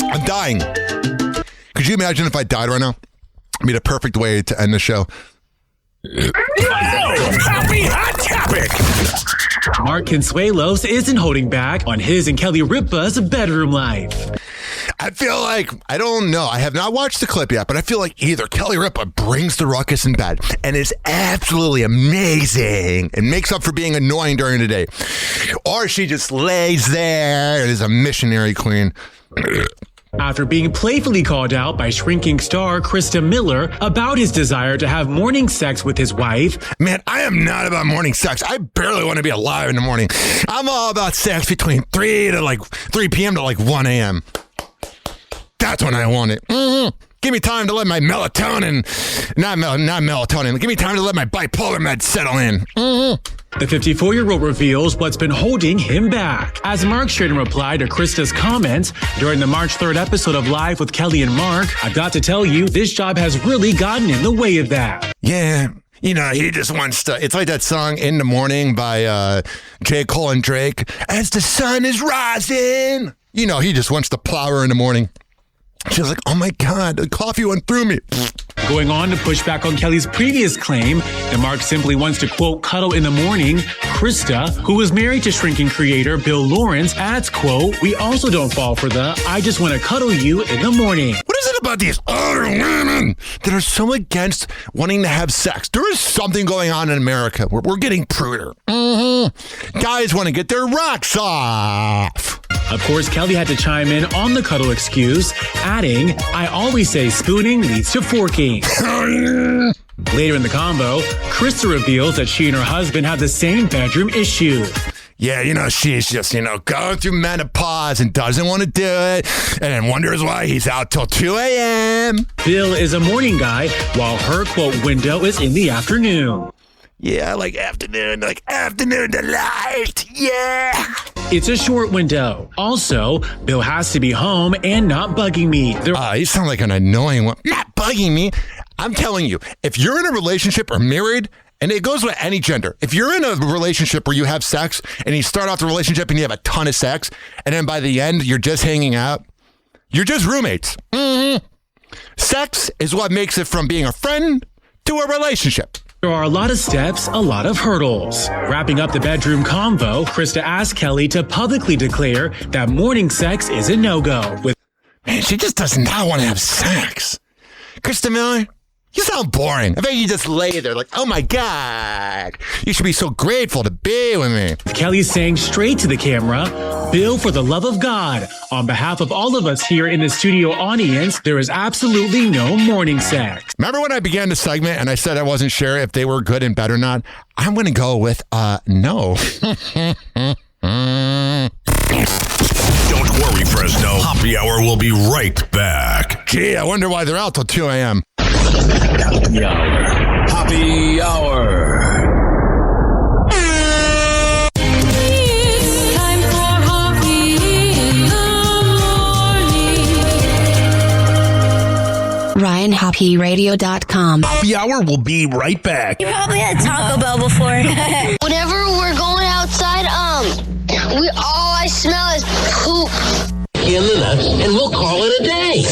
I'm dying. Could you imagine if I died right now? I mean, a perfect way to end the show. Happy Hot Topic! Mark Consuelos isn't holding back on his and Kelly Ripa's bedroom life. I feel like, I don't know, I have not watched the clip yet, but I feel like either Kelly Ripa brings the ruckus in bed and is absolutely amazing and makes up for being annoying during the day, or she just lays there and is a missionary queen. After being playfully called out by shrinking star Krista Miller about his desire to have morning sex with his wife. Man, I am not about morning sex. I barely want to be alive in the morning. I'm all about sex between 3 p.m. to 1 a.m. That's when I want it. Mm-hmm. Give me time to let my melatonin, not melatonin, give me time to let my bipolar meds settle in. Mm-hmm. The 54-year-old reveals what's been holding him back. As Mark shared in reply to Krista's comments during the March 3rd episode of Live with Kelly and Mark, I've got to tell you, this job has really gotten in the way of that. Yeah. You know, he just wants to, it's like that song In the Morning by J. Cole and Drake. As the sun is rising. You know, he just wants to plow her in the morning. She was like, oh my God, the coffee went through me. Going on to push back on Kelly's previous claim that Mark simply wants to, quote, cuddle in the morning, Krista, who was married to shrinking creator Bill Lawrence, adds, quote, we also don't fall for the, I just want to cuddle you in the morning. What is it about these older women that are so against wanting to have sex? There is something going on in America where we're getting pruder. Mm-hmm. Guys want to get their rocks off. Of course, Kelly had to chime in on the cuddle excuse, adding, I always say spooning leads to forking. Later in the combo, Krista reveals that she and her husband have the same bedroom issue. Yeah, you know, she's just, going through menopause and doesn't want to do it, and then wonders why he's out till 2 a.m. Bill is a morning guy, while her, quote, window is in the afternoon. Yeah, like afternoon delight. Yeah. It's a short window. Also, Bill has to be home and not bugging me. You sound like an annoying one. Not bugging me. I'm telling you, if you're in a relationship or married, and it goes with any gender, if you're in a relationship where you have sex and you start off the relationship and you have a ton of sex, and then by the end, you're just hanging out, you're just roommates. Mm-hmm. Sex is what makes it from being a friend to a relationship. There are a lot of steps, a lot of hurdles. Wrapping up the bedroom convo, Krista asked Kelly to publicly declare that morning sex is a no-go. Man, she just does not want to have sex. Krista Miller, you sound boring. I bet you just lay there like, oh my God, you should be so grateful to be with me. Kelly saying straight to the camera, Bill, for the love of God, on behalf of all of us here in the studio audience, there is absolutely no morning sex. Remember when I began the segment and I said I wasn't sure if they were good in bed or not? I'm going to go with no. Don't worry, Fresno. Happy Hour will be right back. Gee, I wonder why they're out till 2 a.m. Happy Hour. Happy Hour. It's time for Hoppe in the morning. RyanHappieradio.com. Happy Hour will be right back. You probably had Taco Bell before. Whenever we're going outside, all I smell is poop. In the nuts, and we'll call it a day.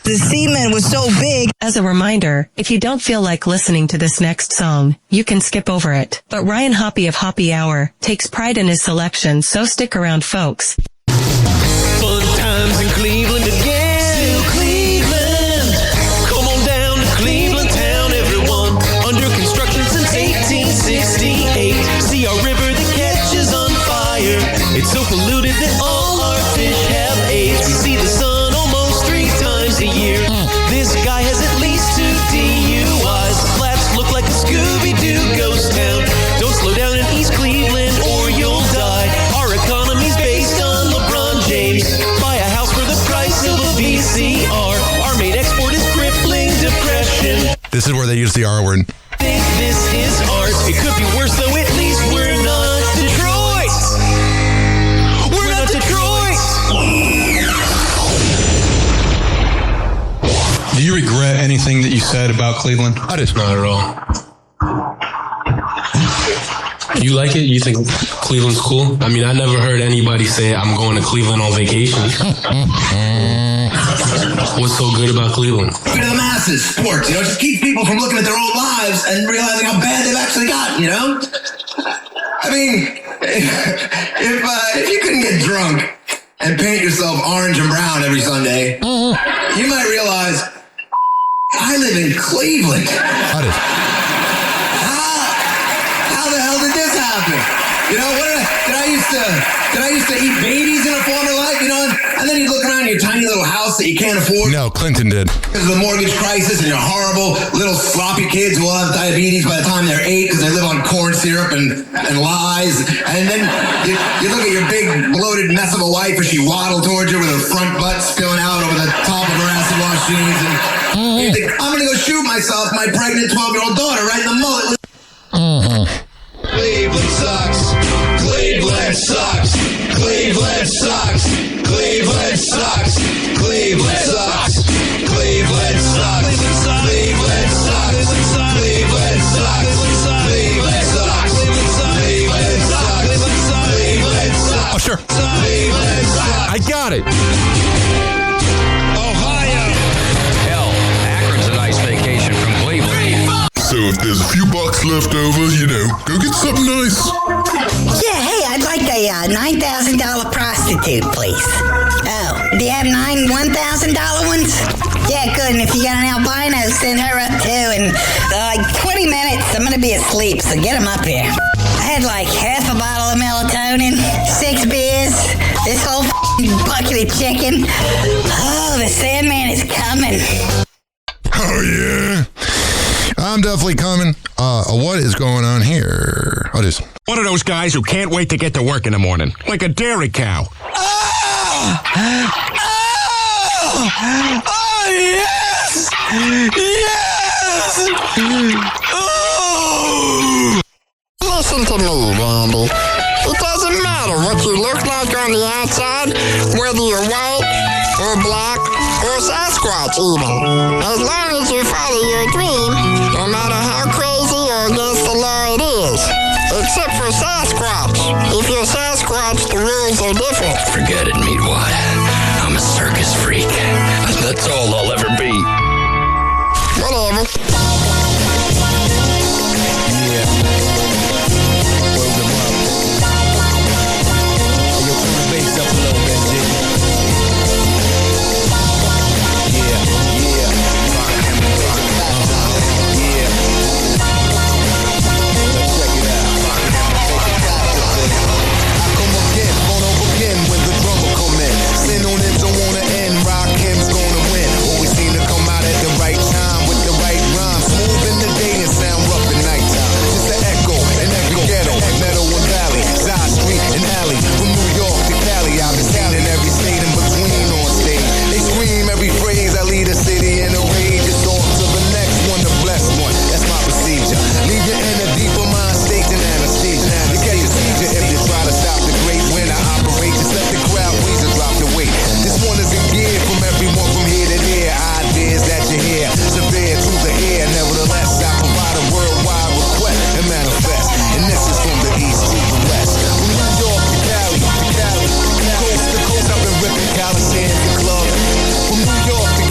The semen was so big. As a reminder, if you don't feel like listening to this next song, you can skip over it. But Ryan Hoppe of Happy Hour takes pride in his selection, so stick around, folks. Fun times in Cleveland again. Still Cleveland. Come on down to Cleveland town, everyone. This is where they use the R word. Think this is art. It could be worse, though. At least we're not Detroit. We're not Detroit. Do you regret anything that you said about Cleveland? I just not at all. You like it? You think Cleveland's cool? I mean, I never heard anybody say I'm going to Cleveland on vacation. What's so good about Cleveland? To the masses, sports, just keep people from looking at their own lives and realizing how bad they've actually gotten, I mean, if you couldn't get drunk and paint yourself orange and brown every Sunday, you might realize, I live in Cleveland. How the hell did this happen? Did I used to eat babies in a former life, and then you look around your tiny little house that you can't afford. No, Clinton did. Because of the mortgage crisis and your horrible little sloppy kids who will have diabetes by the time they're 8 because they live on corn syrup and lies. And then you look at your big bloated mess of a wife as she waddled towards you with her front butt spilling out over the top of her acid wash jeans. And you think, I'm going to go shoot myself, my pregnant 12-year-old daughter, right in the mullet. Cleveland sucks. Cleveland sucks. Cleveland sucks. Cleveland sucks. Cleveland sucks. Cleveland sucks. Cleveland sucks. Cleveland sucks. Cleveland sucks. Cleveland sucks. Cleveland sucks. Oh, sure. Cleveland sucks. I got it. Ohio. Hell, Akron's a nice vacation from Cleveland. So if there's a few bucks left over, go get something nice. Yeah, hey, I'd like a $9,000 prostitute, please. Oh, do you have 9 $1,000 ones? Yeah, good. And if you got an albino, send her up too. And like 20 minutes, I'm gonna be asleep, so get them up here. I had like half a bottle of melatonin, 6 beers, this whole bucket of chicken. Oh, the Sandman is coming. Oh, yeah. I'm definitely coming. What is going on here? What is? One of those guys who can't wait to get to work in the morning, like a dairy cow. Oh, yes! Yes! Oh! Listen to me, Randy. It doesn't matter what you look like on the outside, whether you're white or black or Sasquatch even. As long as you follow your dream, no matter how crazy or against the law it is. Except for Sasquatch. If you're Sasquatch, the rules are different. Forget it, Meatwad. I'm a circus freak. That's all I'll ever be. Whatever. Yeah. Word them up. Hey, yo, turn the bass up a little bit, Jiggy. Yeah. Let's check it out. I come again when the drummer come in. Sin on him don't wanna end, rock him's gonna win. Always seem to come out at the right time with the right rhyme. Smooth in the day and sound rough at nighttime. Just an echo in every ghetto, meadow and valley, side street and alley. From New York to Cali, I've been seen in every state in between on stage. They scream every phrase, I lead a city in a rage. It's on to the next one, the blessed one. That's my procedure. Leave you in a deeper mind state than anesthesia. You catch a seizure if you try to stop the great when I operate. Just let the crowd please and drop the weight. This one is in gear from everyone from here to there. Ideas that you hear, severe to the ear. Nevertheless, I provide a worldwide request and manifest. And this is from the east to the west. From New York to Cali, coast to coast, I've been ripping Coliseums and clubs. From New York to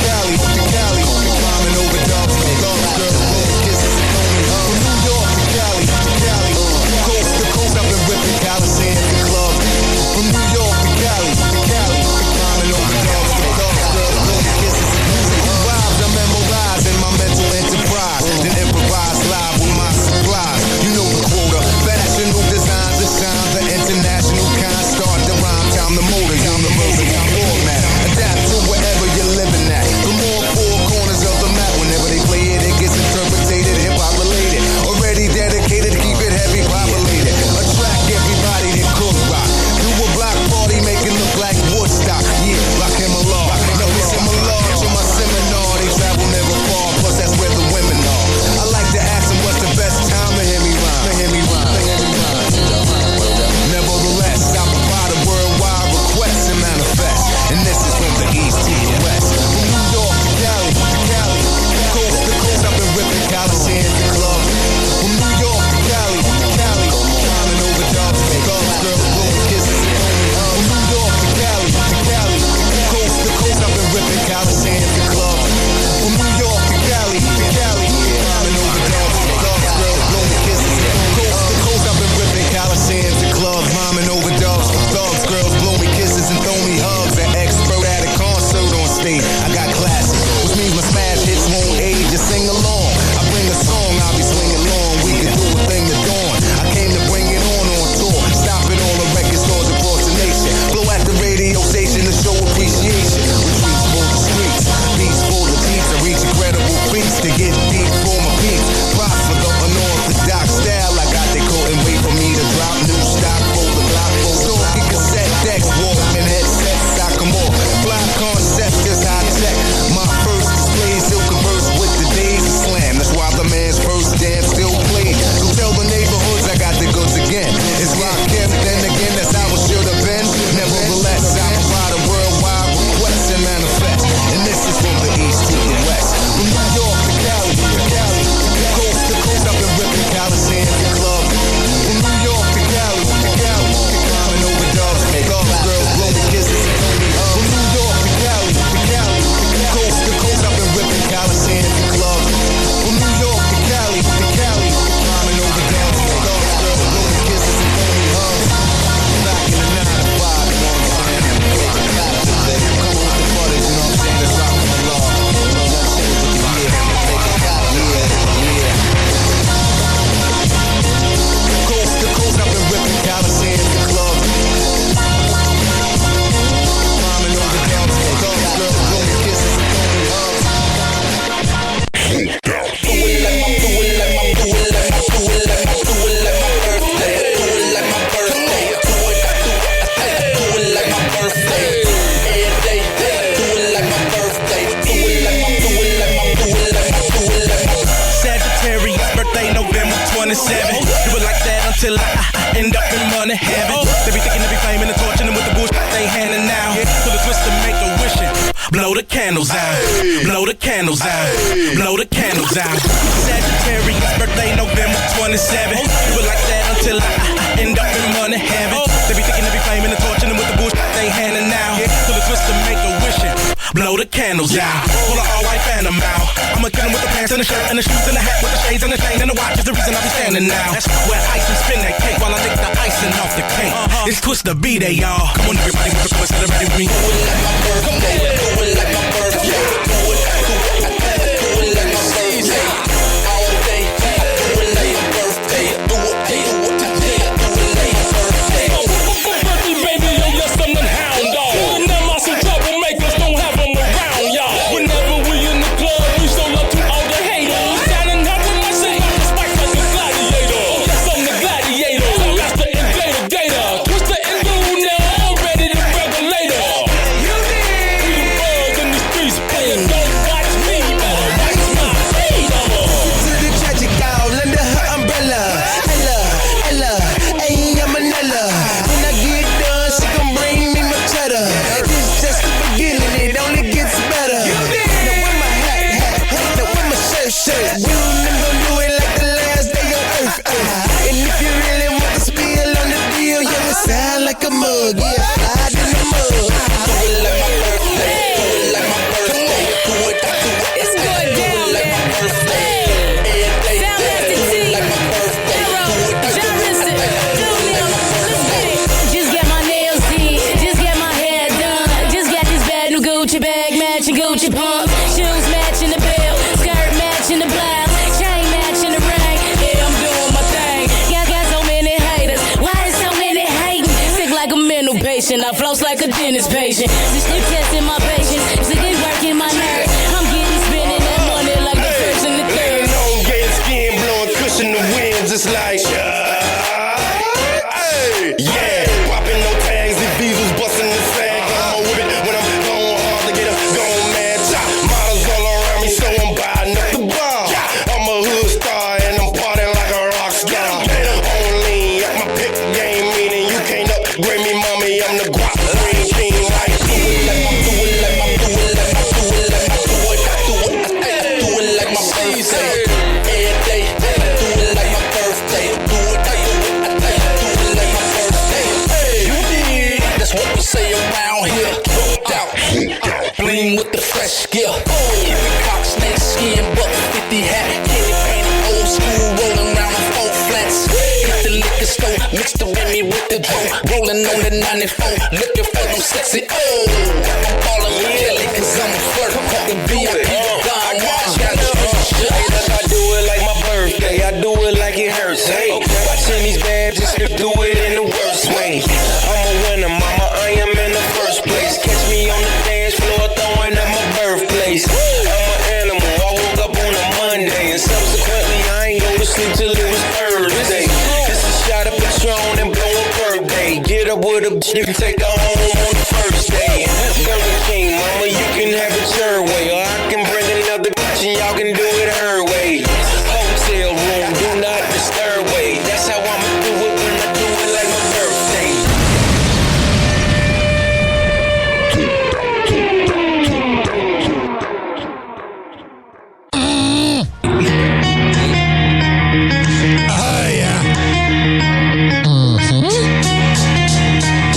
27. Do it like that until I end up in money heaven. They be thinking they be fame and torching them with the bullshit they handing now. Till the twist to make a wishing. Blow the candles out. Blow the candles out. Blow the candles out. Sagittarius birthday November 27. Do it like that until I end up in money heaven. They be thinking they be fame and torching them with the bullshit they handing now. Till the twist to make a wishing. Blow the candles out. Pull an all white phantom out. I'ma kill him with the pants and the shirt and the shoes and the hat with the shades and the chain and the watch is the reason I be standing now. That's where ice and spin that cake while I lick the icing off the cake. It's twist the B-Day, y'all. Come on, everybody, with the twist of the ready with me. Do it like my birthday. Do it like my birthday. Do it like my birthday. All day. Do it like my birthday. Do it like my birthday. Birthday, baby, yo, yes, I'm the hound dog. And them are some troublemakers, don't have them around, y'all. Whenever we in the club, we show love to all the haters. Standing up with my shit like a spike like a gladiator. Oh, yes, I'm the gladiator. That's the invader gator. Twist the enduro now, I'm ready to regulator. You did. We the birds in the streets, playing don't watch me, better watch my feet. To the tragic girl under her umbrella. Ella, ayy, I'm Manila. When I get done, she gon' bring me my cheddar. This just the beginning, it only gets better. Now where my hat, now where my shirt. You them gon' do it like the last day on earth. And if you really want to spill on the deal, you will sound like a mug. Yeah, slide in the mug. Do it like my birthday. Do it like my birthday. Do it. It's going down, like my birthday. Just get my nails did, just get my hair done. Just got this bad new Gucci bag matching Gucci pumps. Shoes matching the belt, skirt matching the blouse, chain matching the ring. Yeah, I'm doing my thing. Got so many haters, why is so many hating? Sick like a mental patient, I floss like a dentist patient. This shit testing my patience, sick and working my nerves. I'm getting spinning that money like the first and the third. Long gay skin blowing cushion the winds, it's like yeah, popping no tags, the diesels busting the sag. I'm with it when I'm going hard to get a gone mad top. Models all around me, so I'm buying up the bar. I'm a hood star and I'm partying like a rock star. Only at my pick game, meaning you can't upgrade me, mommy. I'm the guap green king, like do it like my, do it like my, do it like my, do it like my, do it like my birthday. Every day, do it like my birthday. Do it like my birthday. You did. That's what we say around here. Looked out, bling with the fresh gear. Every cock, snake skin, buck 50 hat, candy painted, old school, rolling around on 4 flats. Hit the liquor store, mixed the Remy with the dough, rolling on the 94, looking for them sexy. I'm falling with Kelly 'cause I'm a flirt. Fucking VIP, Don Juan, got the shit. I do it like my birthday, I do it like it hurts. Hey, watching these bad just to do it in the worst way. I'm a winner, mama, I am in the first place. Catch me on the dance floor throwing at my birthplace. I'm an animal, I woke up on a Monday, and subsequently I ain't go to sleep till it was Thursday. Just a shot of Patron and blow a birthday. Get up with a bitch, you can take her home on the first day. Burger King, mama, you can have it your way, or I can bring another bitch and y'all can do it her way. Hotel room, do not disturb way. That's how I'ma do it when I do it like my birthday. Oh, yeah.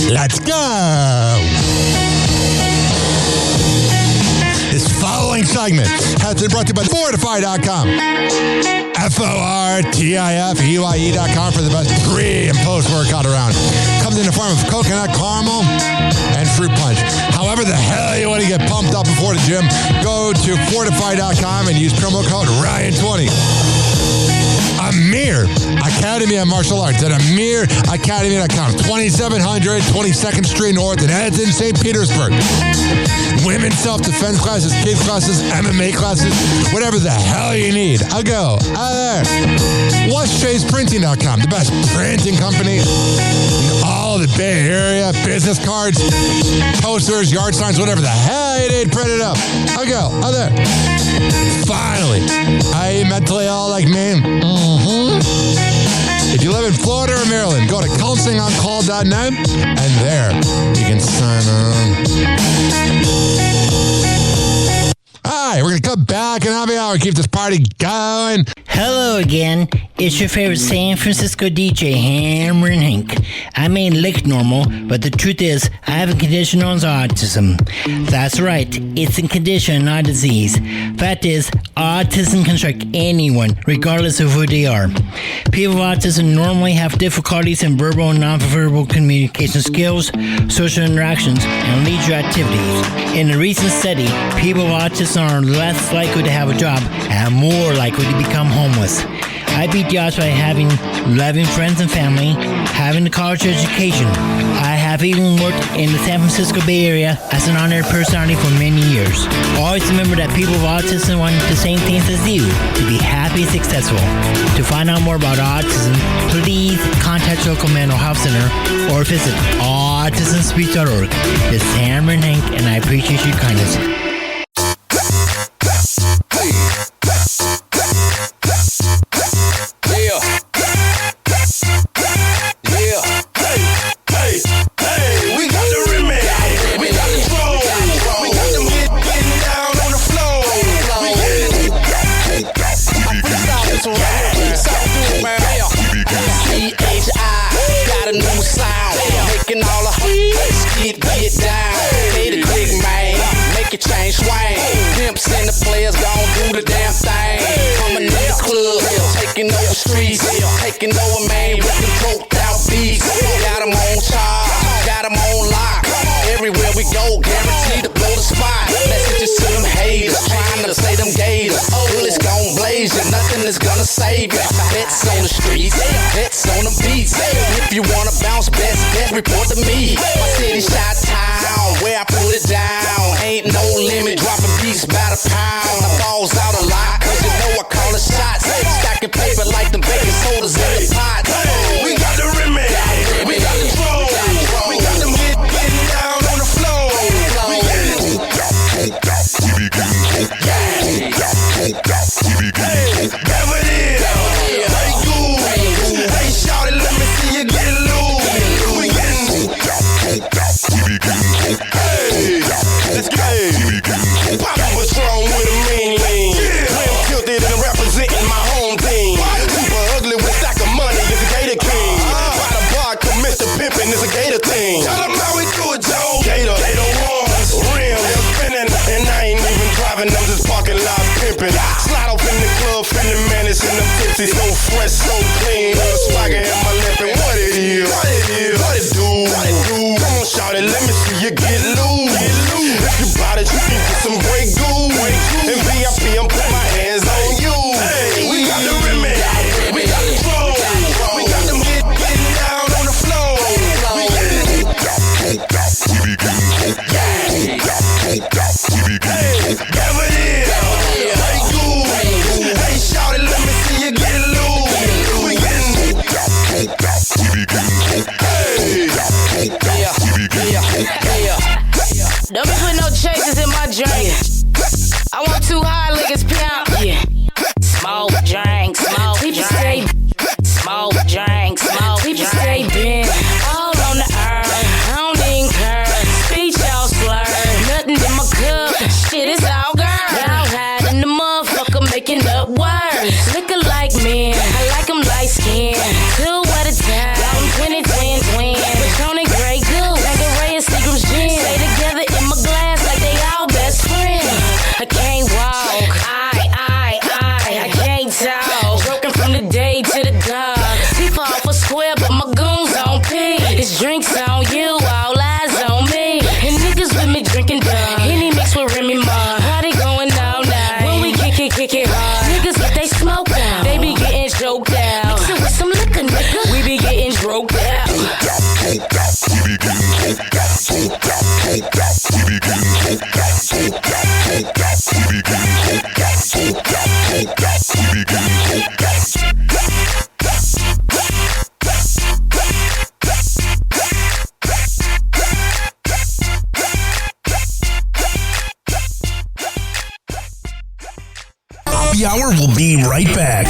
Let's go. This following segment has been brought to you by Fortify.com. FORTIFEYE.com for the best pre and post workout around. Comes in the form of coconut caramel and fruit punch. However the hell you want to get pumped up before the gym, go to Fortify.com and use promo code Ryan20. Amir Academy of Martial Arts at AmirAcademy.com. 2700 22nd Street North in Edmonton, St. Petersburg. Women's self-defense classes, kids classes, MMA classes, whatever the hell you need. I'll go. There. WhatChasePrinting.com, the best printing company in all the Bay Area. Business cards, posters, yard signs, whatever the hell you need printed up. I'll go. There. Finally, are you mentally ill like me? You live in Florida or Maryland, go to counselingoncall.net and there you can sign on. All right, we're going to come back in happy hour, keep this party going. Hello again. It's your favorite San Francisco DJ, Hammer and Hank. I may look normal, but the truth is, I have a condition known as autism. That's right, it's a condition, not a disease. Fact is, autism can strike anyone, regardless of who they are. People with autism normally have difficulties in verbal and non-verbal communication skills, social interactions, and leisure activities. In a recent study, people with autism are less likely to have a job and more likely to become homeless. I beat the odds by having loving friends and family, having a college education. I have even worked in the San Francisco Bay Area as an honored personality for many years. Always remember that people with autism want the same things as you, to be happy and successful. To find out more about autism, please contact your local mental health center or visit autismspeech.org. This is Hammer and Hank, and I appreciate your kindness. Change swing. Pimps and the players gon' do the damn thing. Coming in the club, taking over streets, taking over man with the broke out beats. Got them on charge, got them on lock. Everywhere we go, guaranteed to blow the spot. Messages to them haters, trying to say them gators. Bullets gon' blaze you, nothing is gonna save you. Bets on the streets, bets on the beats. If you wanna bounce, best report to me. My city shot town, where I put it down. Ain't no limit, dropping beats by the pound. I balls out a lot, cause you know I call it shots. Stacking paper like the baking sodas in the pot. We got the remedy, we got the flow. We got them getting down on the floor. We be getting hey, whatever it is, hey, cool. Hey, shout it, let me see you get loose. We getting hey, let's go. Poppin' Patron with a mean lean. Slim tilted and representing my home team. Super ugly with a stack of money is a Gator King. By the bar, Mr. Pimpin' is a Gator team. Tell them how we do it, Joe. Gator ones, rim, they're spinning. And I ain't even driving, I'm just parking lot pimpin'. Slide off in the club, feeling menace in the 50s. So fresh, so clean, with a swagger in my lippin'. What it is, what it do. Come on, shout it, let me see you get loose. If you bout it, you can get some great goo. And VIP, I'm putting my hands on you. Hey, we got the remedy, we got the flow. We got them getting down on the floor. We getting hey, whatever it is, hey, cool. Hey, shout it, let me see you get loose. We getting Don't be putting no chasers in my drink. I want 2 high liquors, pound. Yeah. Smoke drink, smoke people drink. Smoke drink, smoke people stay bent. All on the earth, I don't even care. Speech all slurred, nothing in my cup. Shit, it's all girl. Y'all hiding the motherfucker, making up words. Looking like men, I like them light skin. 2 at a time, I'm 20, twin. Patron and Grey Goose, Tanqueray and Seagram's gin. Stay together in my glass like they all best friends. I can't walk, I can't talk. Broken from the day to the dark. People off a square, but my goons on P. It's drinks on you, all eyes on me. And niggas with me drinking dumb. Henny mixed with Remy Ma. Party going all night. When we kick it hard. Niggas get they smoke out. They be getting choked out. Mix it with some liquor, nigga. We be getting droked out. Happy Hour will be right back.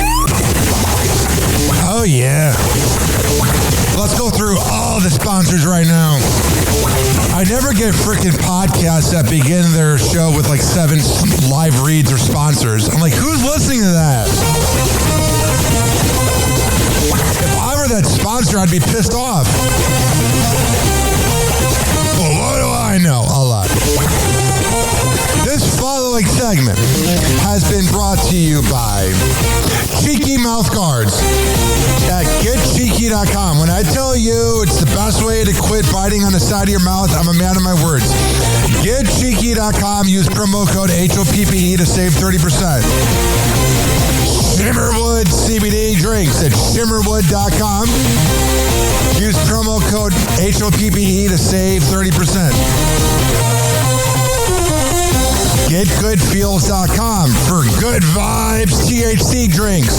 Oh yeah. Let's go through all the sponsors right now. I never get freaking podcasts that begin their show with like 7 live reads or sponsors. I'm like, who's listening to that? If I were that sponsor, I'd be pissed off. Well, what do I know? A lot. This following segment has been brought to you by Cheeky Mouth Guards at getcheeky.com. When I tell you it's the best way to quit biting on the side of your mouth, I'm a man of my words. Getcheeky.com. Use promo code HOPPE to save 30%. Shimmerwood CBD drinks at shimmerwood.com. Use promo code HOPPE to save 30%. GetGoodFeels.com for good vibes THC drinks.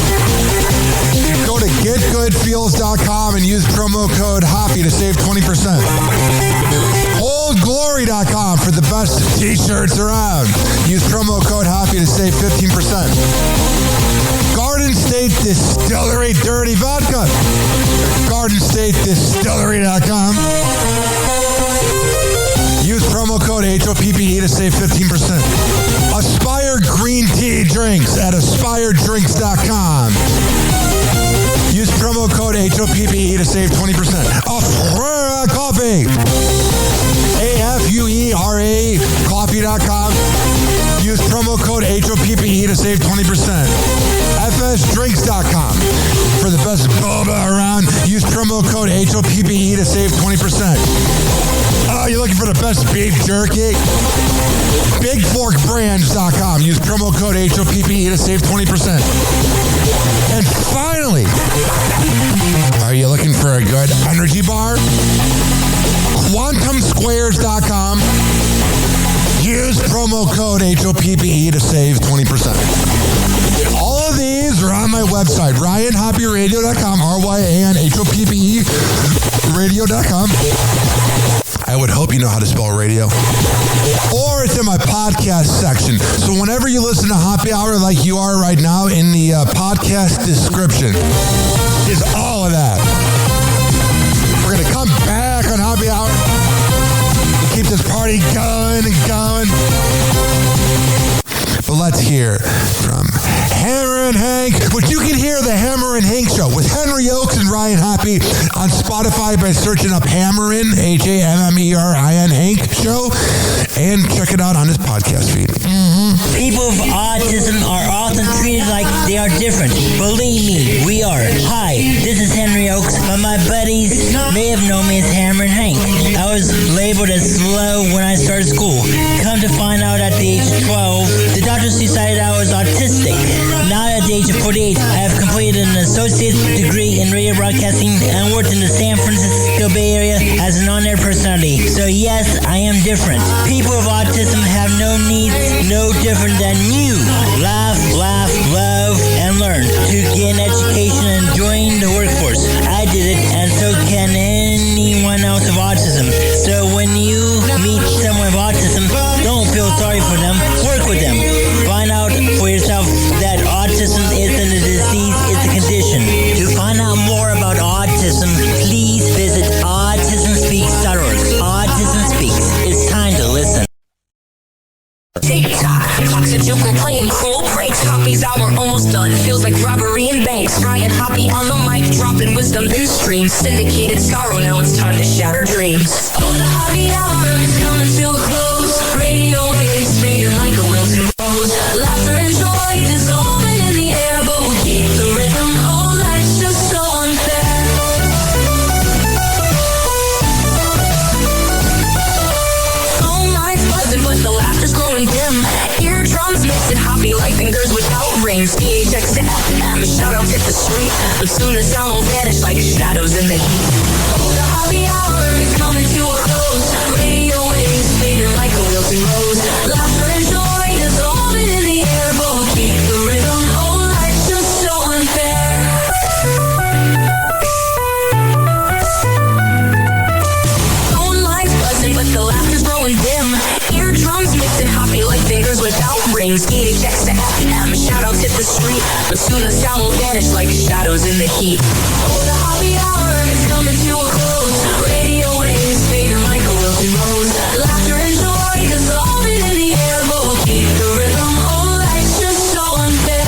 Go to GetGoodFeels.com and use promo code HOPPY to save 20%. OldGlory.com for the best t-shirts around. Use promo code HOPPY to save 15%. Garden State Distillery Dirty Vodka. GardenStateDistillery.com. Use promo code HOPPE to save 15%. Aspire Green Tea Drinks at AspireDrinks.com. Use promo code HOPPE to save 20%. Afuera Coffee. AFUERA Coffee.com. Use promo code HOPPE to save 20%. FSDrinks.com. For the best boba around, use promo code HOPPE to save 20%. Oh, you're looking for the best beef jerky? BigForkBrands.com. Use promo code HOPPE to save 20%. And finally, are you looking for a good energy bar? QuantumSquares.com. Use promo code HOPPE to save 20%. All of these are on my website, RyanHoppyRadio.com, RYANHOPPE radio.com. I would hope you know how to spell radio. Or it's in my podcast section. So whenever you listen to Happy Hour like you are right now, in the podcast description is all of that. We're going to come back on Happy Hour. Keep this party going and going. But let's hear from Hammer and Hank, which you can hear the Hammer and Hank Show with Henry Oakes and Ryan Hoppe on Spotify by searching up Hammerin, HAMMERIN Hank Show, and check it out on his podcast feed. People with autism are often treated like they are different. Believe me, we are. Hi, this is Henry Oakes, but my buddies may have known me as Hammer and Hank. I was labeled as slow when I started school. Come to find out at the age of 12, the doctors decided I was autistic. Now at the age of 48, I have completed an associate's degree in radio broadcasting and worked in the San Francisco Bay Area as an on-air personality. So yes, I am different. People with autism have no needs, no different than you. Laugh, love, and learn to get an education and join the workforce. I did it, and so can anyone else with autism. So when you meet someone with autism, don't feel sorry for them. Work with them. Find out for yourself that autism isn't a disease, it's a condition. To find out more about autism, please visit autismspeaks.org. Autism Speaks. It's time to listen. TikTok, toxic joker playing cruel pranks. Hoppy's hour almost done. Feels like robbery in banks. Ryan Hoppe on the mic, dropping wisdom through streams. Syndicated sorrow, now it's time to shatter dreams. Oh, the Hoppe hour is coming to a close. Radio waves fading like a wilted rose. Laughter and joy dissolving in the air, but we'll keep the rhythm. Oh, life's just so unfair. Phone lines buzzing, but the laughter's growing dim. Eardrums mixing Hoppe like fingers without rings. PHX to FM, shout out hit the street. But soon the sound will vanish like shadows in the heat. Oh, the Hoppe hour is coming to a close. Radio waves fading like a wilted rose. Laughter and joy dissolving in the air, but we'll keep the rhythm. Oh, life's just so unfair. Phone lines buzzing, but the laughter's growing dim. Eardrums mixing Hoppe like fingers without rings. things. Eating checks to FM, shout-outs hit the street. But soon the sound will vanish like shadows in the heat. Oh, the happy hour is coming to a close. Radio waves fading like a wilted rose. Laughter and joy dissolving in the air, but we'll keep the rhythm. Oh, life's just so unfair.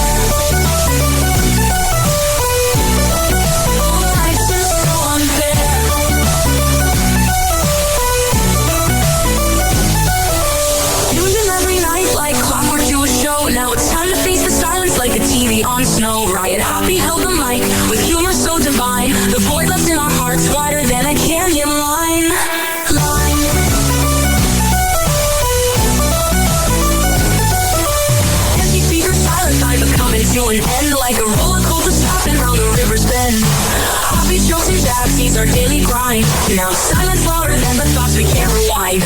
Oh, life's just so unfair. Tuned in every night like clockwork to a show. Now it's time to face the silence like a TV on snow. Riot Hoppy held the mic with humor so divine. The void left in our hearts wider than a canyon line. Empty speaker silence, I'm coming to an end like a roller coaster stopping round the river's bend. Hoppy jokes and jabs, he's our daily grind. Now silence louder than the thoughts we can't rewind.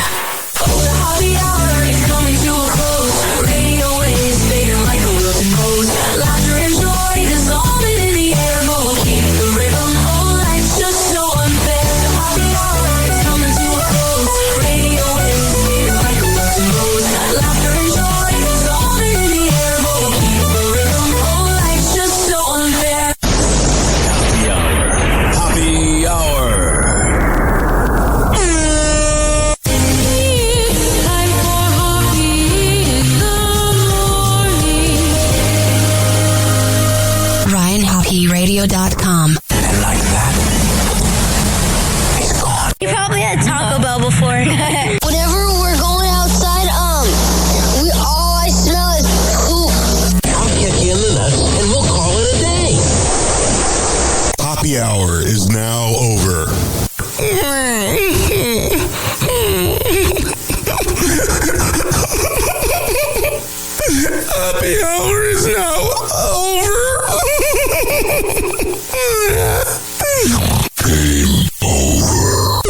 Oh, the happy hour is coming to a close. Radio waves fading like a wilted rose. Laughter and joy dissolving in the air, but we'll keep the rhythm. Oh, life's just so unfair. The happy hour is coming to a close. Radio waves fading like a wilted rose. Laughter and joy dissolving in the air, but we'll keep the rhythm. Oh, life's just so unfair. Happy hour. Happy hour. RyanHoppyRadio.com. And like that, he's gone. You probably had Taco Bell before. Whenever we're going outside, all I smell is poop. I'll kick you in the nuts and we'll call it a day. Happy hour is now over. Happy hour is now over. Game over.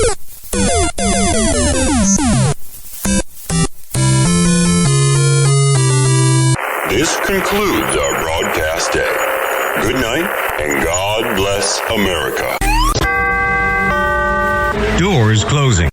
This concludes our broadcast day. Good night and God bless America. Doors closing.